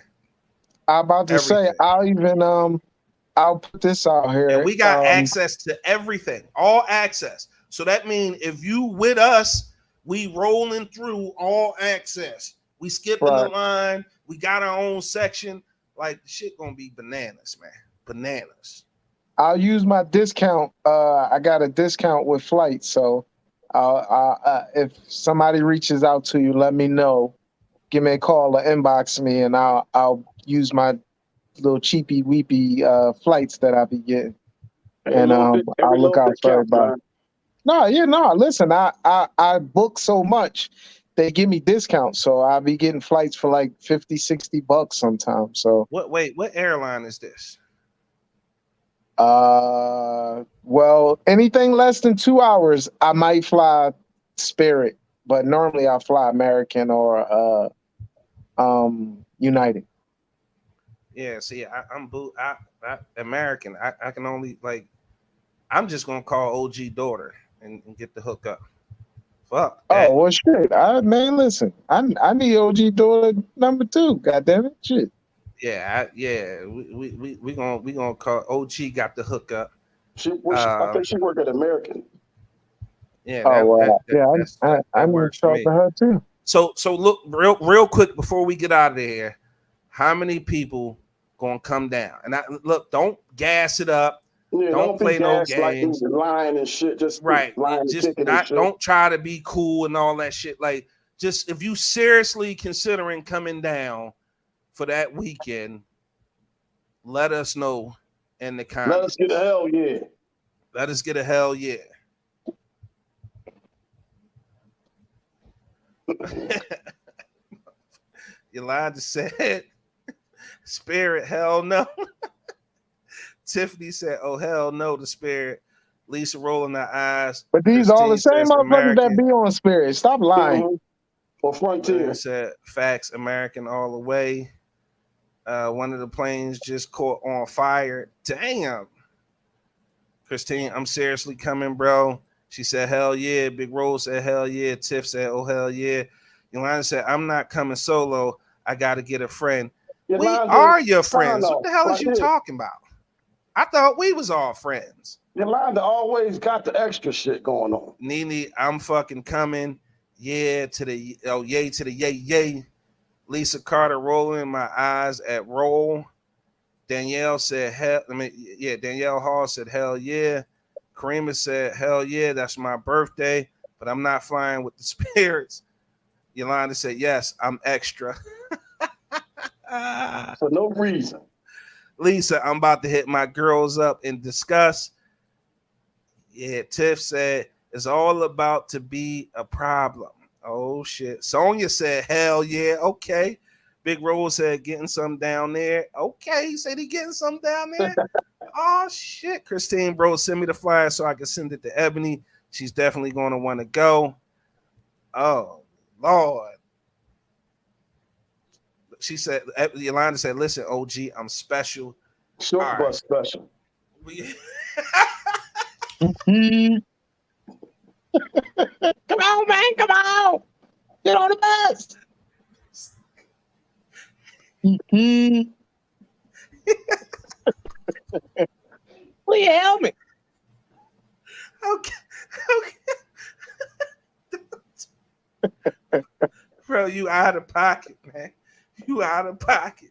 I'm about to say I'll put this out here. And we got access to everything, all access. So that means if you with us, we rolling through all access. We skipping the line. We got our own section. Like shit gonna be bananas, man. Bananas. I'll use my discount. I got a discount with flights, so if somebody reaches out to you, let me know. Give me a call or inbox me, and I'll use my little cheapy weepy flights that I'll be getting, and I'll look out for everybody. No, listen, I book so much, they give me discounts, so I'll be getting flights for like $50-$60 sometimes. So what airline is this? Well, anything less than 2 hours, I might fly Spirit, but normally I fly American or United. Yeah, see, I'm American. I can only like. I'm just gonna call OG daughter and get the hookup. Fuck. Oh well, shit. Man, listen. I need OG daughter number 2. God damn it, shit. Yeah, we gonna call OG got the hookup. I think she worked at American. Yeah. I works talk for me. to her too. So look real quick before we get out of here. How many people gonna come down? And don't gas it up. Yeah, don't play no games. Like lying and shit. Just right. Lying Just and not. and shit. Don't try to be cool and all that shit. Like, just if you seriously considering coming down for that weekend, let us know in the comments. Let us get a hell yeah. Let us get a hell yeah. Yolanda said, Spirit, hell no. Tiffany said, oh, hell no, the Spirit. Lisa rolling her eyes. But these Christine all the same motherfuckers that be on Spirit. Stop lying. Mm-hmm. Or Frontier. Said, facts, American all the way. One of the planes just caught on fire. Damn. Christine, I'm seriously coming, bro. She said, hell yeah. Big Rose said, hell yeah. Tiff said, oh, hell yeah. Yolanda said, I'm not coming solo. I got to get a friend. Yolanda, we are your friends. What the hell is you talking about? I thought we was all friends. Yolanda always got the extra shit going on. Nene, I'm fucking coming. Yeah to the yay to the yay. Lisa Carter rolling my eyes at roll. Danielle said Danielle Hall said hell yeah. Karima said hell yeah, that's my birthday, but I'm not flying with the spirits. Yolanda said yes, I'm extra. For no reason. Lisa, I'm about to hit my girls up and discuss. Yeah, Tiff said it's all about to be a problem. Oh shit. Sonya said, hell yeah. Okay. Big Rose said, getting some down there. Okay. He said he getting some down there. Oh shit. Christine, bro, send me the flyer so I can send it to Ebony. She's definitely going to want to go. Oh Lord. She said, Yolanda said, listen, OG, I'm special. Short All but right. special. Come on, man. Come on. Get on the bus. Will you help me? Okay. Bro, you out of pocket, man. You out of pocket.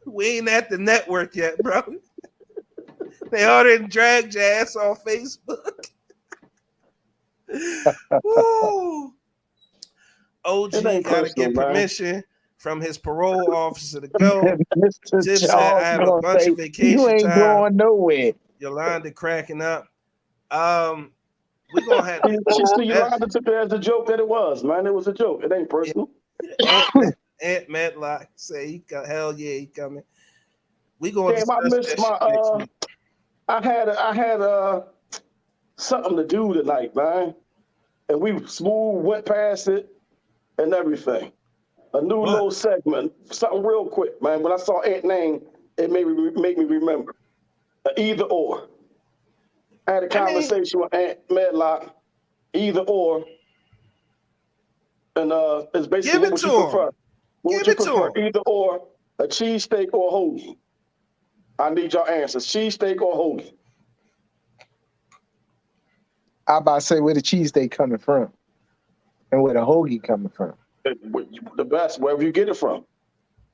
We ain't at the network yet, bro. They already dragged your ass on Facebook. Woo. OG got to get permission from his parole officer to go. Mr. Tiff said, Charles I have a gonna bunch say, of vacation you ain't time. going nowhere. Yolanda cracking up. We're going to have She Yolanda took it as a joke that it was, man. It was a joke. It ain't personal. Aunt Medlock say he got, hell yeah, he coming. We going to Damn, I discuss missed that shit next week. I had something to do tonight, man. And we smooth went past it and everything. A new little segment, something real quick, man. When I saw Aunt name, it made me remember. Either or. I had a conversation with Aunt Medlock, either or. And it's basically what would you prefer? What would you prefer? Either or, a cheesesteak or a hoagie? I need your answers. Cheesesteak or hoagie? I about to say where the cheesesteak coming from and where the hoagie coming from. The best, wherever you get it from.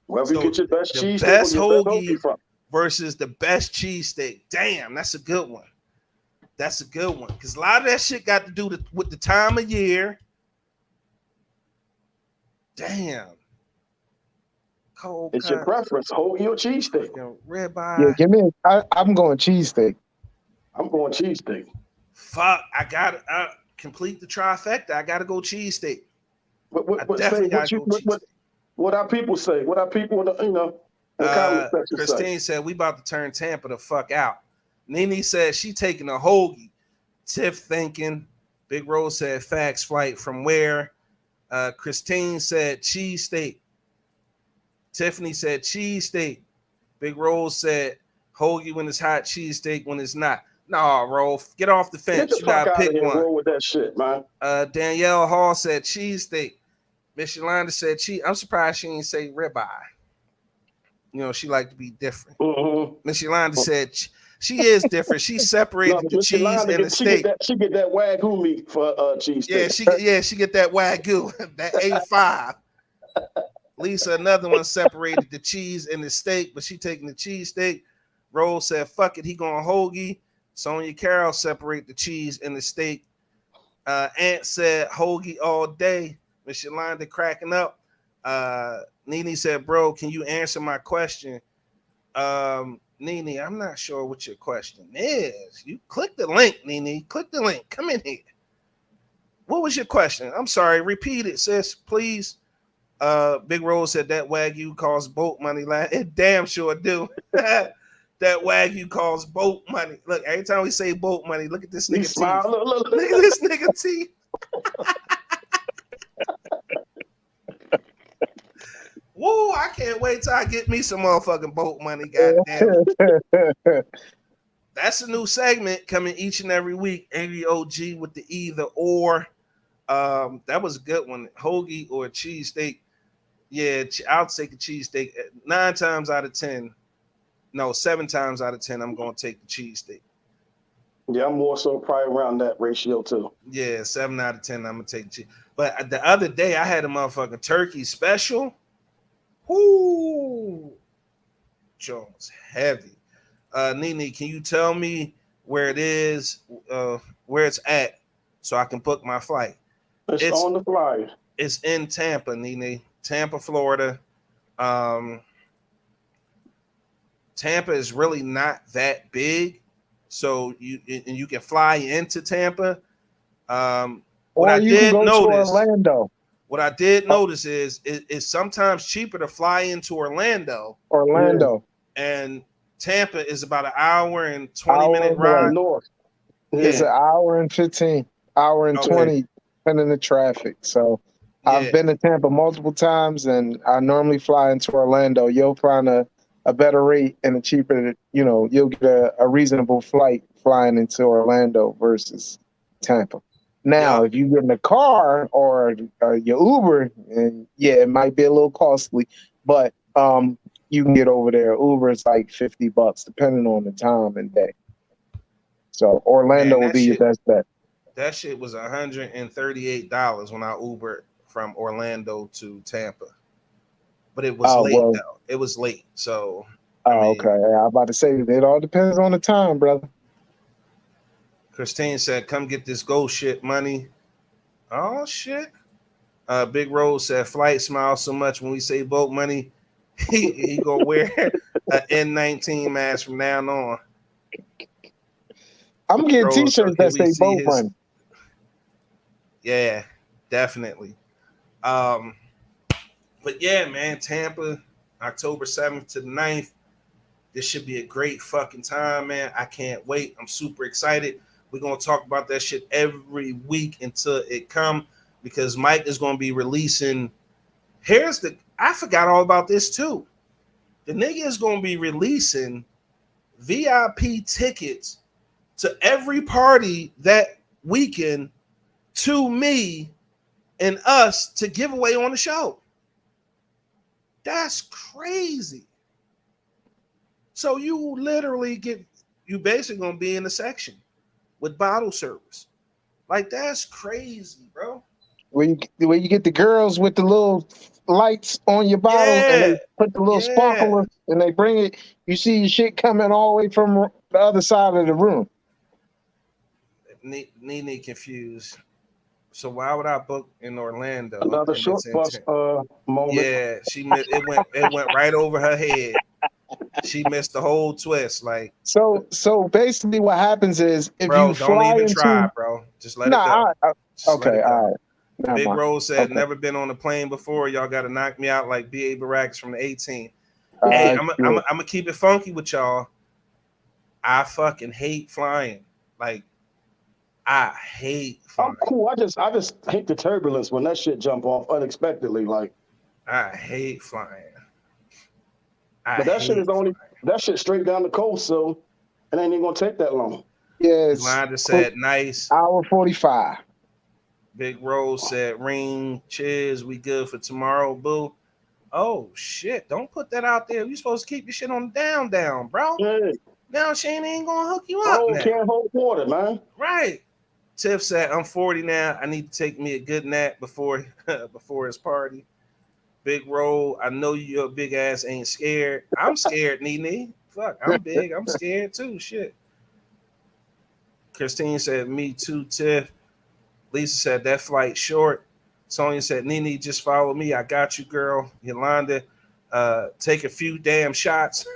Wherever you get your best cheesesteak best or your best hoagie from. Versus the best cheesesteak. Damn, that's a good one. That's a good one. Because a lot of that shit got to do with the time of year. Damn. Cold it's your preference, hoagie or cheesesteak? Ribeye. Yeah, give me. I'm going cheesesteak. I'm going cheesesteak. Fuck, I gotta complete the trifecta. I gotta go cheesesteak. What our people say? What our people in the comment section Christine said we about to turn Tampa the fuck out. Nene said she taking a hoagie. Tiff thinking. Big Rose said fax flight from where? Christine said cheesesteak. Tiffany said cheesesteak. Big Rose said hoagie when it's hot, cheesesteak when it's not. Nah, Rolf, get off the fence. Get the fuck out of here, roll with that shit, man. Danielle Hall said cheesesteak. Miss Yolanda said cheese. I'm surprised she didn't say ribeye. You know, she like to be different. Miss Yolanda said she is different. She separated the cheese and the steak. She get that Wagyu meat for cheesesteak. She get that Wagyu, that A5. Lisa, another one, separated the cheese and the steak, but she taking the cheesesteak. Rose said, fuck it, he going hoagie. Sonia Carroll separate the cheese and the steak. Aunt said hoagie all day. Miss Yolanda cracking up. Nene said, bro, can you answer my question? Nene, I'm not sure what your question is. You click the link, Nene. Click the link. Come in here. What was your question? I'm sorry. Repeat it, sis, please. Big Rose said that Wagyu costs boat money. It damn sure do. That Wagyu costs boat money. Look, every time we say boat money, look at this nigga teeth. Look at this nigga teeth. Woo, I can't wait till I get me some motherfucking boat money. Goddamn it. That's a new segment coming each and every week. Angry OG with the either or. That was a good one. Hoagie or cheesesteak. Yeah, I'll take a cheesesteak. 7 times out of 10, I'm going to take the cheesesteak. Yeah, I'm more so probably around that ratio too. Yeah, 7 out of 10, I'm going to take cheese. But the other day, I had a motherfucking turkey special. Whoo! Jones, heavy. Nene, can you tell me where it is, where it's at, so I can book my flight? It's on the flyer. It's in Tampa, Nene. Tampa, Florida. Tampa is really not that big, so you can fly into Tampa. what I Or you can did go to notice, Orlando. what I did notice is it's sometimes cheaper to fly into Orlando, and Tampa is about an hour and 20-minute ride. North. It's an Yeah. hour and 15, hour and Okay. 20, depending on the traffic. So Yeah. I've been to Tampa multiple times, and I normally fly into Orlando. You'll find a better rate and a cheaper, you'll get a reasonable flight flying into Orlando versus Tampa. Now, Yup. if you get in a car or your Uber, and yeah, it might be a little costly, but you can get over there. Uber is like $50, depending on the time and day. So Orlando Man, will be your best bet. that shit was $138 when I Ubered from Orlando to Tampa. But it was late though. It was late. So Okay. I'm about to say it all depends on the time, brother. Christine said, come get this ghost shit money. Oh shit. Big Rose said, flight smiles so much when we say boat money. He gonna wear an N19 mask from now on. I'm getting Rose, so t-shirts can that we say see boat money. Yeah, definitely. But yeah, man, Tampa, October 7th to the 9th. This should be a great fucking time, man. I can't wait. I'm super excited. We're going to talk about that shit every week until it come, because Mike is going to be releasing. I forgot all about this too. The nigga is going to be releasing VIP tickets to every party that weekend to me and us to give away on the show. That's crazy. So you basically gonna be in the section with bottle service. Like, that's crazy, bro. Where you get the girls with the little lights on your bottle, and they put the little sparkler, and they bring it. You see your shit coming all the way from the other side of the room. Nene confused. So why would I book in Orlando? Another short bus moment. Yeah, she missed it. Went right over her head. She missed the whole twist. Like, so basically, what happens is if bro, you don't fly even into, try, bro. Just let it go. Just let it go. All right. Never Big mind. Rose said, Okay. never been on a plane before. Y'all got to knock me out like B.A. Baracus from the 18. Hey, I'm gonna keep it funky with y'all. I fucking hate flying. Like, I hate flying. I'm cool. I just hate the turbulence when that shit jump off unexpectedly. Like, I hate flying. But that shit straight down the coast, so it ain't even gonna take that long. Yes. Yolanda said, nice. Hour 45. Big Rose said, ring, cheers, we good for tomorrow, boo. Oh shit! Don't put that out there. You supposed to keep your shit on the down, bro. Yeah. Now Shane ain't gonna hook you up. Oh, can't hold water, man. Right. Tiff said, I'm 40 now. I need to take me a good nap before his party. Big Roll, I know your big ass ain't scared. I'm scared, Nene. Fuck, I'm big. I'm scared too. Shit. Christine said, me too, Tiff. Lisa said, that flight short. Sonia said, Nene, just follow me. I got you, girl. Yolanda, take a few damn shots.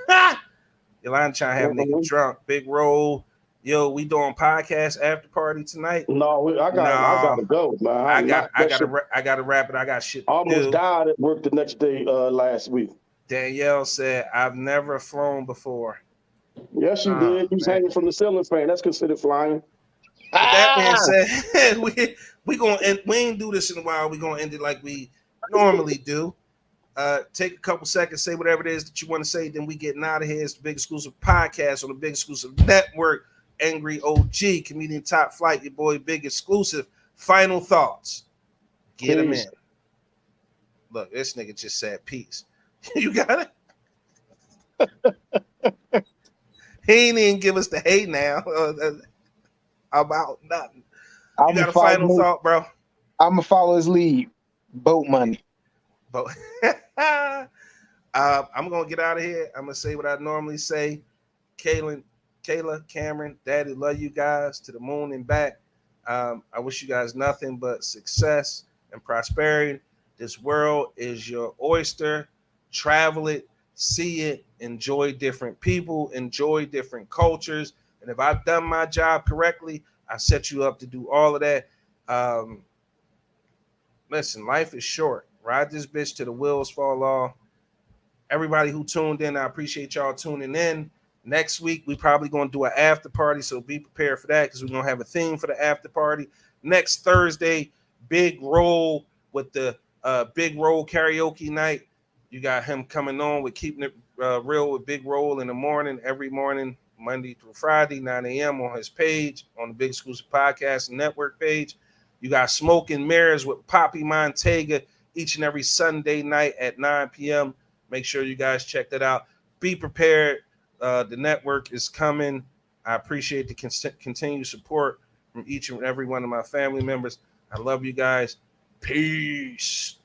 Yolanda trying to have nigga drunk. Big Roll. Yo, we doing podcast after party tonight? No, I gotta go, man. I gotta wrap it. I got shit to almost do. died at work the next day last week. Danielle said, I've never flown before. Yes, you did. You was hanging from the ceiling fan. That's considered flying. With that being said, we ain't do this in a while. We're gonna end it like we normally do. Take a couple seconds, say whatever it is that you want to say, then we getting out of here. It's the Big Exclusive Podcast on the Big Exclusive Network. Angry OG, Comedian Top Flight, your boy Big Exclusive. Final thoughts. Get him in. Look, this nigga just said peace. You got it? He ain't even give us the hey now about nothing. You got a final thought, bro? I'm gonna follow his lead. Boat money. But I'm gonna get out of here. I'm gonna say what I normally say. Kayla, Cameron, Daddy, love you guys to the moon and back. I wish you guys nothing but success and prosperity. This world is your oyster. Travel it, see it, enjoy different people, enjoy different cultures. And if I've done my job correctly, I set you up to do all of that. listen, life is short. Ride this bitch till the wheels fall off. Everybody who tuned in, I appreciate y'all tuning in. Next week, we probably going to do an after party, so be prepared for that because we're going to have a theme for the after party. Next Thursday, Big Roll with the Big Roll karaoke night. You got him coming on with Keeping It Real with Big Roll in the morning, every morning, Monday through Friday, 9 a.m. on his page, on the Big Exclusive Podcast Network page. You got Smoke and Mirrors with Poppy Montega each and every Sunday night at 9 p.m. Make sure you guys check that out. Be prepared. The network is coming. I appreciate the continued support from each and every one of my family members. I love you guys. Peace.